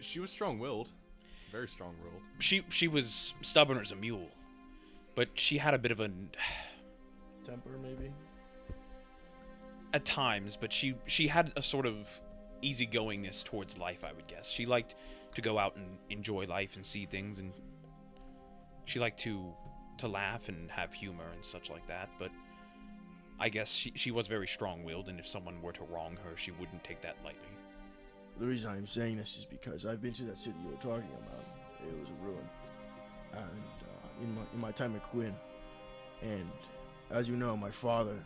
She was strong-willed, very strong-willed. She was stubborn as a mule, but she had a bit of a temper, maybe. At times, but she had a sort of easygoingness towards life, I would guess. She liked to go out and enjoy life and see things, and she liked to laugh and have humor and such like that, but I guess she was very strong-willed, and if someone were to wrong her, she wouldn't take that lightly. The reason I'm saying this is because I've been to that city you were talking about. It was a ruin. And in my time at Quinn, and as you know, my father,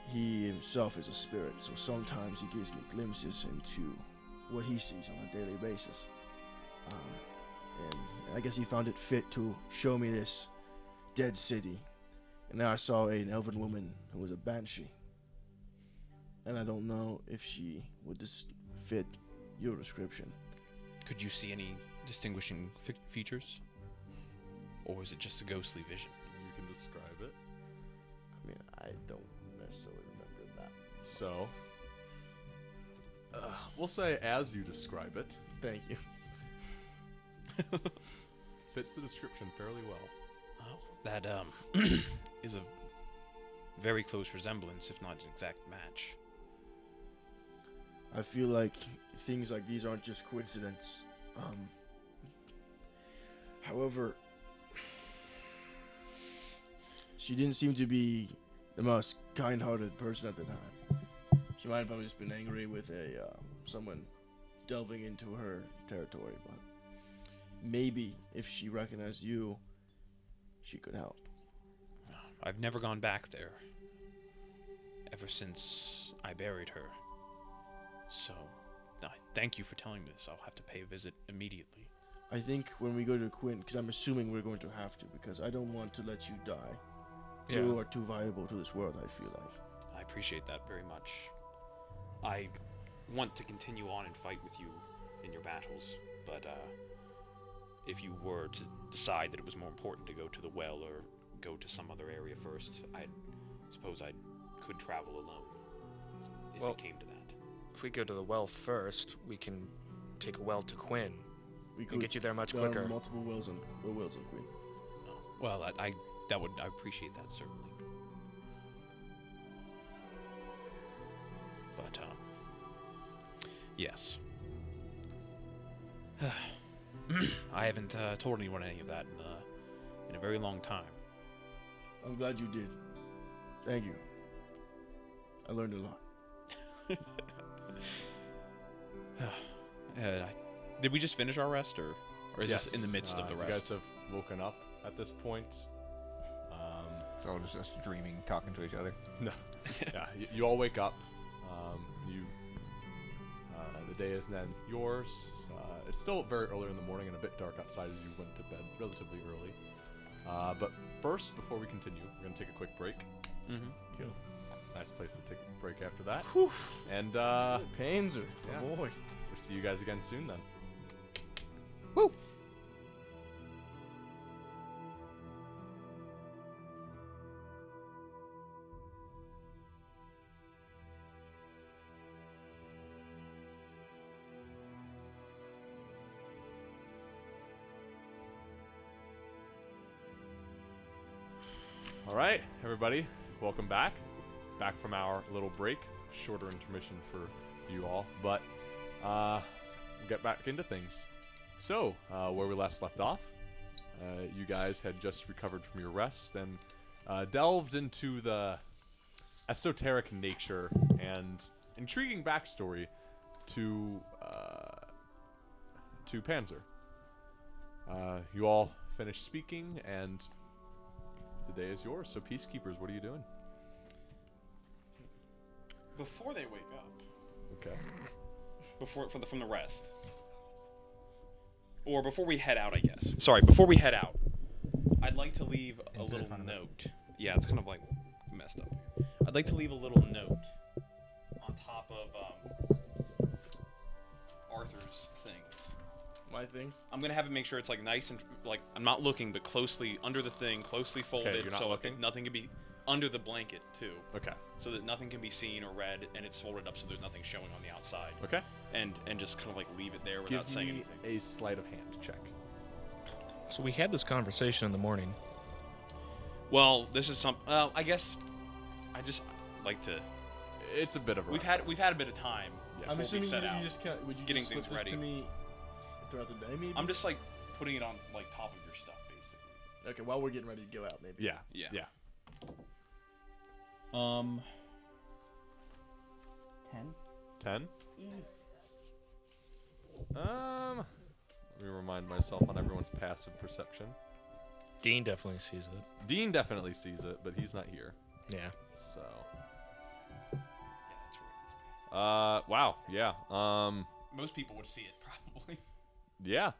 he himself is a spirit, so sometimes he gives me glimpses into what he sees on a daily basis. And I guess he found it fit to show me this dead city. And then I saw an elven woman who was a banshee. And I don't know if she would fit your description. Could you see any distinguishing features? Or is it just a ghostly vision? You can describe it. I mean, I don't necessarily remember that. So, we'll say as you describe it. Thank you. Fits the description fairly well. Oh, that is a very close resemblance, if not an exact match. I feel like things like these aren't just coincidence. However, she didn't seem to be the most kind-hearted person at the time. She might have probably just been angry with someone delving into her territory, but maybe if she recognized you, she could help. I've never gone back there ever since I buried her. So, thank you for telling me this. I'll have to pay a visit immediately. I think when we go to Quinn, because I'm assuming we're going to have to, because I don't want to let you die. Yeah. You are too valuable to this world, I feel like. I appreciate that very much. I want to continue on and fight with you in your battles, but if you were to decide that it was more important to go to the well or go to some other area first, I suppose I could travel alone if it came to that. If we go to the well first, we can take a well to Quinn. We could get you there much quicker. Multiple wells on Quinn. Oh, well, I appreciate that certainly. But yes. I haven't told anyone any of that in a very long time. I'm glad you did. Thank you. I learned a lot. Did we just finish our rest, or is Yes, this in the midst of the You rest? guys have woken up at this point. It's all just us dreaming, talking to each other. No. Yeah, you all wake up. The day is then yours. It's still very early in the morning and a bit dark outside as you went to bed relatively early. But first, before we continue, we're going to take a quick break. Mm-hmm. Cool. Nice place to take a break after that. Whew. And Pains are, yeah. oh boy. We'll see you guys again soon then. Woo. All right, everybody, welcome back. Back from our little break. Shorter intermission for you all, but we'll get back into things. So, where we last left off, you guys had just recovered from your rest and delved into the esoteric nature and intriguing backstory to Panzer. You all finished speaking, and the day is yours. So, peacekeepers, what are you doing? Before they wake up. Okay. From the rest. Or before we head out, I guess. Sorry, before we head out, I'd like to leave a little note. Yeah, it's kind of like messed up. I'd like to leave a little note on top of Arthur's things. My things? I'm gonna have it make sure it's like nice and like I'm not looking, but closely under the thing, closely folded, you're not so looking? nothing can be under the blanket too. Okay. So that nothing can be seen or read, and it's folded up so there's nothing showing on the outside. Okay. And just kind of like leave it there without Give saying me anything. a sleight of hand check. So we had this conversation in the morning. Well, this is some. I guess I just like to. It's a bit of a. We've had a bit of time. Yeah. I'm before assuming we set you out. just can't. Would you Getting just slip things this to ready. me throughout the day, maybe? I'm just like putting it on like top of your stuff, basically. Okay, while we're getting ready to go out, maybe. Yeah. Yeah. Yeah. 10? Let me remind myself on everyone's passive perception. Dean definitely sees it. Dean definitely sees it, but he's not here. Yeah. So. Yeah, that's right. Wow. Yeah. Most people would see it probably. Yeah.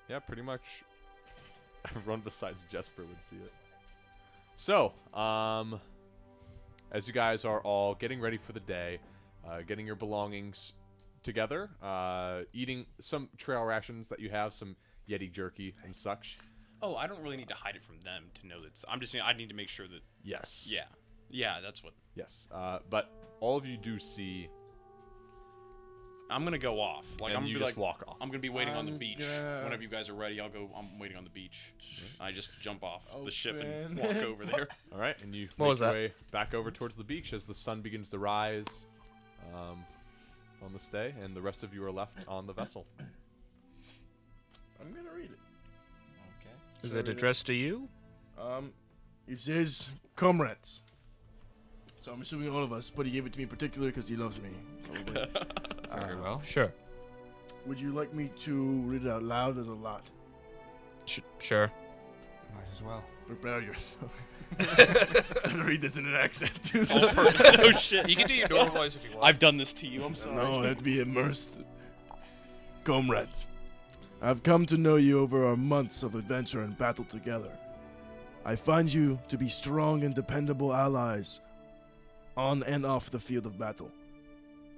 Yeah, pretty much everyone besides Jesper would see it. So, as you guys are all getting ready for the day, getting your belongings together, eating some trail rations that you have, some Yeti jerky and such. Oh, I don't really need to hide it from them to know that. I'm just saying I need to make sure that. Yes. Yeah. Yeah, that's what. Yes. But all of you do see. I'm gonna go off. Like And I'm you gonna be just walk off. I'm gonna be waiting on the I'm beach. gonna- Whenever you guys are ready, I'll go. I'm waiting on the beach. I just jump off the ship and Open. walk over there. All right, and you What make was your that? way back over towards the beach as the sun begins to rise on this day, and the rest of you are left on the vessel. I'm gonna read it. Okay. Is Should I it read it? addressed to you? It says comrades. So I'm assuming all of us, but he gave it to me in particular because he loves me. Probably. Very well. Sure. Would you like me to read it out loud? There's a lot. Sure. Might as well. Prepare yourself. I'm gonna read this in an accent too. So No shit. You can do your normal voice if you want. I've done this to you. I'm sorry. No, I have to be immersed. Comrades, I've come to know you over our months of adventure and battle together. I find you to be strong and dependable allies on and off the field of battle.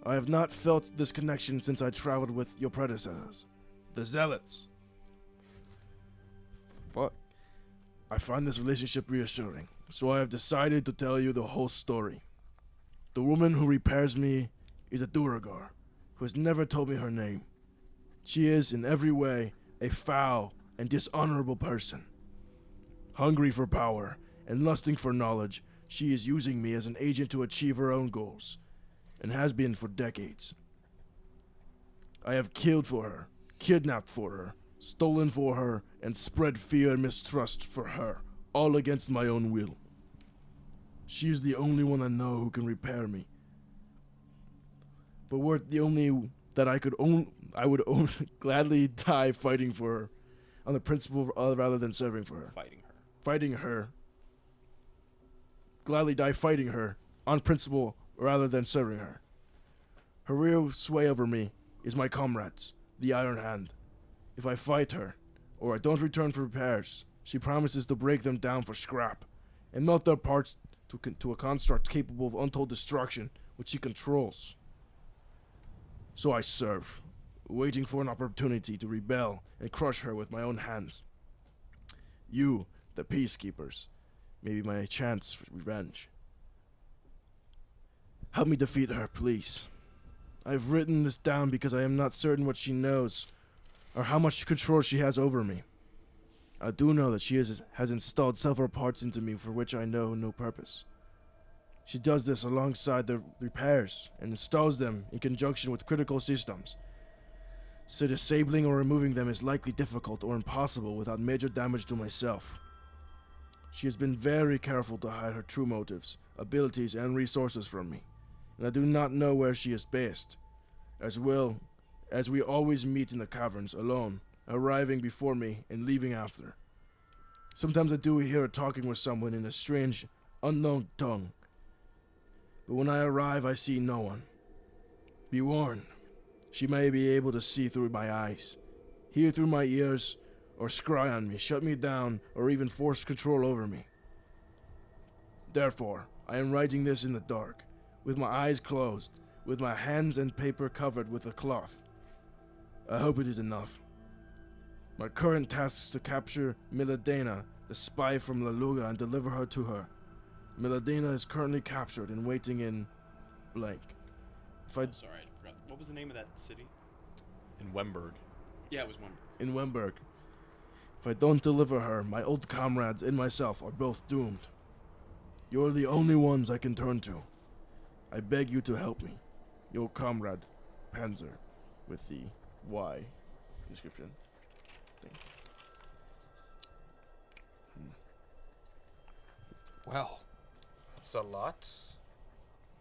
I have not felt this connection since I traveled with your predecessors, the Zealots. Fuck. I find this relationship reassuring, so I have decided to tell you the whole story. The woman who repairs me is a Duragar, who has never told me her name. She is, in every way, a foul and dishonorable person. Hungry for power and lusting for knowledge, she is using me as an agent to achieve her own goals, and has been for decades. I have killed for her, kidnapped for her, stolen for her, and spread fear and mistrust for her, all against my own will. She is the only one I know who can repair me. but were it the only that I could own, I would gladly die fighting for her, on the principle rather than serving for her. Fighting her. Gladly die fighting her, on principle rather than serving her. Her real sway over me is my comrades, the Iron Hand. If I fight her, or I don't return for repairs, she promises to break them down for scrap, and melt their parts to a construct capable of untold destruction, which she controls. So I serve, waiting for an opportunity to rebel and crush her with my own hands. You, the peacekeepers, may be my chance for revenge. Help me defeat her, please. I've written this down because I am not certain what she knows, or how much control she has over me. I do know that she has installed several parts into me for which I know no purpose. She does this alongside the repairs, and installs them in conjunction with critical systems. So disabling or removing them is likely difficult or impossible without major damage to myself. She has been very careful to hide her true motives, abilities, and resources from me, and I do not know where she is based. As well as we always meet in the caverns alone, arriving before me and leaving after. Sometimes I do hear her talking with someone in a strange, unknown tongue, but when I arrive I see no one. Be warned, she may be able to see through my eyes, hear through my ears, or scry on me, shut me down, or even force control over me. Therefore, I am writing this in the dark, with my eyes closed, with my hands and paper covered with a cloth. I hope it is enough. My current task is to capture Miladena, the spy from Laluga, and deliver her to her. Miladena is currently captured and waiting in blank. Sorry, I forgot. What was the name of that city? In Wemberg. Yeah, it was Wemberg. In Wemberg. If I don't deliver her, my old comrades and myself are both doomed. You're the only ones I can turn to. I beg you to help me. Your comrade, Panzer, with the Y inscription. Well, that's a lot.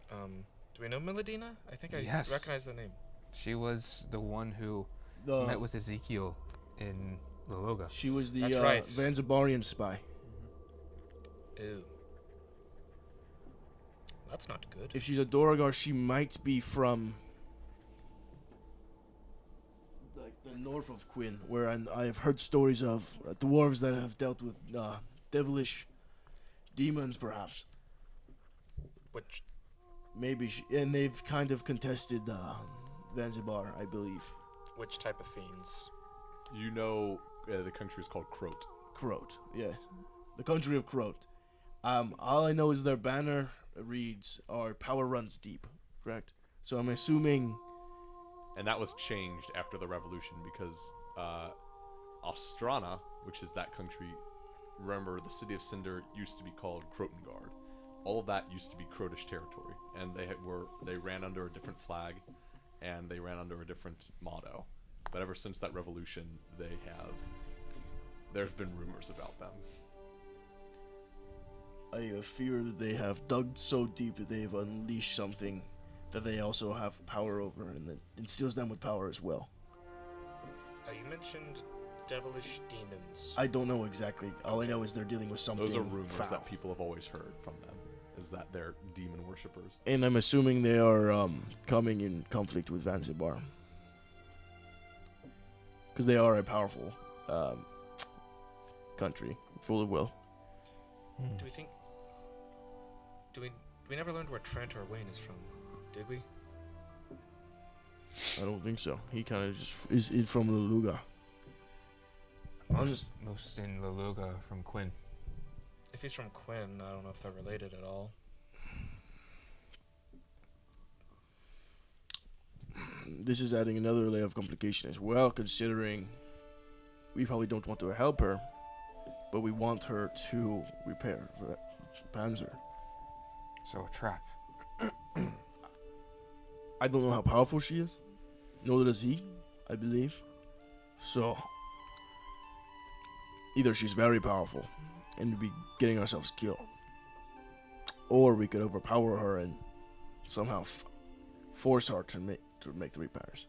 Do we know Miladina? I think I Yes. recognize the name. She was the one who The- met with Ezekiel in Laloga. She was the That's right. Vanzibarian spy. Ew. That's not good. If she's a Dorogar, she might be from like the north of Quinn, where I have heard stories of dwarves that have dealt with devilish demons, perhaps. Which Maybe, and they've kind of contested Zanzibar, I believe. which type of fiends? You know, the country is called Croat. Croat, yes. The country of Croat. All I know is their banner reads, "Our power runs deep," correct? So I'm assuming... And that was changed after the revolution because Ostrana, which is that country, remember the city of Cinder used to be called Crotengard. All of that used to be Croatish territory, and they ran under a different flag, and they ran under a different motto. But ever since that revolution, there's been rumors about them. I fear that they have dug so deep that they've unleashed something that they also have power over, and that instills them with power as well. You mentioned devilish demons. I don't know exactly. All I know is they're dealing with something Those are rumors foul. that people have always heard from them, is that they're demon worshippers. And I'm assuming they are coming in conflict with Zanzibar. Because they are a powerful country, full of will. Do we think... We never learned where Trent or Wayne is from, did we? I don't think so. He kind of just is from Luluga. Most in Laloga from Quinn. If he's from Quinn, I don't know if they're related at all. This is adding another layer of complication as well, considering we probably don't want to help her, but we want her to repair Panzer. So a trap. I don't know how powerful she is. Nor does he, I believe. So, either she's very powerful and we'd be getting ourselves killed, or we could overpower her and somehow force her to make the repairs.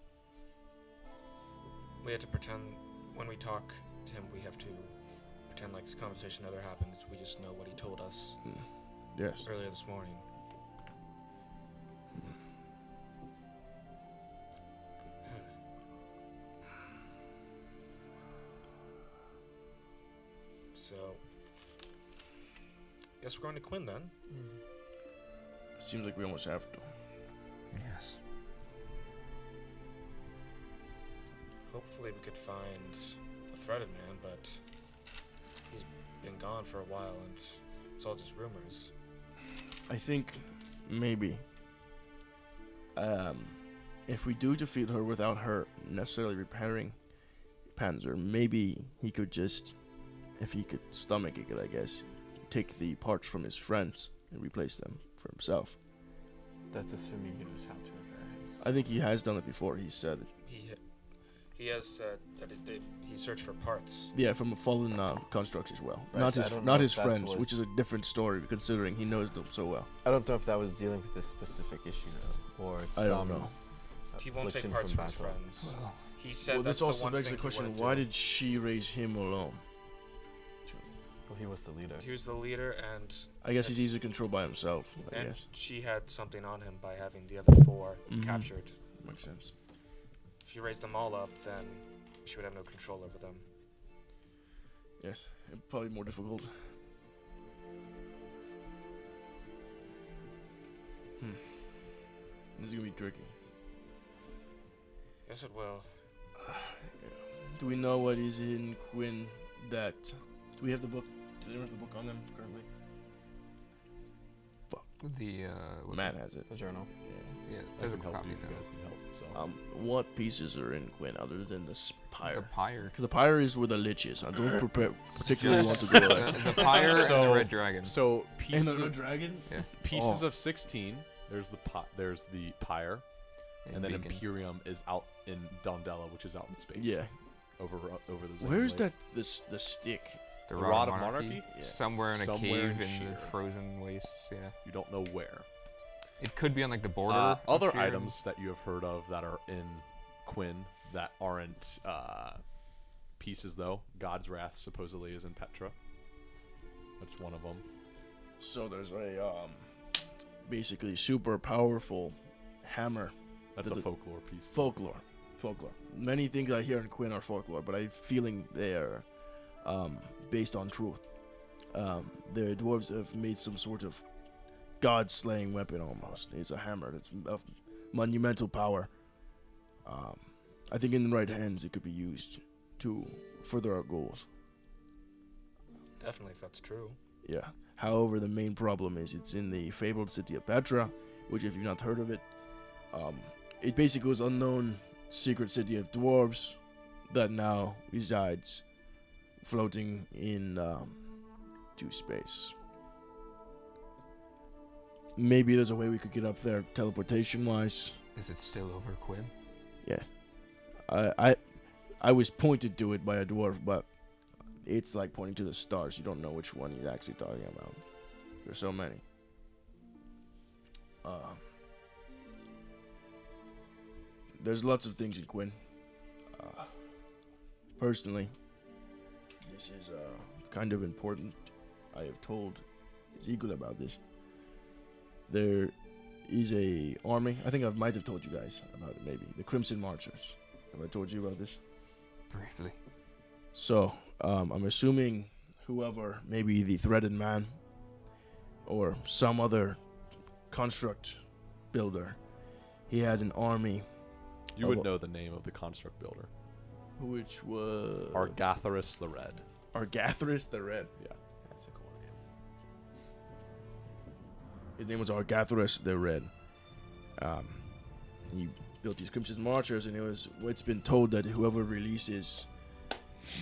We had to pretend when we talk to him, we have to pretend like this conversation never happened. We just know what he told us Yes. earlier this morning. So, guess we're going to Quinn then. Seems like we almost have to. Yes. Hopefully we could find a threaded man, but he's been gone for a while and it's all just rumors. I think maybe if we do defeat her without her necessarily repairing Panzer, maybe he could just, if he could stomach it, I guess, take the parts from his friends and replace them for himself. That's assuming he knows how to repair his. I think he has done it before. He said it. He has said that he searched for parts. Yeah, from a fallen constructs as well. Right, Not so I his don't know not if his that friends, was- which is a different story considering he knows them so well. I don't know if that was dealing with this specific issue though, or it's I don't know. He won't take affliction parts from his battle. friends. He said Well, that's this also the one begs thing the he question: wouldn't why do. did she raise him alone? Well, he was the leader. He was the leader, and I guess he's easy to control by himself. I and guess she had something on him by having the other 4 Mhm. captured. Makes sense. If you raised them all up, then she would have no control over them. Yes, probably more difficult. This is gonna be tricky. Yes, it will. Do we know what is in Quinn that... Do we have the book? Do they have the book on them currently? Fuck. Matt has it. The journal. Yeah, I there's a can help copy you if found. you guys need help. So. What pieces are in Quinn other than the pyre? The pyre. Because the pyre is where the lich is. I don't particularly want to go there. The pyre and the red dragon. So pieces And the of, dragon? Yeah. pieces Oh. of 16. There's the pyre, and then Beacon. Imperium is out in Dondella, which is out in space. Yeah. over the. Zone Where's Lake. the stick? The The Rod Rod of of Monarchy? Monarchy? Yeah. Somewhere in a Somewhere cave in in the Sheer. frozen wastes, yeah. You don't know where. It could be on like the border. of Other Sheer. items that you have heard of that are in Quinn that aren't pieces, though. God's Wrath supposedly is in Petra. That's one of them. So there's a basically super powerful hammer. That's With a the- folklore piece. Folklore. Many things I hear in Quinn are folklore, but I'm feeling they're based on truth. The dwarves have made some sort of god-slaying weapon almost. It's a hammer that's of monumental power. I think in the right hands it could be used to further our goals. Definitely, if that's true. Yeah. However, the main problem is it's in the fabled city of Petra, which, if you've not heard of it, it basically was unknown secret city of dwarves that now resides floating in to space. Maybe there's a way we could get up there teleportation-wise. Is it still over Quinn? Yeah. I was pointed to it by a dwarf, but it's like pointing to the stars. You don't know which one he's actually talking about. There's so many. There's lots of things in Quinn. Personally, this is kind of important. I have told Ezekiel about this. There is a army. I think I might have told you guys about it, maybe. The Crimson Marchers. Have I told you about this? Briefly. So, I'm assuming whoever, maybe the Threaded Man or some other construct builder, he had an army. You would know the name of the construct builder. Which was... Argatharus the Red. Argatharus the Red. Yeah. That's a cool name. His name was Argatharus the Red. He built these Crimson Marchers, and it's been told that whoever releases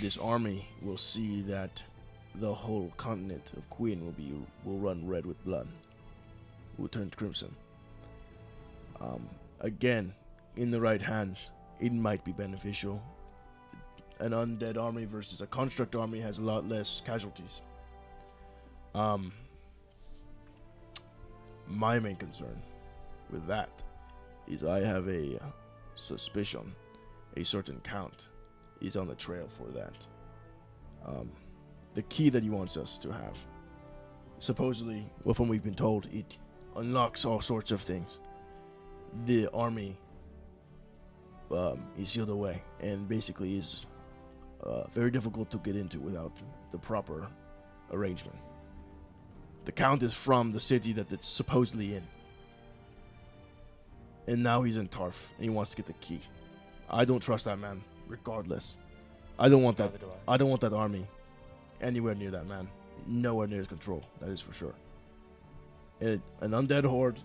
this army will see that the whole continent of Queen will run red with blood. Will turn crimson. Again, in the right hands, it might be beneficial. An undead army versus a construct army has a lot less casualties. My main concern with that is I have a suspicion a certain count is on the trail for that. The key that he wants us to have, supposedly, well, from what we've been told, it unlocks all sorts of things. The army is sealed away and basically is very difficult to get into without the proper arrangement. The count is from the city that it's supposedly in. And now he's in Tarf, and he wants to get the key. I don't trust that man, regardless. I don't want that. Neither do I don't want that army anywhere near that man. Nowhere near his control. That is for sure. An undead horde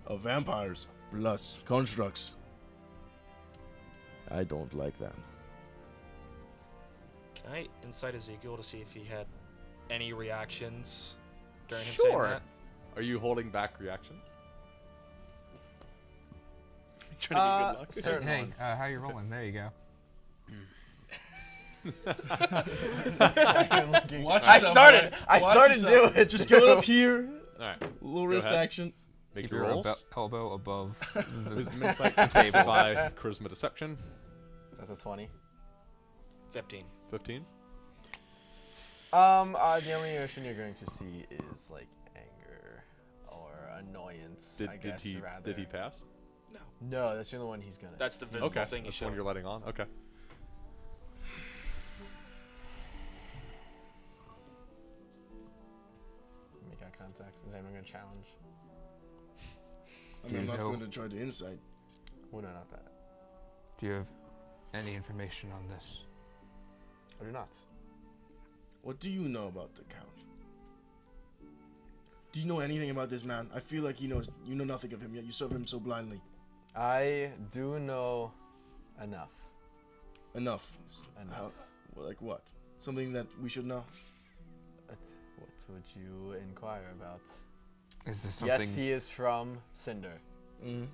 of vampires plus constructs. I don't like that. Can I insight Ezekiel to see if he had any reactions during him saying that? Are you holding back reactions? Trying to get good luck. Certain Hey, ones. how you rolling? There you go. Watch I yourself, started. man. I Watch started yourself. doing it. Just go up here. All right. Little Go wrist ahead. action. Make Keep your your rolls. elbow above the Wisdom insight contested by charisma deception. That's a 20. 15. 15. The only emotion you're going to see is like anger or annoyance. I guess rather. Did he pass? No, that's the only one he's gonna. That's the see. visible Okay. thing you That's the one showed. you're letting on. Okay. Make eye contact. Is anyone gonna challenge? I'm Do you not know- going to try to insight. Well, no, not that. Do you have any information on this? I do not. What do you know about the Count? Do you know anything about this man? I feel like you know nothing of him, yet you serve him so blindly. I do know enough. Enough. Enough. Well, like what? Something that we should know? What would you inquire about? Is this something? Yes, he is from Cinder. Mm-hmm.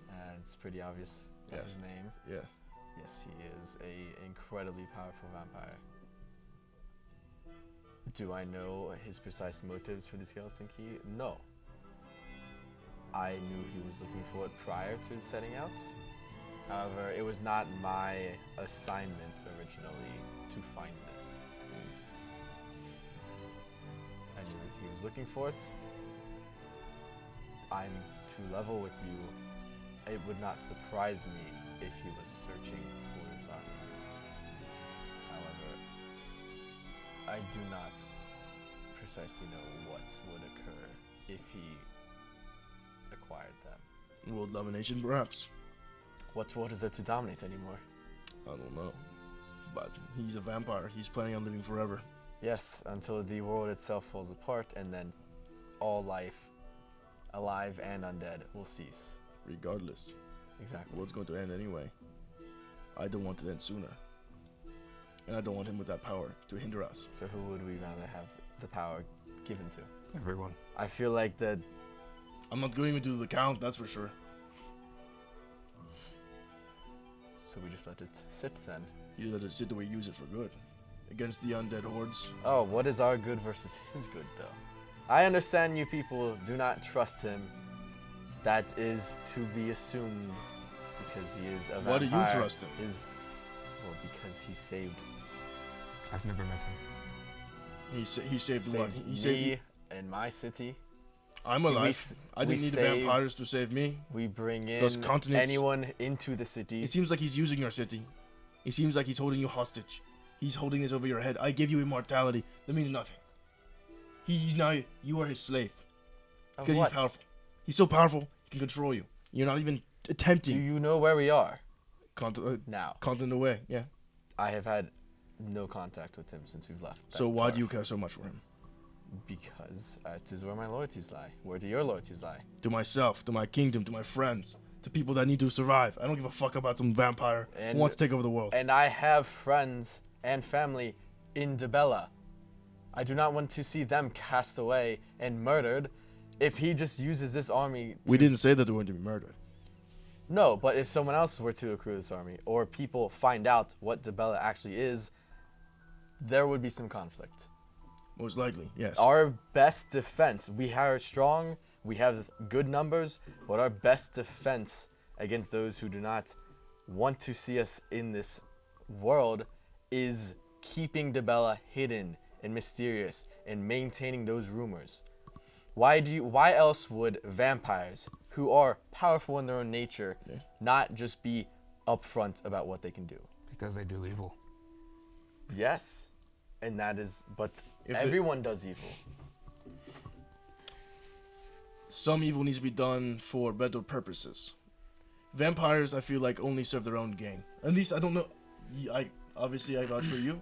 It's pretty obvious by Yes. his name. Yeah. Yes, he is a incredibly powerful vampire. Do I know his precise motives for the skeleton key? No. I knew he was looking for it prior to setting out. However, it was not my assignment originally to find this. I knew that he was looking for it. I'm to level with you. It would not surprise me if he was searching for this armor. However, I do not precisely know what would occur if he acquired them. World domination, perhaps. What world is there to dominate anymore? I don't know. But he's a vampire. He's planning on living forever. Yes, until the world itself falls apart and then all life, alive and undead, will cease. Regardless. Exactly. The world's going to end anyway. I don't want it to end sooner. And I don't want him with that power to hinder us. So who would we rather have the power given to? Everyone. I feel like that. I'm not going to do the Count, that's for sure. So we just let it sit then. You let it sit the way you use it for good. Against the undead hordes. Oh, what is our good versus his good, though? I understand you people do not trust him. That is to be assumed because he is a vampire. Why do you trust him? Well, because he saved. I've never met him. He saved what? He me saved in my city. I'm alive. I didn't need the vampires to save me. We bring in Those continents. anyone into the city. It seems like he's using your city. It seems like he's holding you hostage. He's holding this over your head. I give you immortality. That means nothing. He's now, you are his slave. Of Because he's what? powerful. He's so powerful, he can control you. You're not even Do attempting. you know where we are Now. now? Continent away, yeah. I have had no contact with him since we've left. So that why do you Tarf. care so much for him? Because it is where my loyalties lie. Where do your loyalties lie? To myself, to my kingdom, to my friends, to people that need to survive. I don't give a fuck about some vampire who wants to take over the world. And I have friends and family in Debella. I do not want to see them cast away and murdered if he just uses this army. We didn't say that they were going to be murdered. No, but if someone else were to accrue this army, or people find out what Debella actually is, there would be some conflict. Most likely, yes. Our best defense, we are strong, we have good numbers, but our best defense against those who do not want to see us in this world is keeping Dibella hidden and mysterious and maintaining those rumors. Why else would vampires, who are powerful in their own nature, not just be upfront about what they can do? Because they do evil. Yes. And that is, but If everyone does evil. Some evil needs to be done for better purposes. Vampires, I feel like, only serve their own gain. At least, I don't know. Obviously, I vouch for you.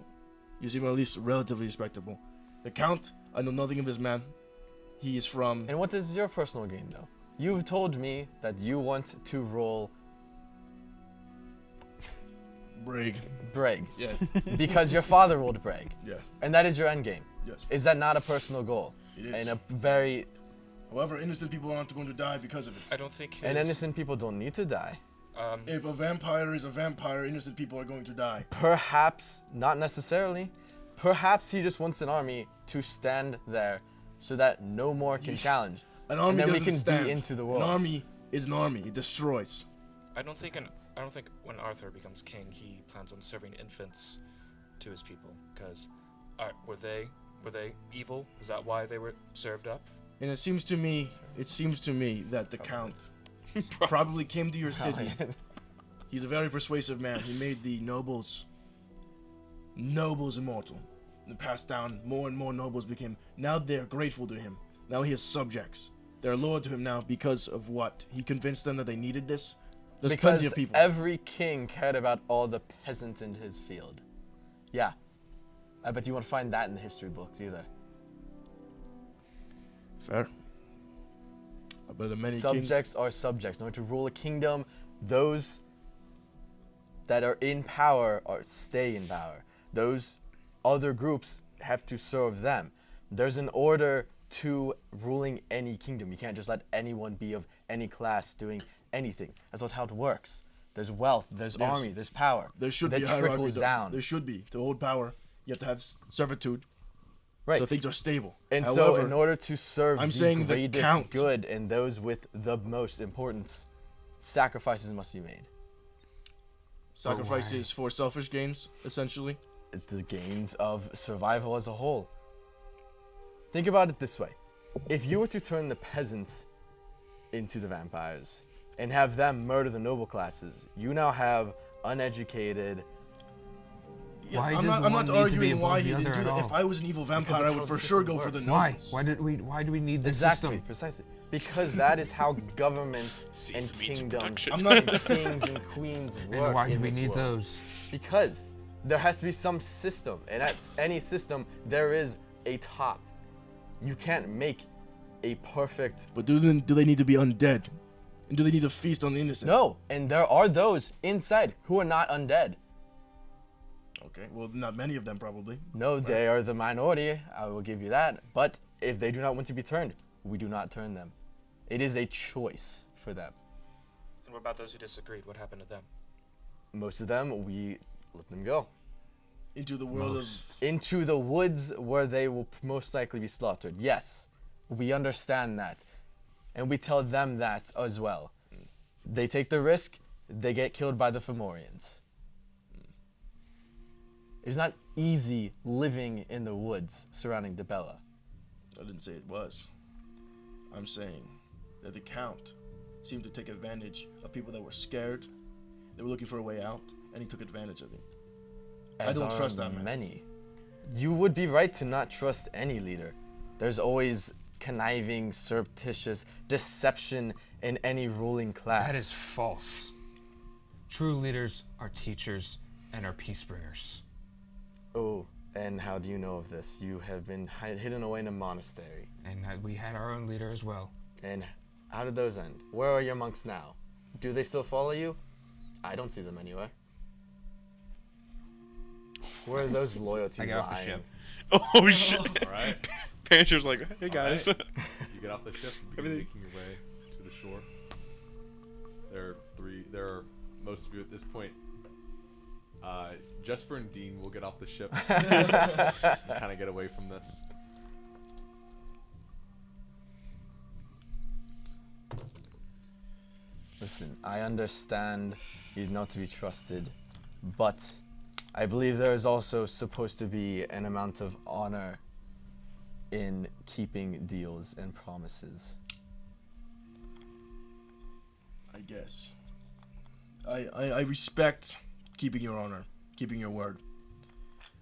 You seem at least relatively respectable. The Count, I know nothing of this man. He is from... And what is your personal gain, though? You've told me that you want to roll... Brag. Yeah. Because your father rolled Brag. Yes. And that is your end game. Yes. Is that not a personal goal? It is. And a very... However, innocent people aren't going to die because of it. I don't think his... And innocent people don't need to die. If a vampire is a vampire, innocent people are going to die. Perhaps, not necessarily. Perhaps he just wants an army to stand there so that no more can challenge. An army and then doesn't we can stand. be into the world. An army is an army. It destroys. I don't think when Arthur becomes king, he plans on serving infants to his people. Because were they evil? Is that why they were served up? And it seems to me that the Count probably came to your city. He's a very persuasive man. He made the nobles immortal. And passed down, more and more nobles became. Now they're grateful to him. Now he has subjects. They're loyal to him now because of what? He convinced them that they needed this. There's because plenty of people. Every king cared about all the peasants in his field. Yeah. I bet you won't find that in the history books either. Fair. But the many subjects are subjects. In order to rule a kingdom, those that are in power stay in power. Those other groups have to serve them. There's an order to ruling any kingdom. You can't just let anyone be of any class doing anything. That's not how it works. There's wealth, there's army, there's power. There should that be hierarchy. trickles down. There should be. To hold power, you have to have servitude. Right. So things are stable. And However, so in order to serve I'm the saying the greatest Count. good and those with the most importance, sacrifices must be made. Sacrifices for selfish gains, essentially. It's the gains of survival as a whole. Think about it this way. If you were to turn the peasants into the vampires and have them murder the noble classes, you now have uneducated... Yeah, I'm not arguing why he didn't do that. If I was an evil vampire, I would for sure go for the nobles. Why do we need this Exactly, system? precisely. Because that is how governments and kingdoms I'm not and kings and queens work. And why do in we this need world. those? Because there has to be some system, and at any system there is a top. You can't make a perfect... But do they need to be undead? And do they need to feast on the innocent? No, and there are those inside who are not undead. Okay, well, not many of them probably. No, they are the minority, I will give you that. But if they do not want to be turned, we do not turn them. It is a choice for them. And what about those who disagreed? What happened to them? Most of them, we let them go. Into the world of... Into the woods where they will most likely be slaughtered. Yes, we understand that. And we tell them that as well. They take the risk, they get killed by the Fomorians. It's not easy living in the woods surrounding Dibella. I didn't say it was. I'm saying that the Count seemed to take advantage of people that were scared. They were looking for a way out, and he took advantage of it. I don't trust that man. Many. You would be right to not trust any leader. There's always conniving, surreptitious deception in any ruling class. That is false. True leaders are teachers and are peace bringers. Oh, and how do you know of this? You have been hidden away in a monastery. And we had our own leader as well. And how did those end? Where are your monks now? Do they still follow you? I don't see them anywhere. Where are those loyalties I get off the lying? ship. Oh shit! All right. Pancher's like, hey guys. Right. You get off the ship and begin making your way to the shore. There are most of you at this point. Jesper and Dean will get off the ship and kind of get away from this. Listen, I understand he's not to be trusted, but I believe there is also supposed to be an amount of honor in keeping deals and promises. I guess. I respect keeping your honor, keeping your word.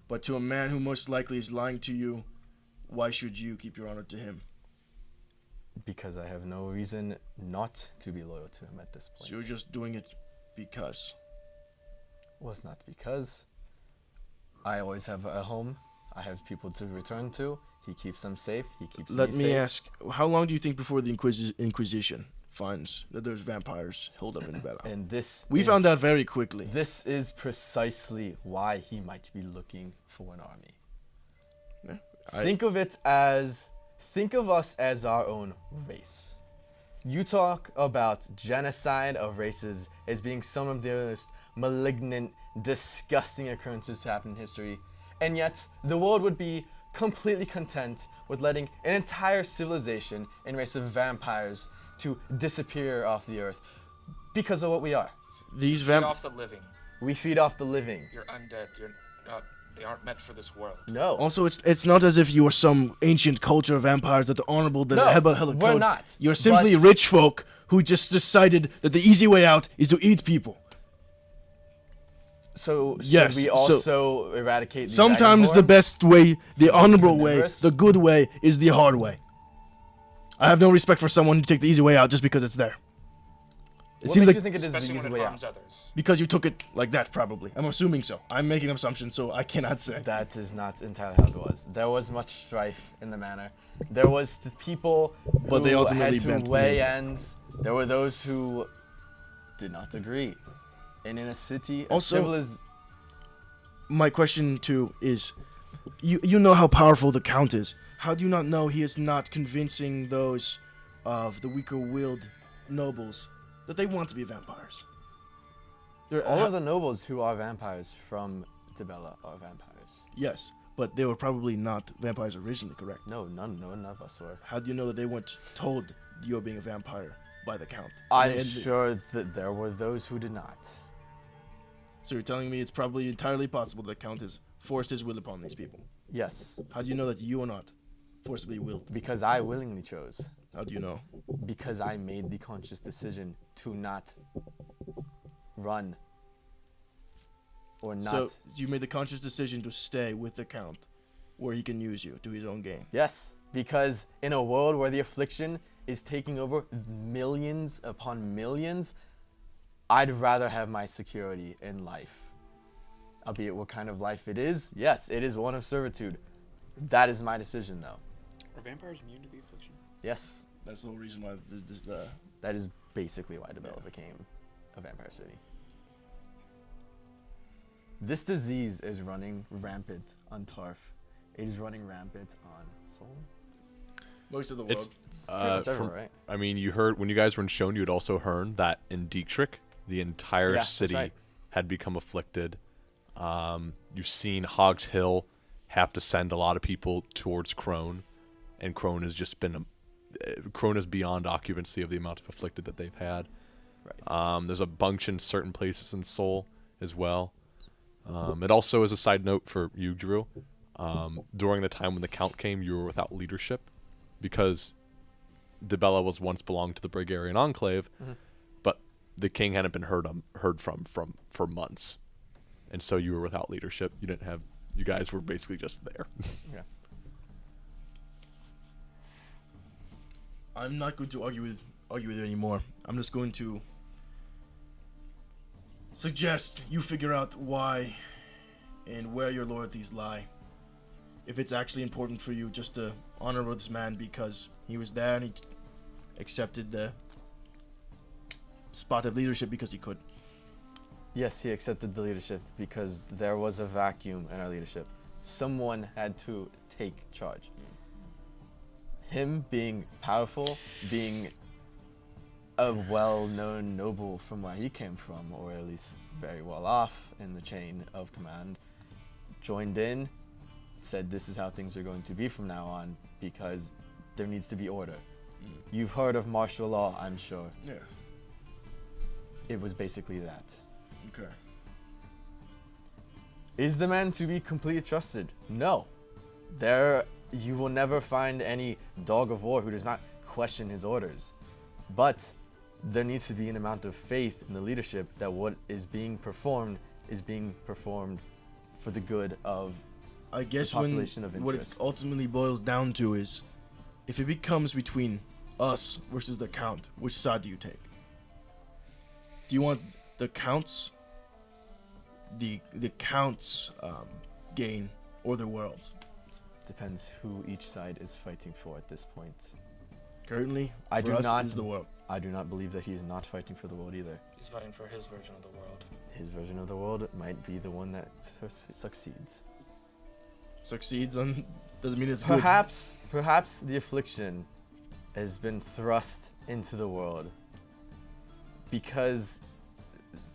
But to a man who most likely is lying to you, why should you keep your honor to him? Because I have no reason not to be loyal to him at this point. So you're just doing it because? Well, it's not because. I always have a home. I have people to return to. He keeps them safe. He keeps me safe. Let me ask, how long do you think before the Inquisition finds that there's vampires held up in battle? And this we found out very quickly. This is precisely why he might be looking for an army. Yeah, think of us as our own race. You talk about genocide of races as being some of the most malignant, disgusting occurrences to happen in history, and yet the world would be completely content with letting an entire civilization and race of vampires to disappear off the earth because of what we are. These Feed off the living. We feed off the living. You're undead. You're not. They aren't meant for this world. No. Also, it's not as if you are some ancient culture of vampires that are honorable that No, held a we're code. not. You're simply rich folk who just decided that the easy way out is to eat people. So yes, should we also eradicate the sometimes dragonborn? the best way, the honorable way, Carnivorous? the good way is the hard way. I have no respect for someone who take the easy way out just because it's there. It What seems makes like you think it is the Especially easy when way it out? harms others. because you took it like that, probably. I'm assuming so. I'm making an assumption, so I cannot say. That is not entirely how it was. There was much strife in the manor. There was the people But who they ultimately had bent to the weigh knee. ends. There were those who did not agree. And in a city, Also, my question too is, you know how powerful the Count is. How do you not know he is not convincing those of the weaker-willed nobles that they want to be vampires? all of the nobles who are vampires from Dibella are vampires. Yes, but they were probably not vampires originally, correct? No, none of us were. How do you know that they weren't told you're being a vampire by the Count? I'm sure that there were those who did not. So you're telling me it's probably entirely possible that Count has forced his will upon these people? Yes. How do you know that you are not forcibly willed? Because I willingly chose. How do you know? Because I made the conscious decision to not run. Or not. So you made the conscious decision to stay with the Count, where he can use you to his own gain. Yes, because in a world where the affliction is taking over millions upon millions, I'd rather have my security in life. Albeit what kind of life it is. Yes, it is one of servitude. That is my decision, though. Are vampires immune to the affliction? Yes. That's the whole reason why That is basically why Dibella became a vampire city. This disease is running rampant on Tarf. It is running rampant on Sol. Most of the world. It's pretty much everywhere, right? I mean, you heard when you guys were in Shown, you had also heard that in Dietrich, the entire city right. had become afflicted. You've seen Hogs Hill have to send a lot of people towards Crone, and Crone has just been Crone is beyond occupancy of the amount of afflicted that they've had. Right. There's a bunch in certain places in Seoul as well. It also is a side note for you, Drew. During the time when the Count came, you were without leadership because Dibella was once belonged to the Brigarian Enclave, but the king hadn't been heard from for months, and so you were without leadership. You didn't have. You guys were basically just there. Yeah. I'm not going to argue with you anymore. I'm just going to suggest you figure out why and where your loyalties lie. If it's actually important for you just to honor this man because he was there and he accepted the spot of leadership because he could. Yes, he accepted the leadership because there was a vacuum in our leadership. Someone had to take charge. Him being powerful, being a well-known noble from where he came from, or at least very well off in the chain of command, joined in, said this is how things are going to be from now on because there needs to be order. You've heard of martial law, I'm sure. Yeah. It was basically that. Okay. Is the man to be completely trusted? No. You will never find any dog of war who does not question his orders. But there needs to be an amount of faith in the leadership that what is being performed for the good of I guess the population of what it interest. ultimately boils down to is, if it becomes between us versus the Count, which side do you take? Do you want the Count's gain or the world's? Depends who each side is fighting for at this point. Currently, I for do us, not. it is the world. I do not believe that he is not fighting for the world either. He's fighting for his version of the world. His version of the world might be the one that succeeds. Succeeds on doesn't mean it's Perhaps the affliction has been thrust into the world because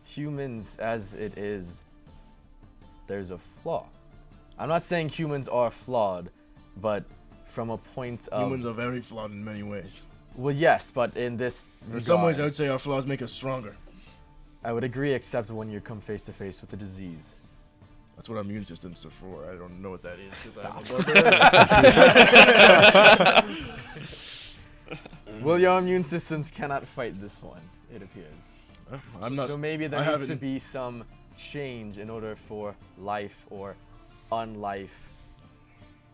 humans, as it is, there's a flaw. I'm not saying humans are flawed, but from a point of Humans are very flawed in many ways. well, yes, but in this In some ways, I regard, would say our flaws make us stronger. I would agree, except when you come face to face with a disease. That's what our immune systems are for. I don't know what that is. 'Cause I'm Stop. a barbarian. Well, your immune systems cannot fight this one, it appears. I'm not. So maybe there I needs to haven't- be some change in order for life or unlife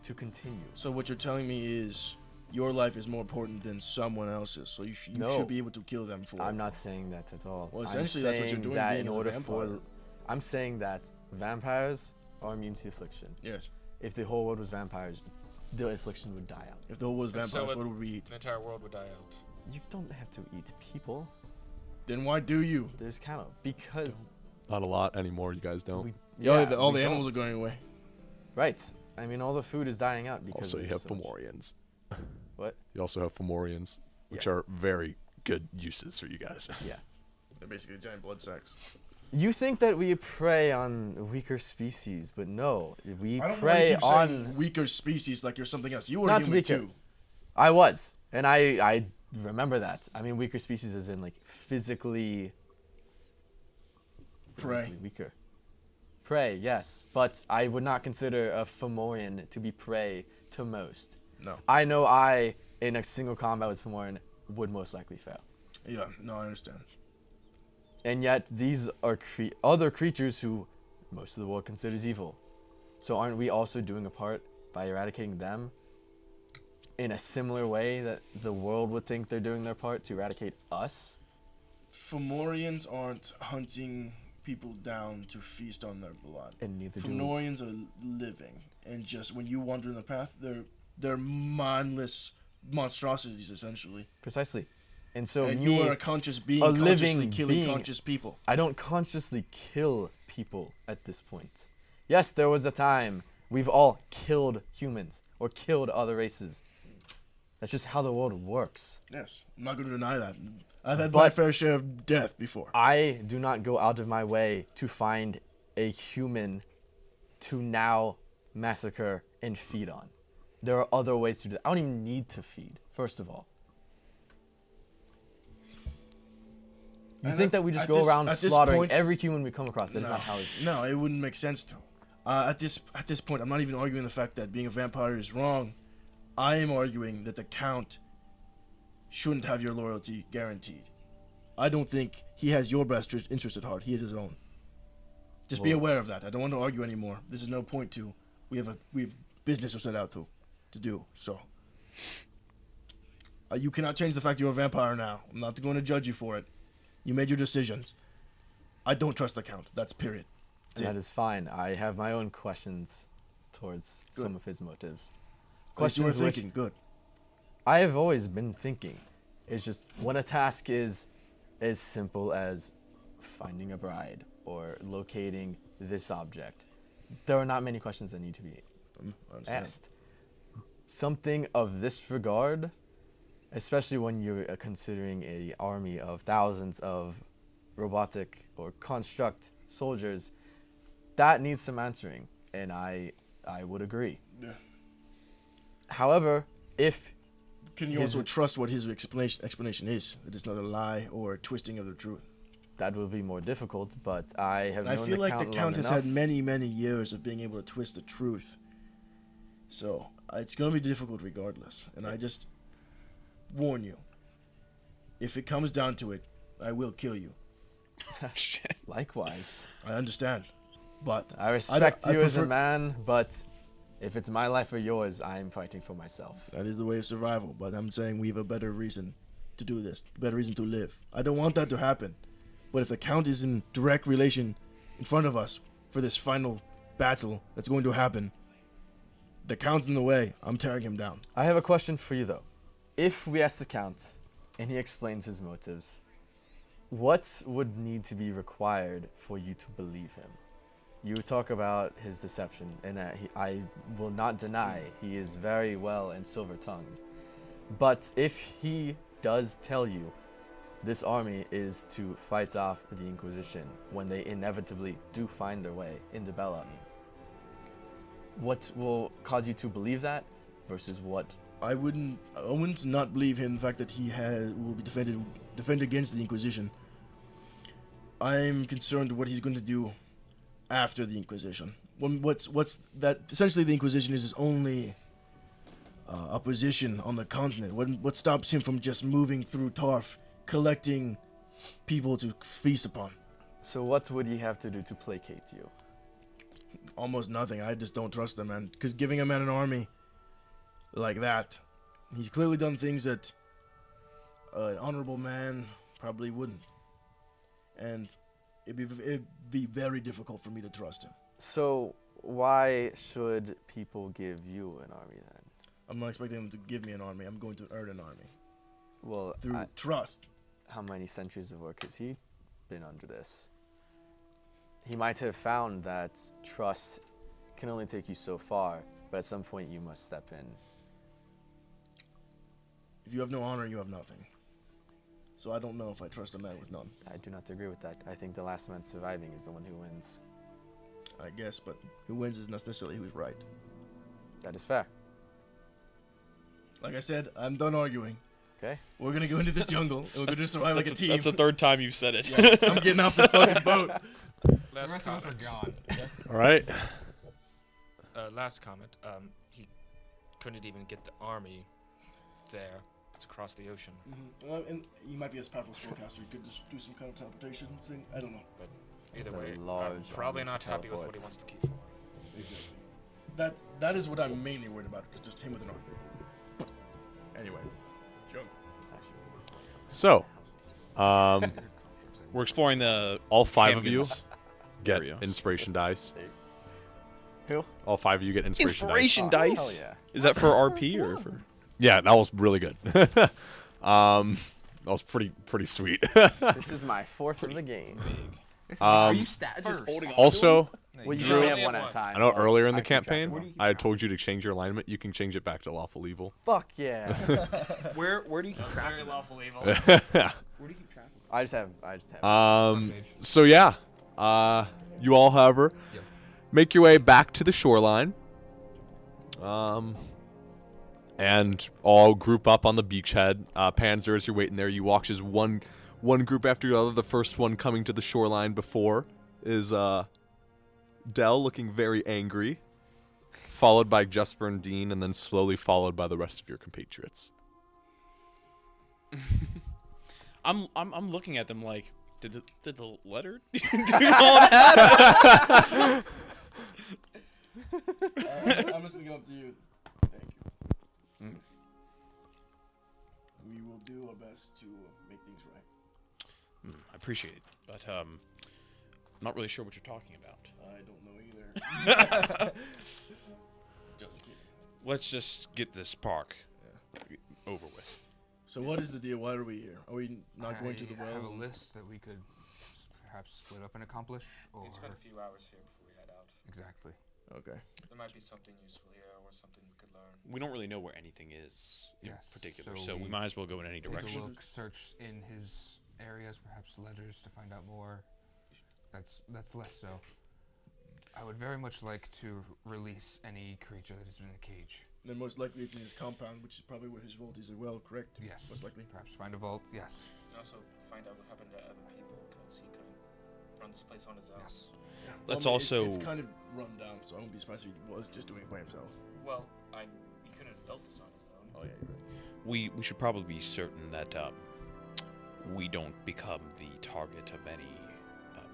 to continue. So what you're telling me is your life is more important than someone else's. So you No. should be able to kill them for. I'm not saying that at all. Well, I'm essentially, that's what you're saying doing that being in as a order vampire. I'm saying that vampires are immune to affliction. Yes. If the whole world was vampires, the affliction would die out. If the whole was And vampires, so what would we eat? The entire world would die out. You don't have to eat people. Then why do you? There's kind of because Not a lot anymore. You guys don't. All we the animals don't. are going away. Right. I mean, all the food is dying out because. Also, you there's have so much- Fomorians. What? You also have Fomorians, which Yeah. are very good uses for you guys. Yeah. They're basically giant blood sacks. You think that we prey on weaker species, but no, we I don't prey want to keep on. saying weaker species like you're something else. You were Not human weaker. too. I was, and I remember that. I mean, weaker species as in like physically Prey. weaker. Prey, yes, but I would not consider a Fomorian to be prey to most. No. I know I, in a single combat with Fomorian, would most likely fail. Yeah. No, I understand. And yet, these are other creatures who most of the world considers evil. So aren't we also doing a part by eradicating them in a similar way that the world would think they're doing their part to eradicate us? Fomorians aren't hunting people down to feast on their blood. And neither do Fomorians are living, and just when you wander in the path, they're mindless monstrosities essentially. Precisely. And so and me, you are a conscious being, a consciously living killing being, conscious people. I don't consciously kill people at this point. Yes, there was a time we've all killed humans or killed other races. That's just how the world works. Yes, I'm not going to deny that. I've had my But fair share of death before. I do not go out of my way to find a human to now massacre and feed on. There are other ways to do that. I don't even need to feed, first of all. You And think that we just at go this- around at this slaughtering point- every human we come across? That is No. not how it's... No, it wouldn't make sense to. At this point, I'm not even arguing the fact that being a vampire is wrong. I am arguing that the Count shouldn't have your loyalty guaranteed. I don't think he has your best interest at heart. He has his own. Just be Well- aware of that. I don't want to argue anymore. This is no point to. We have business to set out to do. So you cannot change the fact you're a vampire now. I'm not going to judge you for it. You made your decisions. I don't trust the Count. That's period. And that is fine. I have my own questions towards Good. some of his motives. At least you were which thinking. Good. I have always been thinking. It's just when a task is as simple as finding a bride or locating this object, there are not many questions that need to be I understand. asked. Something of this regard, especially when you're considering an army of thousands of robotic or construct soldiers, that needs some answering, and I would agree. Yeah. However, if Can you also trust what his explanation is? That it's not a lie or a twisting of the truth. that will be more difficult, but I have I known feel the like Count the long Count has enough. had many, many years of being able to twist the truth. So, it's going to be difficult regardless. And I just warn you. If it comes down to it, I will kill you. Shit. Likewise. I understand. But I respect you as a prefer- man, but if it's my life or yours, I am fighting for myself. That is the way of survival. But I'm saying we have a better reason to do this. A better reason to live. I don't want that to happen. But if the Count is in direct relation in front of us for this final battle that's going to happen, the Count's in the way. I'm tearing him down. I have a question for you, though. If we ask the Count, and he explains his motives, what would need to be required for you to believe him? You talk about his deception, and I will not deny he is very well and silver-tongued. But if he does tell you this army is to fight off the Inquisition when they inevitably do find their way into Bella, what will cause you to believe that versus what? I wouldn't not believe him the fact that he will be defend against the Inquisition. I'm concerned what he's going to do after the Inquisition. What's that? Essentially, the Inquisition is his only opposition on the continent. What stops him from just moving through Tarf, collecting people to feast upon? So what would he have to do to placate you? Almost nothing. I just don't trust him, man. Because giving a man an army like that, he's clearly done things that an honorable man probably wouldn't. And it'd be very difficult for me to trust him. So why should people give you an army then? I'm not expecting him to give me an army. I'm going to earn an army. Well, Through trust. How many centuries of work has he been under this? He might have found that trust can only take you so far, but at some point you must step in. If you have no honor, you have nothing. So I don't know if I trust a man with none. I do not agree with that. I think the last man surviving is the one who wins. I guess, but who wins is not necessarily who's right. That is fair. Like I said, I'm done arguing. Okay. We're gonna go into this jungle, and we're gonna survive like a team. That's the third time you've said it. Yeah, I'm getting off the fucking boat. Last comment. All right. Last comment. He couldn't even get the army there. It's across the ocean. Mm-hmm. And he might be as powerful as spellcaster. He could just do some kind of teleportation thing. I don't know. But It's either a way, I'm large probably army not to happy with what he teleport. wants to keep for. Exactly. That is what I'm mainly worried about. Is just him with an army. Anyway, jungle. It's actually So, We're exploring the all five of you Hamgan's get area. inspiration dice. Who? All five of you get inspiration, Inspiration Oh, hell dice. yeah. Is that for RP or for? Yeah, that was really good. That was pretty sweet. This is my fourth of the game. Are you stat first? Also, Well, you Drew, only have one at a time. I know but earlier in the I keep track of campaign, them. I had told you to change your alignment. You can change it back to lawful evil. Fuck yeah. Where do you keep track? Very lawful evil. Where do you keep track? I just have. So yeah, you all, however, make your way back to the shoreline. And all group up on the beachhead. Panzer, as you're waiting there, you watch as one group after the other. The first one coming to the shoreline before is Dell, looking very angry, followed by Jesper and Dean, and then slowly followed by the rest of your compatriots. I'm looking at them like, did the letter do all that? I'm just gonna go up to you. Thank you. We will do our best to make things right. I appreciate it, but I'm not really sure what you're talking about. I don't know either. Just kidding. Let's just get this park over with. So what is the deal? Why are we here? Are we not going to the I have a well? list that we could perhaps split up and accomplish, or We'd spend a few hours here before we head out. exactly. Okay. There might be something useful here or something we could learn. We don't really know where anything is in Yes, particular, so so we we might as well go in any Take direction. a look, search in his areas, perhaps ledgers to find out more. That's less so. I would very much like to release any creature that is in a cage. Then most likely it's in his compound, which is probably where his vault is as well, correct? Yes. Most likely. Perhaps find a vault. Yes. And also find out what happened to other people. Kind of see run this place on his own. Yes. Yeah. Let's Well, I mean, also- It's kind of run down, so I wouldn't be surprised if he was just doing it by himself. Well, he couldn't have built this on his own. Oh, yeah, you're right. We should probably be certain that we don't become the target of any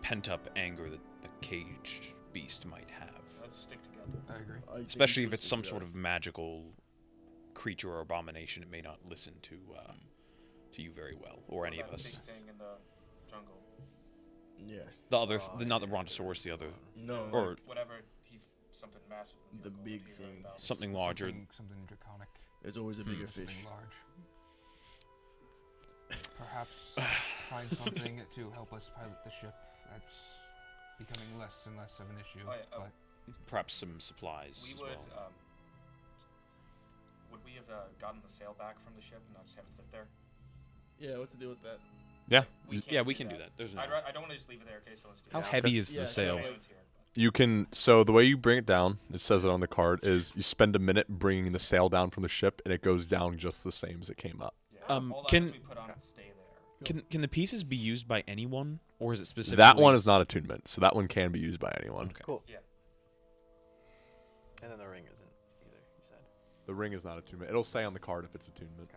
pent-up anger that the caged beast might have. Let's stick together. I agree. I think Especially we if should it's some stick sort together. of magical creature or abomination, it may not listen to you very well, or any of That us. big thing in the jungle. Yeah. The other, not the Brontosaurus, the other, No. or Whatever, something massive. The big thing. something larger. Something draconic. There's always a bigger fish. Something large. Perhaps find something to help us pilot the ship. That's becoming less and less of an issue. Oh, yeah, but Perhaps some supplies We as would. well. Would we have gotten the sail back from the ship and not just have it sit there? Yeah, what's the deal with that? Yeah. We can't Yeah, we can do that. There's no. I don't want to just leave it there. Okay, so let's do How that. heavy is Yeah, the sail? like- You can, so the way you bring it down, it says it on the card, is you spend a minute bringing the sail down from the ship, and it goes down just the same as it came up. Yeah. Um, All the can- items we put on it stay there. Can the pieces be used by anyone, or is it specifically That one is not attunement, so that one can be used by anyone. Okay. Cool. Yeah. And then the ring isn't either, you said. The ring is not attunement. It'll say on the card if it's attunement.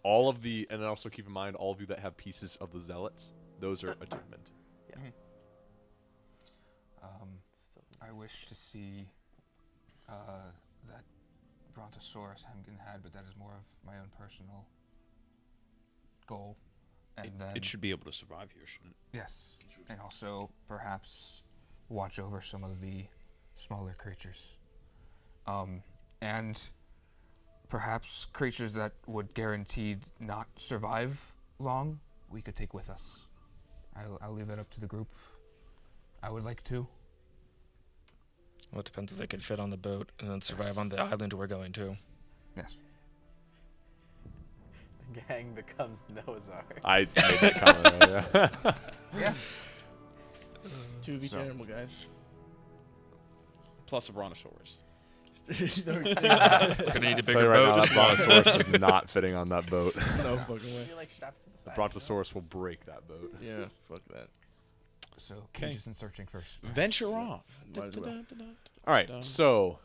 All of the, and then also keep in mind, all of you that have pieces of the zealots, those are attunement. I wish to see that Brontosaurus Hemgen had, but that is more of my own personal goal. And then It should be able to survive here, shouldn't it? yes, and also perhaps watch over some of the smaller creatures, and perhaps creatures that would guaranteed not survive long. We could take with us. I'll leave it up to the group. I would like to. Well, it depends if they could fit on the boat and then survive on the island we're going to. Yes. The gang becomes Noah's Ark. I made that comment earlier. Yeah. 2v So- animal guys. Plus a brontosaurus. No, We're gonna need a Tell bigger you right now, boat. that brontosaurus is not fitting on that boat. no fucking way. You like strapped to the The side. brontosaurus will break that boat. Yeah, fuck that. So Okay. cages and searching first. Venture off. Might as well. All right, so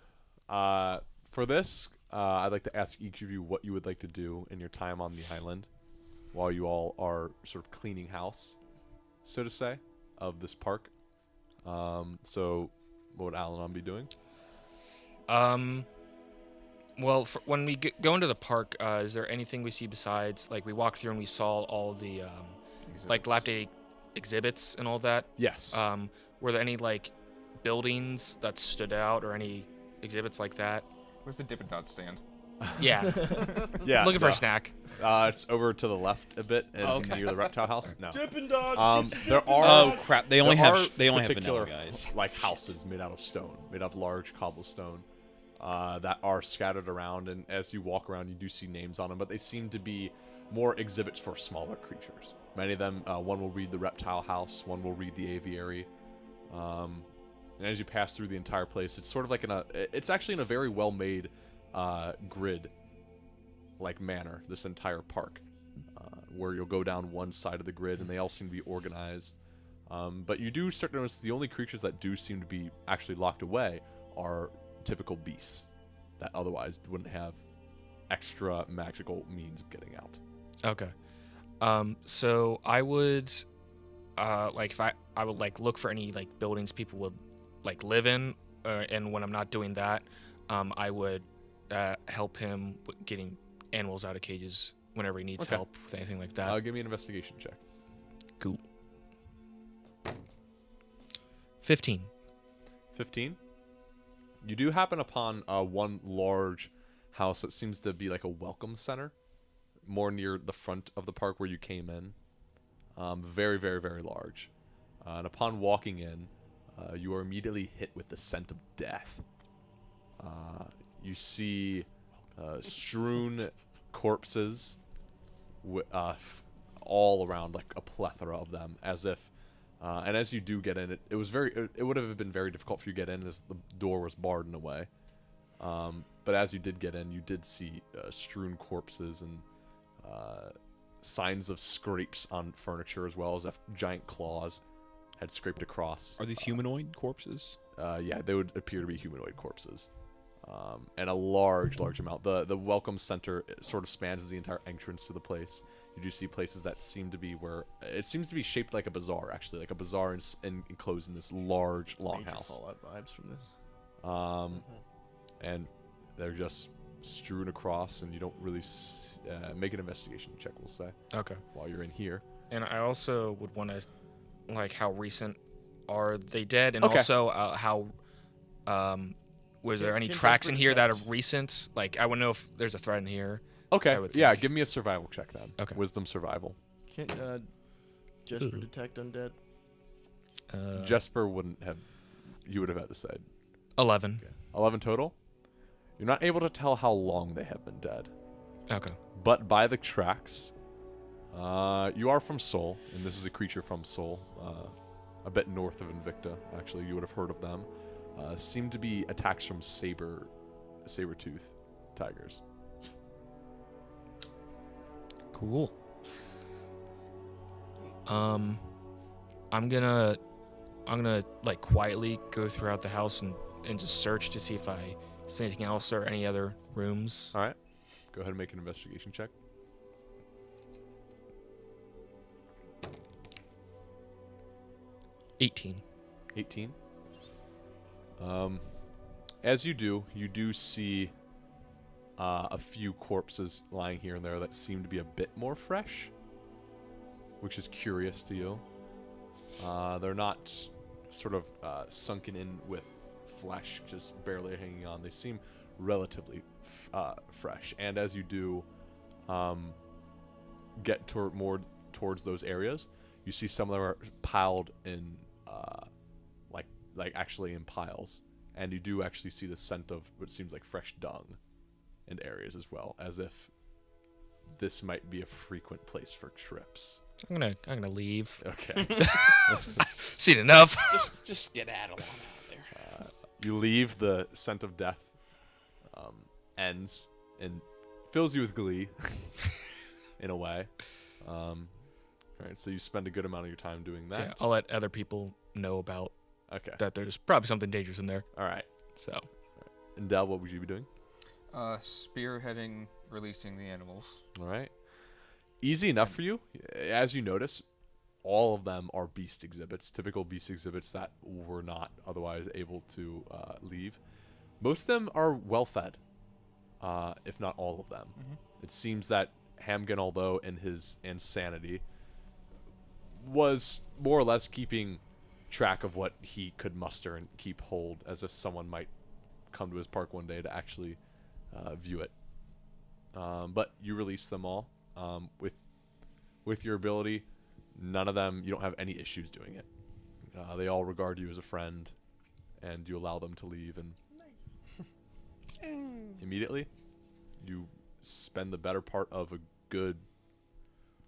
for this, I'd like to ask each of you what you would like to do in your time on the island while you all are sort of cleaning house, so to say, of this park. So what would Al-Anon be doing? Well, when we go into the park, is there anything we see besides, like, we walked through and we saw all the, like, dilapidated exhibits and all that? Yes. Were there any, like, buildings that stood out or any exhibits like that? Where's the Dippin' Dot stand? Yeah. Yeah. Looking for no. a snack. It's over to the left a bit and Okay. near the reptile house. No. Dippin' Dogs. There are. Oh crap! They only there have are they only have particular, vanilla guys. like houses made out of stone, made out of large cobblestone, that are scattered around. And as you walk around, you do see names on them, but they seem to be more exhibits for smaller creatures. Many of them, one will read the reptile house, one will read the aviary. And as you pass through the entire place, it's sort of like it's actually in a very well-made grid, like manner. This entire park, where you'll go down one side of the grid, and they all seem to be organized. But you do start to notice the only creatures that do seem to be actually locked away are typical beasts that otherwise wouldn't have extra magical means of getting out. Okay. So I would, like, if I would, like, look for any, like, buildings people would, like, live in, and when I'm not doing that, I would help him with getting animals out of cages whenever he needs Okay. help with anything like that. Give me an investigation check. Cool. 15. 15. You do happen upon one large house that seems to be like a welcome center, more near the front of the park where you came in. Very, very, very large. And upon walking in, you are immediately hit with the scent of death. You see strewn corpses all around, like a plethora of them, as if and as you do get in, it would have been very difficult for you to get in as the door was barred in a way. But as you did get in, you did see strewn corpses and signs of scrapes on furniture, as well as giant claws had scraped across. Are these humanoid corpses? Yeah, they would appear to be humanoid corpses. And a large amount. The welcome center sort of spans the entire entrance to the place. You do see places that seem to be where it seems to be shaped like a bazaar, actually, like a bazaar enclosed in this large longhouse. Fallout vibes from this. And they're just strewn across, and you don't really make an investigation check, we'll say. Okay. While you're in here. And I also would want to, like, how recent are they dead, and Okay. also how was there any tracks in here that are recent? Like, I want to know if there's a threat in here. Okay. I would Yeah, think. give me a survival check then. Okay. Wisdom survival. Can't Jesper detect undead? Jesper wouldn't have. You would have had to say 11. Okay. 11 total. You're not able to tell how long they have been dead. Okay. But by the tracks, you are from Sol, and this is a creature from Sol, a bit north of Invicta. Actually, you would have heard of them. Seem to be attacks from saber-tooth tigers. Cool. I'm gonna like quietly go throughout the house and just search to see if I see anything else or any other rooms. All right. Go ahead and make an investigation check. 18. 18. As you do see a few corpses lying here and there that seem to be a bit more fresh, which is curious to you. They're not sort of sunken in with flesh, just barely hanging on. They seem relatively fresh. And as you do get more towards those areas, you see some of them are piled in like actually in piles, and you do actually see the scent of what seems like fresh dung in areas as well, as if this might be a frequent place for trips. I'm gonna leave. Okay. Seen enough. Just skedaddle on out there. You leave. The scent of death ends and fills you with glee in a way. All right, so you spend a good amount of your time doing that. Yeah, I'll let other people know about that there's probably something dangerous in there. All right. So. And Del, what would you be doing? Spearheading, releasing the animals. All right. Easy enough for you. As you notice, all of them are beast exhibits, typical beast exhibits that were not otherwise able to leave. Most of them are well fed, if not all of them. Mm-hmm. It seems that Hamgen, although in his insanity, was more or less keeping track of what he could muster and keep hold, as if someone might come to his park one day to actually view it. But you release them all. With your ability, none of them, you don't have any issues doing it. They all regard you as a friend, and you allow them to leave, and immediately you spend the better part of a good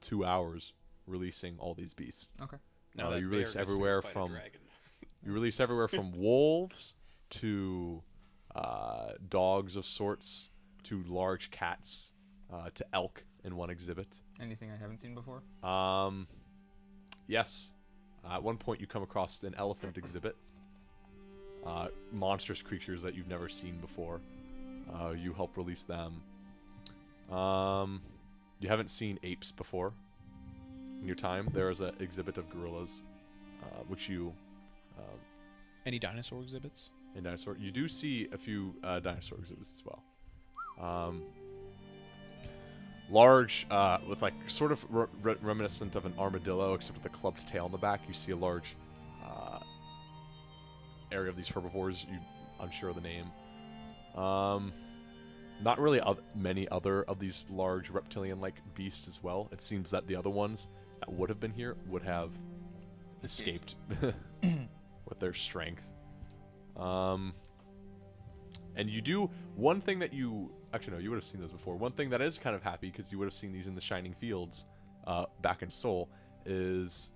2 hours releasing all these beasts. Okay. Now that you bear release gets to everywhere fight a from dragon. you release everywhere from wolves to dogs of sorts to large cats to elk in one exhibit. Anything I haven't seen before? Yes. At one point you come across an elephant exhibit. Monstrous creatures that you've never seen before. You help release them. You haven't seen apes before in your time. There is an exhibit of gorillas, which you... Any dinosaur exhibits? In dinosaur, you do see a few dinosaur exhibits as well. Large, with like sort of reminiscent of an armadillo, except with a clubbed tail on the back. You see a large area of these herbivores. You unsure of the name. Not really many other of these large reptilian-like beasts as well. It seems that the other ones that would have been here would have escaped with their strength. And you do one thing that you actually no, you would have seen those before. One thing that is kind of happy because you would have seen these in the Shining Fields back in Seoul is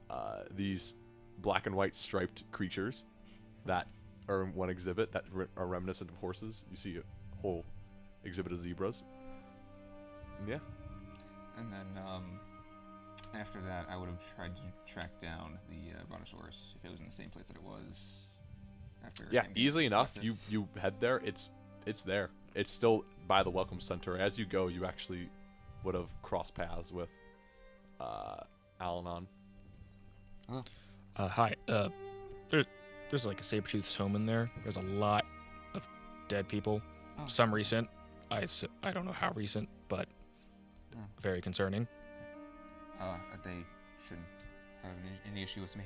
these black and white striped creatures that are in one exhibit that are reminiscent of horses. You see a whole exhibit of zebras. And yeah. And then After that, I would have tried to track down the Brontosaurus if it was in the same place that it was. After Yeah, him getting easily enough. collected. You head there. It's there. It's still by the Welcome Center. As you go, you actually would have crossed paths with Al-Anon. Hi. There's like a saber-toothed home in there. There's a lot of dead people. Oh. Some recent. I don't know how recent, but very concerning. They shouldn't have any issue with me.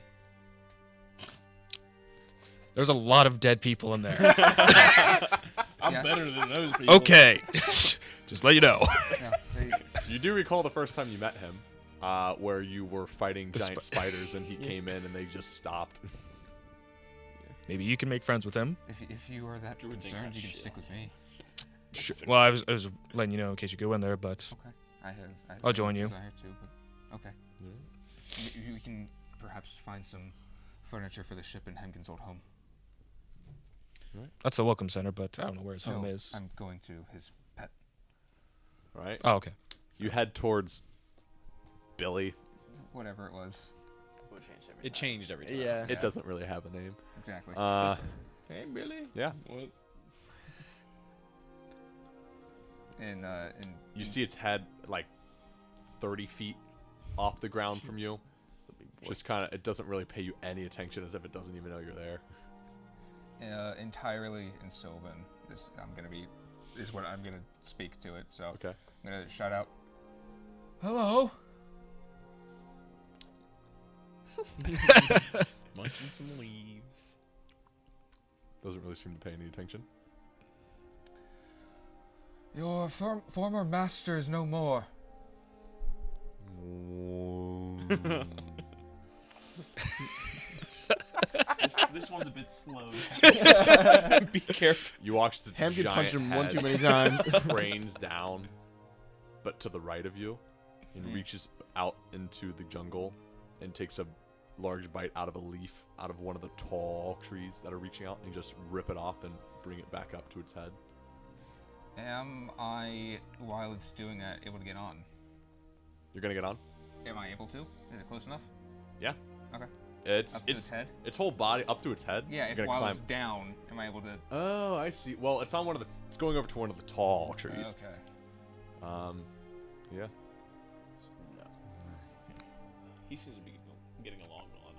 There's a lot of dead people in there. I'm better than those people. Okay. Just let you know. Yeah, You do recall the first time you met him, where you were fighting giant spiders and he came in and they just stopped. Maybe you can make friends with him. if you are that concerned, you can stick with me. Sure. Well, I was letting you know in case you go in there, but Okay. I have I'll join you. desire to, but okay. We can perhaps find some furniture for the ship in Hemgen's old home. That's the Welcome Center, but I don't know where his home No, is. I'm going to his pet. Right? Oh, okay. You head towards Billy. Whatever it was. It changed every time. Yeah. It doesn't really have a name. Exactly. Hey, Billy. Yeah. What? And You see its head like 30 feet off the ground from you. Just kind of, it doesn't really pay you any attention, as if it doesn't even know you're there. entirely in Sylvan. Is what I'm gonna speak to it. So Okay. I'm gonna shout out, "Hello." Munching some leaves. Doesn't really seem to pay any attention. Your former master is no more. This one's a bit slow. Be careful. You watch the Ham giant can punch him one head too many times. cranes down, but to the right of you, and reaches out into the jungle and takes a large bite out of a leaf out of one of the tall trees that are reaching out, and just rip it off and bring it back up to its head. Am I, while it's doing that, able to get on? You're gonna get on? Am I able to? Is it close enough? Yeah. Okay. It's Up to its head? its whole body up to its head. Yeah, You're if gonna while climb. it's down, am I able to... Oh, I see. Well, it's on one of the. It's going over to one of the tall trees. Okay. Yeah. He seems to be getting along well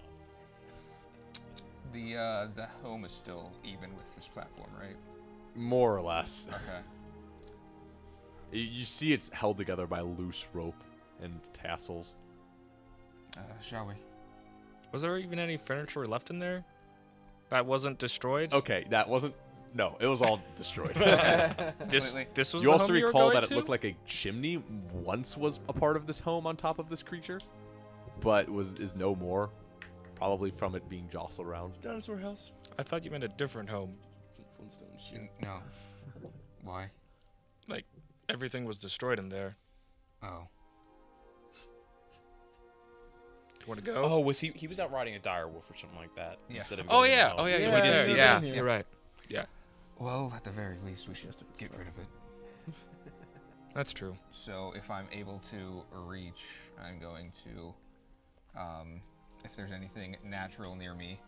enough. The home is still even with this platform, right? More or less. Okay. You see, it's held together by loose rope and tassels. Shall we? Was there even any furniture left in there that wasn't destroyed? Okay, that wasn't. No, it was all destroyed. This was You the also home you were recall going that to? it looked like a chimney once was a part of this home on top of this creature, but is no more. Probably from it being jostled around. Dinosaur house. I thought you meant a different home. Some Flintstone shit. No. Why? Like everything was destroyed in there. Oh. Want to go? Oh, was he was out riding a dire wolf or something like that? Yeah. Instead of Oh going yeah. out. Oh yeah. So You're we right didn't there. see Yeah. them. You're right. Yeah. Well, at the very least, we should get rid of it. That's true. So if I'm able to reach, I'm going to, if there's anything natural near me,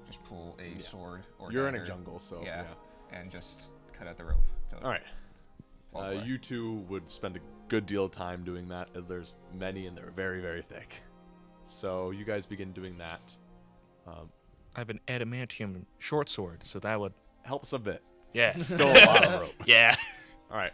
just pull a sword or You're in a dagger. jungle, so yeah, yeah. and just cut out the rope. till it All right. falls away. You two would spend a good deal of time doing that, as there's many and they're very, very thick. So you guys begin doing that. I have an adamantium short sword, so that would Helps a bit. yeah. Still a lot of rope. Yeah. All right.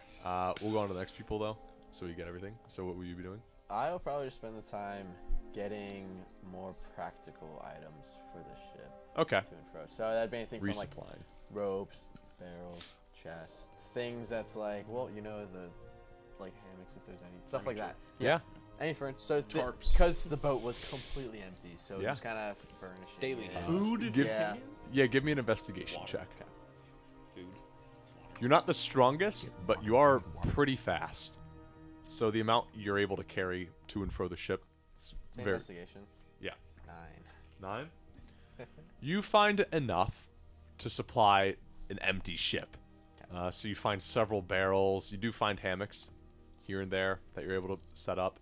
We'll go on to the next people though, so we get everything. So what will you be doing? I'll probably just spend the time getting more practical items for the ship. Okay. To and fro. So that'd be anything from like Resupplying. ropes, barrels, chests, things that's like, well, you know, the like hammocks if there's any stuff like that. Yeah. Any furniture. So Tarps. because the boat was completely empty, so Yeah. just kind of furnishing Daily it. Food, if Give- you Yeah. can. Yeah. Give me an investigation Water. check. Food. You're not the strongest, but you are pretty fast. So the amount you're able to carry to and fro the ship is Same very. investigation. Yeah. 9. 9. You find enough to supply an empty ship. So you find several barrels. You do find hammocks here and there that you're able to set up.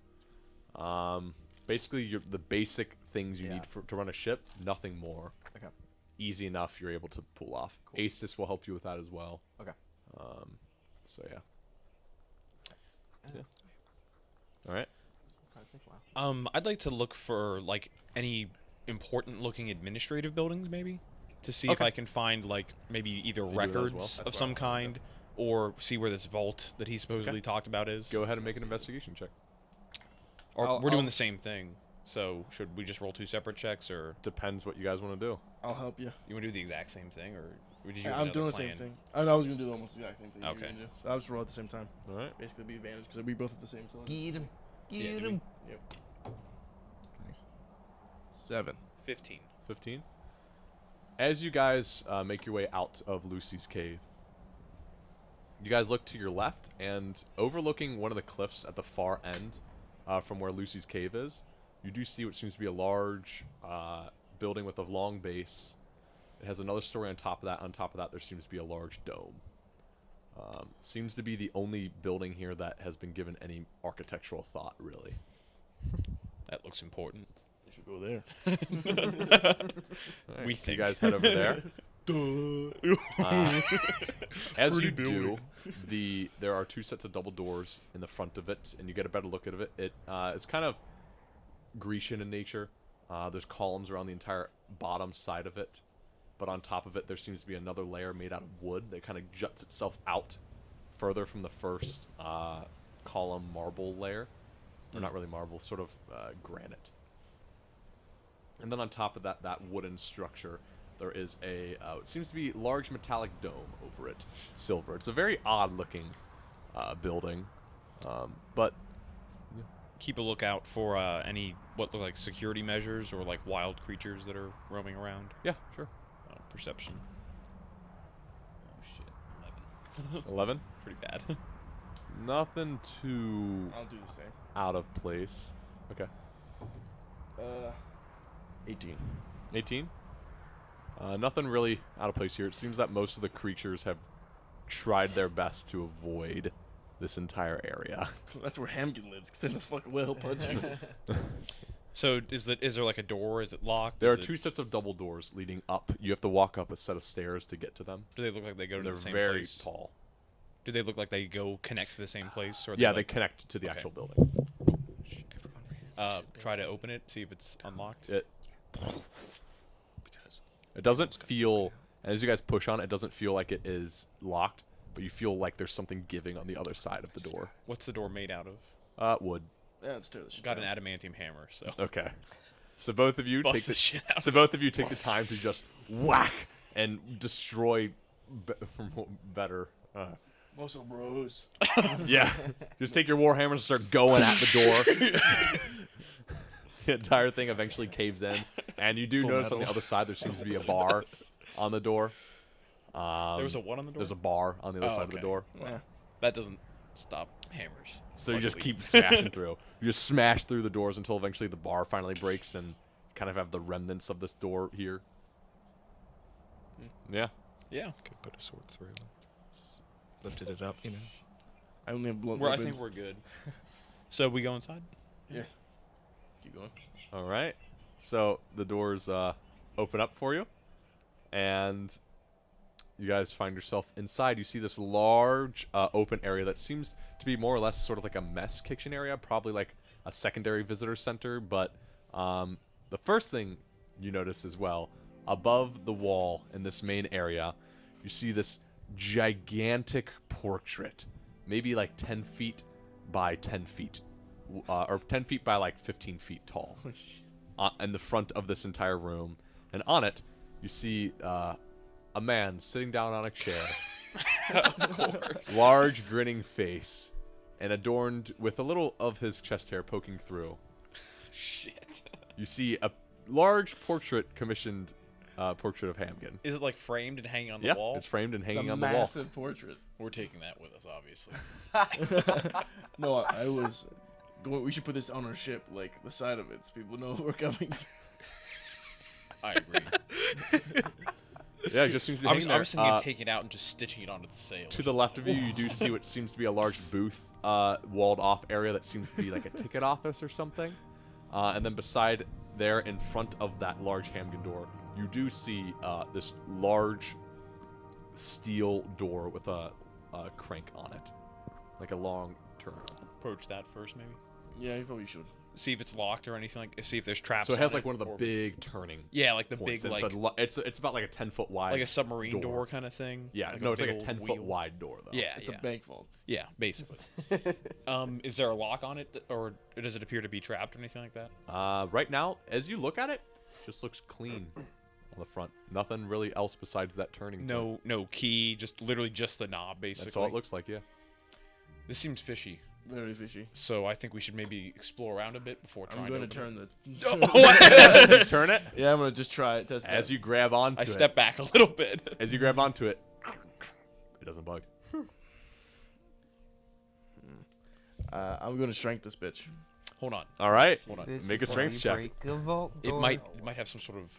Basically, the basic things you Yeah. need to run a ship, nothing more. Okay. Easy enough, you're able to pull off. Cool. Aestus will help you with that as well. Okay. So yeah. All right. Probably take a while. I'd like to look for like any important looking administrative buildings, maybe, to see if Okay. I can find like maybe either do that as well? records That's of some kind, or see where this vault that he supposedly talked about is. Go ahead and make an investigation check. Or we're doing the same thing. So should we just roll 2 separate checks, or Depends what you guys want to do. I'll help you. you want to do the exact same thing, or did you? have I'm another doing the plan? same thing. I was gonna do almost the exact same thing. Okay. You were gonna do. So I'll just roll at the same time. All right. Basically, be advantage because we both at the same time. Get him. Yeah, Get do him. Yep. 7. 15. 15. As you guys make your way out of Lucy's cave, you guys look to your left, and overlooking one of the cliffs at the far end from where Lucy's cave is, you do see what seems to be a large building with a long base. It has another story on top of that. On top of that, there seems to be a large dome. Seems to be the only building here that has been given any architectural thought, really. That looks important. You should go there. All right, We so you think. guys head over there. As you Pretty do, there are 2 sets of double doors in the front of it, and you get a better look at it. It is kind of Grecian in nature. There's columns around the entire bottom side of it, but on top of it, there seems to be another layer made out of wood that kind of juts itself out further from the first column marble layer. Or not really marble, sort of granite. And then on top of that wooden structure, there is a, it seems to be large metallic dome over it, silver. It's a very odd-looking building, but Keep a lookout for any what look like security measures or like wild creatures that are roaming around. yeah, sure. Perception. Oh shit, 11? Pretty bad. Nothing too I'll do the same. out of place. Okay. 18. 18? Nothing really out of place here. It seems that most of the creatures have tried their best to avoid this entire area. That's where Hamkin lives. Because then the fuck will punch you. So is there like a door? Is it locked? There are Is it- 2 sets of double doors leading up. You have to walk up a set of stairs to get to them. Do they look like they go to They're the same very place? tall. Do they look like they go connect to the same place? Or Yeah, they like, connect to the okay. actual building. try to open it, see if it's unlocked. It doesn't feel, as you guys push on it, doesn't feel like it is locked, but you feel like there's something giving on the other side of the door. What's the door made out of? Wood. Yeah, let's tear this shit Got an down. adamantium hammer, so Okay. So both of you Bust take the shit out. So both of you take the time to just whack and destroy better. Muscle bros. Yeah. Just take your warhammer and start going at the door. The entire thing eventually caves in, and you do Full notice on metal. the other side there seems to be a bar on the door. there was a what on the door? There's a bar on the other side of the okay. door. Yeah. That doesn't stop hammers. So you just luckily. keep smashing through. You just smash through the doors until eventually the bar finally breaks and kind of have the remnants of this door here. Yeah. Yeah. Could put a sword through. Lifted it up, you know. I only have blood I weapons. think we're good. So we go inside? Yes. Keep going. All right. So the doors open up for you, and you guys find yourself inside. You see this large open area that seems to be more or less sort of like a mess kitchen area, probably like a secondary visitor center. But the first thing you notice as well, above the wall in this main area, you see this gigantic portrait, maybe like 10 feet by 10 feet, or 10 feet by like 15 feet tall, in the front of this entire room. And on it, you see a man sitting down on a chair, Of course. large grinning face, and adorned with a little of his chest hair poking through. Shit. You see a large portrait commissioned portrait of Hamgin. Is it like framed and hanging on the Yeah, wall? it's framed and hanging a on the wall. massive portrait. We're taking that with us, obviously. No, I was going. We should put this on our ship, like the side of it, so people know we're coming. I agree. Yeah, it just seems to be I hanging was there. thinking of taking it out and just stitching it onto the sail. To the left of you, you do see what seems to be a large booth, walled off area that seems to be like a ticket office or something. And then beside there, in front of that large Hamgen door, you do see this large steel door with a crank on it, like a long turnaround. Approach that first, maybe. Yeah, you probably should. See if it's locked or anything. Like, see if there's traps. So it has on like one of the or if big turning. Yeah, like the points. big, And like it's about like a 10-foot wide, like a submarine door kind of thing. Yeah, like no, it's like a big old 10-foot wheel. wide door though. Yeah, It's yeah. a bank vault. Yeah, basically. Is there a lock on it, or does it appear to be trapped or anything like that? Right now, as you look at it, just looks clean on the front. Nothing really else besides that turning. point. No key, just literally just the knob, basically. That's all it looks like. Yeah. This seems fishy. Very fishy. So I think we should maybe explore around a bit before trying I'm going to to open turn it. the. Turn it. Yeah, I'm going to just try it. Test As that. you grab onto I it. step back a little bit. As you grab onto it, it doesn't bug. I'm going to strength this bitch. Hold on. All right. Hold on. Make a strength check. It might have some sort of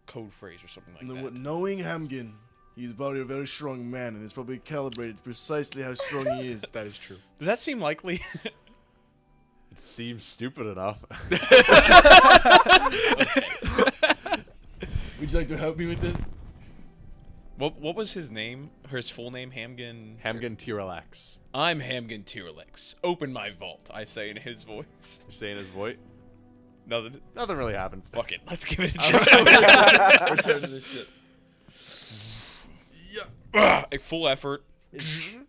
code phrase or something like that. Knowing Hamgen, he's probably a very strong man, and it's probably calibrated precisely how strong he is. That is true. Does that seem likely? It seems stupid enough. Would you like to help me with this? What was his name? Or his full name? Hamgen. Hamgen Tiralex. I'm Hamgen Tiralex. Open my vault, I say in his voice. You say in his voice. Nothing. Nothing really happens. Fuck it. Let's give it a try. Return to this shit. Yeah. A full effort.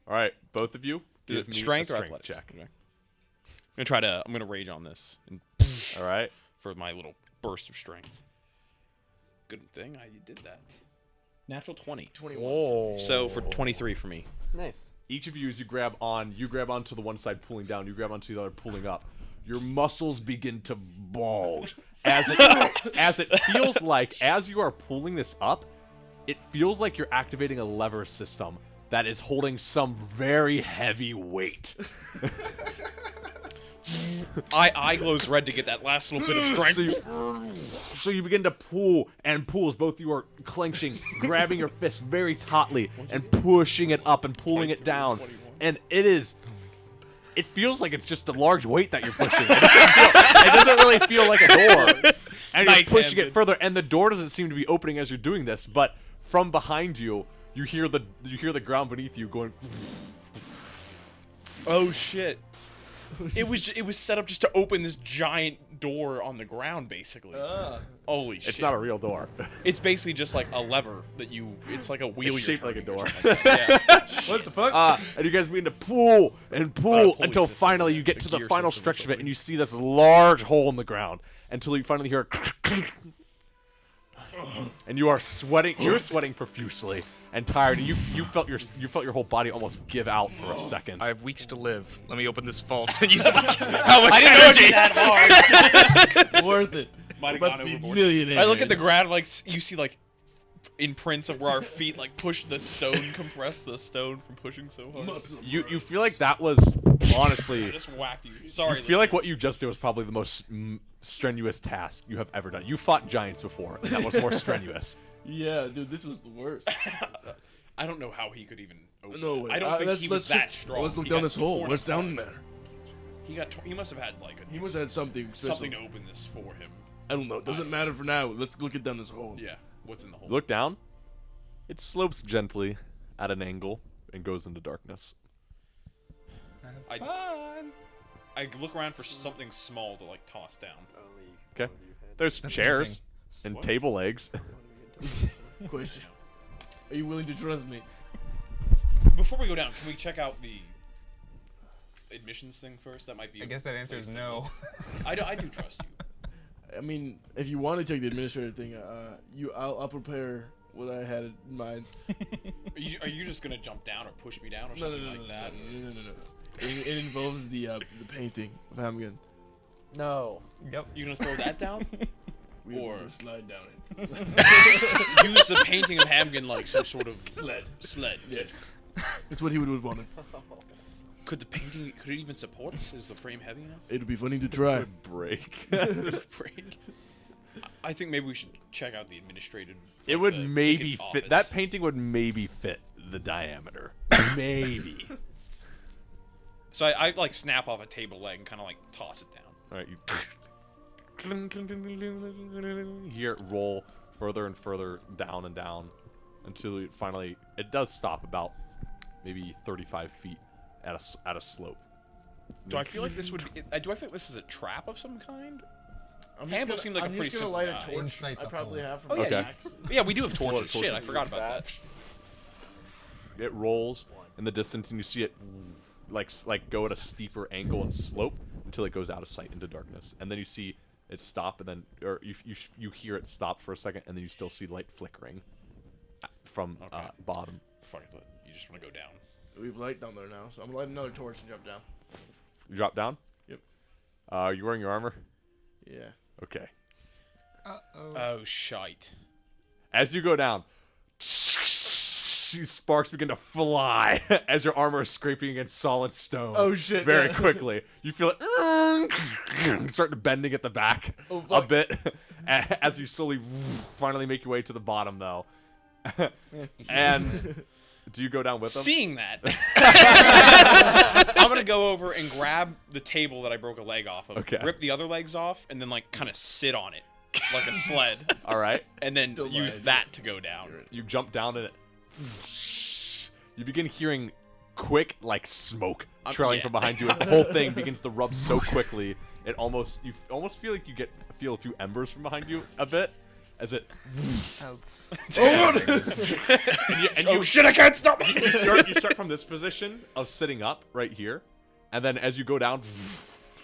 All right, both of you. Is give it me strength a or strength athletics? check. Okay. I'm gonna rage on this. And All right. for my little burst of strength. Good thing I did that. Natural 20. 21. So for 23 for me. Nice. Each of you, as you grab onto the one side pulling down, you grab onto the other pulling up. Your muscles begin to bulge as it feels like as you are pulling this up, it feels like you're activating a lever system that is holding some very heavy weight. Eye glows red to get that last little bit of strength. So you begin to pull and pull as both of you are clenching, grabbing your fist very tautly and pushing it up and pulling it down. And it feels like it's just a large weight that you're pushing. It doesn't really feel like a door. And you're pushing it further, and the door doesn't seem to be opening as you're doing this, but from behind you, you hear the ground beneath you going. Oh shit. It was set up just to open this giant door on the ground, basically. Holy shit. It's not a real door. It's basically just like a lever that it's like a wheel. It's shaped like a door. What the fuck? And you guys begin to pull and pull until finally you get to the final stretch of it, and you see this large hole in the ground until you finally hear and you are sweating. You're sweating profusely and tired. And you felt your whole body almost give out for a second. I have weeks to live. Let me open this vault and use how much energy. That hard. Worth it. Might have About gone to be overboard. millionaires. I look at the ground like you see like imprints of where our feet like push the stone, compress the stone from pushing so hard. You feel like that was honestly. I just whacked you. Sorry. You feel like what you just did was probably the most strenuous task you have ever done. You fought giants before, and that was more strenuous. Yeah, dude, this was the worst. I don't know how he could even open No it. way. I don't think he was that strong. Let's look He down got this hole. torn What's down apart. there? He must have had like He must have had something special. something to open this for him. I don't know. It doesn't matter for now. Let's look it down this hole. Yeah. What's in the hole? Look down. It slopes gently at an angle and goes into darkness. I look around for something small to like toss down. Okay. There's chairs and table legs. Question. Are you willing to trust me? Before we go down, can we check out the admissions thing first? That might be. I guess that answer is no. I do trust you. I mean, if you want to take the administrative thing, I'll prepare what I had in mind. Are you just gonna jump down or push me down or something like that? No. It involves the painting of Hamgen. No. Yep. You gonna throw that down? Or slide down it. Use the painting of Hamgen like some sort of Sled. Yeah. That's what he would have wanted. Could it even support us? Is the frame heavy enough? It would be funny to try. Break. Break. I think maybe we should check out the administrative. It would the maybe ticket fit. office. That painting would maybe fit the diameter. Maybe. So I like snap off a table leg and kind of like toss it down. All right. You cling, cling, cling, cling, cling, cling. You hear it roll further and further down and down until it finally it does stop about maybe 35 feet at a slope. Do I feel like this would be, do I feel like this is a trap of some kind? I'm Hannibal seemed like a pretty just gonna simple light guy. a torch. Insight I the probably hole. have from Oh, yeah, my Okay. axe. Yeah, we do have Well, torches. Shit, I torches. forgot about that. It rolls in the distance, and you see it like go at a steeper angle and slope until it goes out of sight into darkness. And then you see it stop, and then or you hear it stop for a second, and then you still see light flickering from bottom. Fuck it, you just want to go down. We have light down there now, so I'm gonna light another torch and jump down. You drop down. Yep. Are you wearing your armor? Yeah. Okay. Oh, shite. As you go down, sparks begin to fly as your armor is scraping against solid stone. Oh, shit, Very yeah. quickly. You feel it start to bending at the back Oh, a fuck. bit as you slowly finally make your way to the bottom, though. And do you go down with them? Seeing that, I'm gonna go over and grab the table that I broke a leg off of, Okay. rip the other legs off, and then like kind of sit on it like a sled. All right. And then Still use lying. that to go down. You jump down and it. You begin hearing quick, like smoke trailing yeah. from behind you as the whole thing begins to rub so quickly. It almost feel like you feel a few embers from behind you a bit as it. Oh shit! I can't stop. You start from this position of sitting up right here, and then as you go down,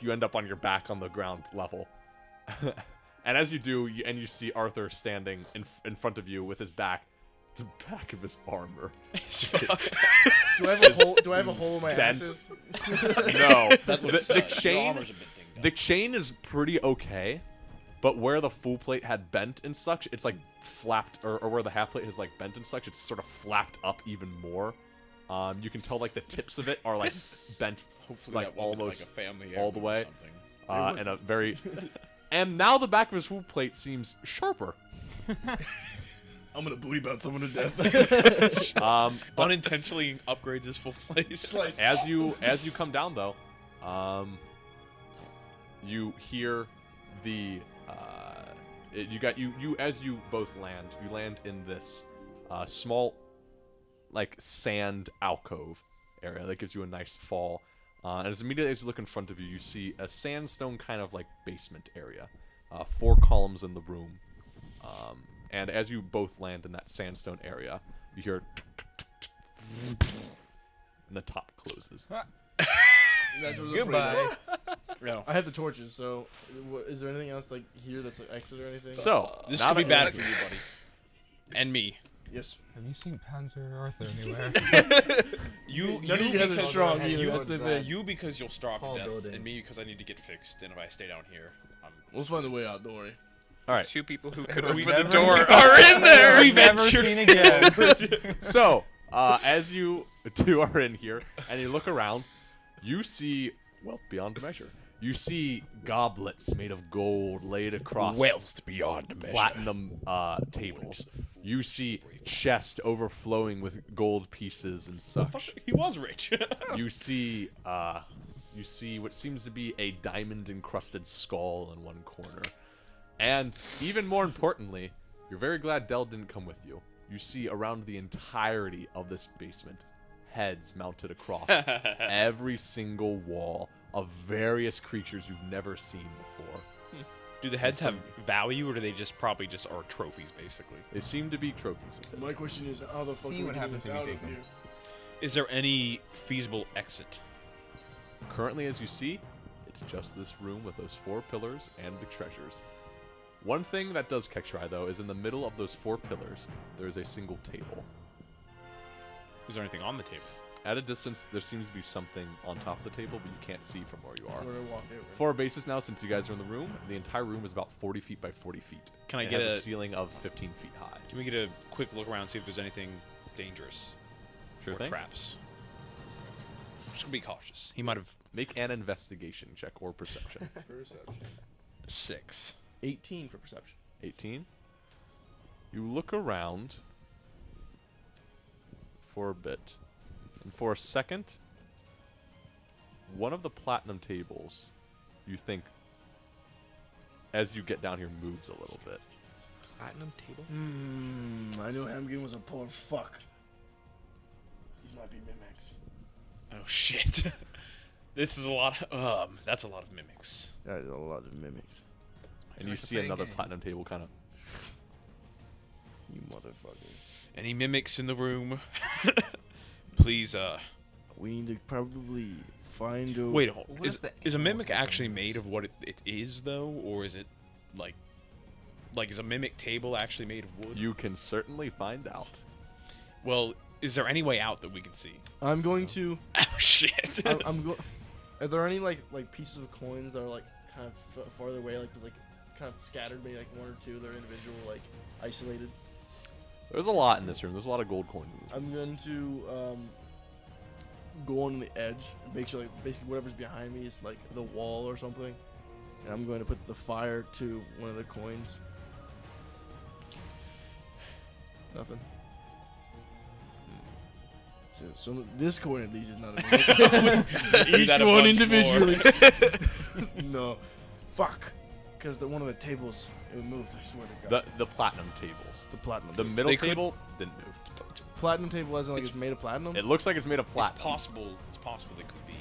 you end up on your back on the ground level. And as you do, you see Arthur standing in front of you with his back, the back of his armor. Do I have a hole? Do I have a hole in my Bent. asses? No, That looks the sad. Your chain. armor's a bit dinged up. The chain is pretty okay, but where the full plate had bent and such, it's like flapped, or where the half plate has like bent and such, it's sort of flapped up even more. You can tell like the tips of it are like bent, Hopefully like that wasn't, almost like a family all the heirloom or way, something. and a very. And now the back of his full plate seems sharper. I'm gonna booty bounce someone to death. But Unintentionally upgrades his full place. Slice. as you come down though, you hear the as you both land. You land in this small, like sand alcove area that gives you a nice fall. And as immediately as you look in front of you, you see a sandstone kind of like basement area. 4 columns in the room. And as you both land in that sandstone area, you hear and the top closes. That was Goodbye. No. I have the torches, so is there anything else like here that's like exit or anything? So This now could be that- bad for you, buddy. And me. Yes. Have you seen Panzer Arthur anywhere? You None of you guys are because- strong Hey, either. you That's the would thing. You because you'll starve Tall to death, building. and me because I need to get fixed. And if I stay down here, I'm. We'll find a way out. Don't worry. All right. Two people who could We've open the never- door are in there. We've Never ventured- seen again. So, as you two are in here and you look around, you see wealth beyond measure. You see goblets made of gold laid across beyond measure. platinum tables. You see chest overflowing with gold pieces and such. He was rich. You see what seems to be a diamond encrusted skull in one corner. And even more importantly, you're very glad Dell didn't come with you. You see around the entirety of this basement heads mounted across every single wall of various creatures you've never seen before. Do the heads have value, or do they just probably just are trophies, basically? They seem to be trophies of My his. question is, how the fuck See are we what getting happens this if you out of take 'em. here? Is there any feasible exit? Currently, as you see, it's just this room with those 4 pillars and the treasures. One thing that does catch your eye, though, is in the middle of those 4 pillars, there is a single table. Is there anything on the table? At a distance, there seems to be something on top of the table, but you can't see from where you are. We're gonna walk over. For a basis now, since you guys are in the room, the entire room is about 40 feet by 40 feet. Can I It get has a a- ceiling of 15 feet high? Can we get a quick look around, see if there's anything dangerous? Sure or thing. traps? Just gonna be cautious. He might have Make an investigation check or perception. Perception. 6. 18 for perception. 18. You look around for a bit. And for a second, one of the platinum tables, you think, as you get down here, moves a little bit. Platinum table? I knew Hamgin was a poor fuck. These might be mimics. Oh shit. This is a lot of, that's a lot of mimics. That is a lot of mimics. And you see another platinum table kind of... You motherfucker. Any mimics in the room? Please, We need to probably find a... Wait, is a mimic actually made of what it is, though? Or is it, like, is a mimic table actually made of wood? You can certainly find out. Well, is there any way out that we can see? I'm going to... Oh, shit. I'm going... Are there any, like pieces of coins that are, like, kind of farther away, like kind of scattered, maybe, like, one or two that are individual, like, isolated? There's a lot in this room. There's a lot of gold coins in this room. I'm going to, go on the edge and make sure, like, basically whatever's behind me is, like, the wall or something. And I'm going to put the fire to one of the coins. Nothing. So this coin at least is not a each one individually. No, fuck, because one of the tables it moved. I swear to God. The platinum tables. The platinum. The middle table didn't move. Platinum table isn't like it's made of platinum. It looks like it's made of platinum. It's possible. It's possible they could be.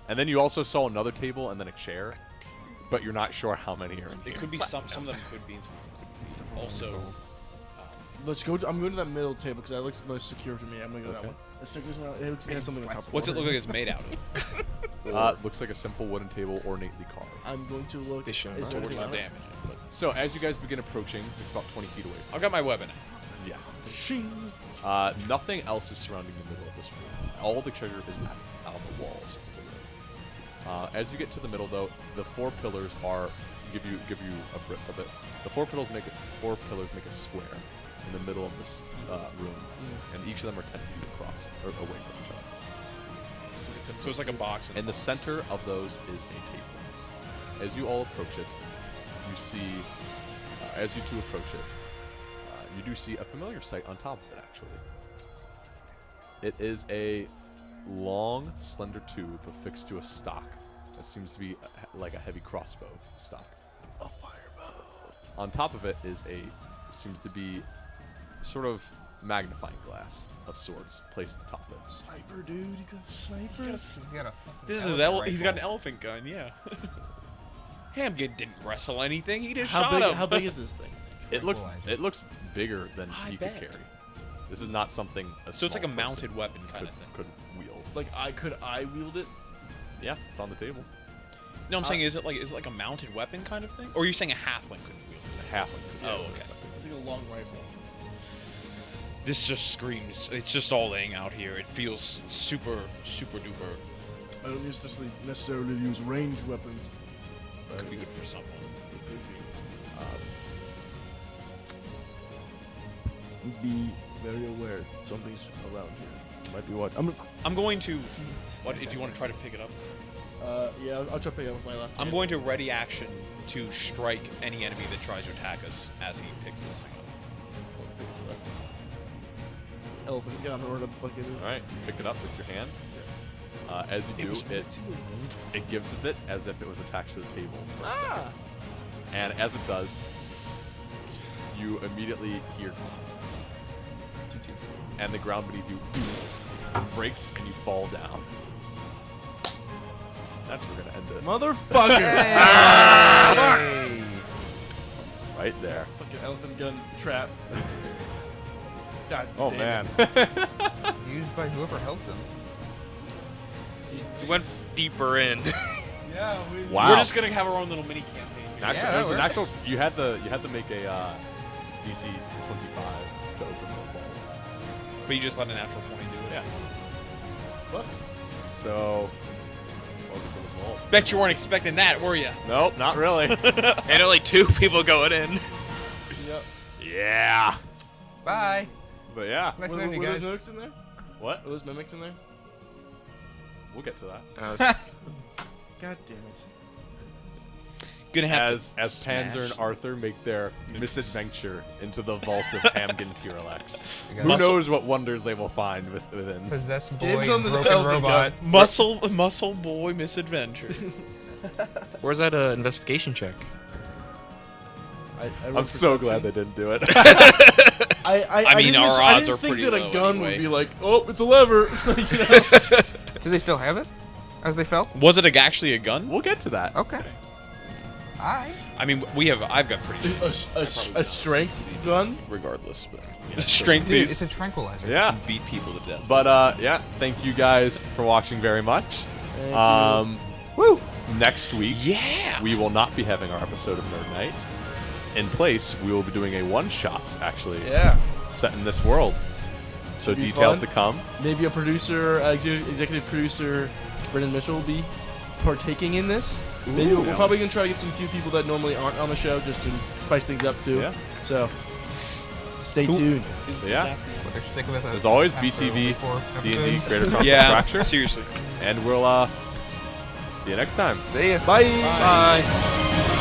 And then you also saw another table and then a chair, but you're not sure how many are in They here. could be some of them could be, and some of them couldn't be. Also. Let's go. I'm going to that middle table because that looks the most secure to me. I'm gonna go that one. Let's check this one out. It looks like it has something on top of it. What's it look like it's made out of? Looks like a simple wooden table ornately carved. I'm going to look. They should is there anything on it? So as you guys begin approaching, it's about 20 feet away. I've got my weapon. Yeah. Shing. Nothing else is surrounding the middle of this room. All the treasure is out of the walls. As you get to the middle, though, the four pillars are give you a bit. The four pillars make a square in the middle of this room, and each of them are 10 feet across or away from each other. So it's like a box. In the center of those is a table. As you all approach it, you see, as you two approach it, you do see a familiar sight on top of it, actually. It is a long, slender tube affixed to a stock that seems to be like a heavy crossbow stock. A firebow. On top of it is seems to be sort of magnifying glass of sorts placed at the top of it. Sniper, dude. He got a sniper. He's got a This is he's got an elephant gun, yeah. Hamgid didn't wrestle anything. He just shot him. How big is this thing? It looks bigger than he could carry. This is not something. So it's like a mounted weapon kind of thing. Couldn't wield. Like could I wield it? Yeah, it's on the table. No, I'm saying is it like a mounted weapon kind of thing? Or are you saying a halfling couldn't wield it? A halfling. Oh, okay. It's like a long rifle. This just screams. It's just all laying out here. It feels super, super duper. I don't necessarily use ranged weapons. Could be good for someone. Be very aware something's around here. Might be what? I'm going to. What? Do you want to try to pick it up? Yeah, I'll try to pick it up with my left hand. I'm going to ready action to strike any enemy that tries to attack us as he picks this thing up. Elephant gun or the fucking. All right, you pick it up with your hand. As you do, it gives a bit as if it was attached to the table for a second. And as it does, you immediately hear, and the ground beneath you breaks, and you fall down. That's where we're gonna end it. Motherfucker! Right there. Fucking elephant gun trap. God Oh damn man. Used by whoever helped him. You went deeper in. Yeah, Wow. We're just gonna have our own little mini campaign. There's an actual. You had to make a DC 25 to open the ball. But you just let a natural 20 do it. Yeah. Fuck. So. Welcome to the vault. Bet you weren't expecting that, were you? Nope, not really. And only 2 people going in. Yep. Yeah. Bye. But yeah. Nice Were meeting you those guys. mimics in there? What? Were those mimics in there? We'll get to that. God damn it. Gonna have As Panzer and Arthur make their misadventure into the vault of Hamgin Tyralex. Who knows what wonders they will find within. Possessed boy, Dibs on this broken elephant robot. muscle boy misadventure. Where's that investigation check? I'm so glad they didn't do it. I mean, didn't our just- odds I didn't are think pretty that a low gun anyway. would be like, oh, it's a lever. Like, you know? Do they still have it? As they fell? Was it actually a gun? We'll get to that. Okay. I mean, I've got pretty. a strength gun. Regardless, but strength Dude, base. it's a tranquilizer. Yeah. Beat people to death. But yeah, thank you guys for watching very much. Thank Woo! Next week, Yeah. we will not be having our episode of Nerd Night. In place, we will be doing a one-shot, actually, Yeah. set in this world. So Should be details fun. to come. Maybe a producer, executive producer, Brendan Mitchell will be partaking in this. Maybe we're probably gonna try to get some few people that normally aren't on the show just to spice things up too. Yeah. So stay tuned. So yeah, But they're sick of us as always, after BTV, only 4 D&D, episodes. Creator Chronicles Yeah. Fracture. Seriously. And we'll see you next time. See ya. Bye. Bye.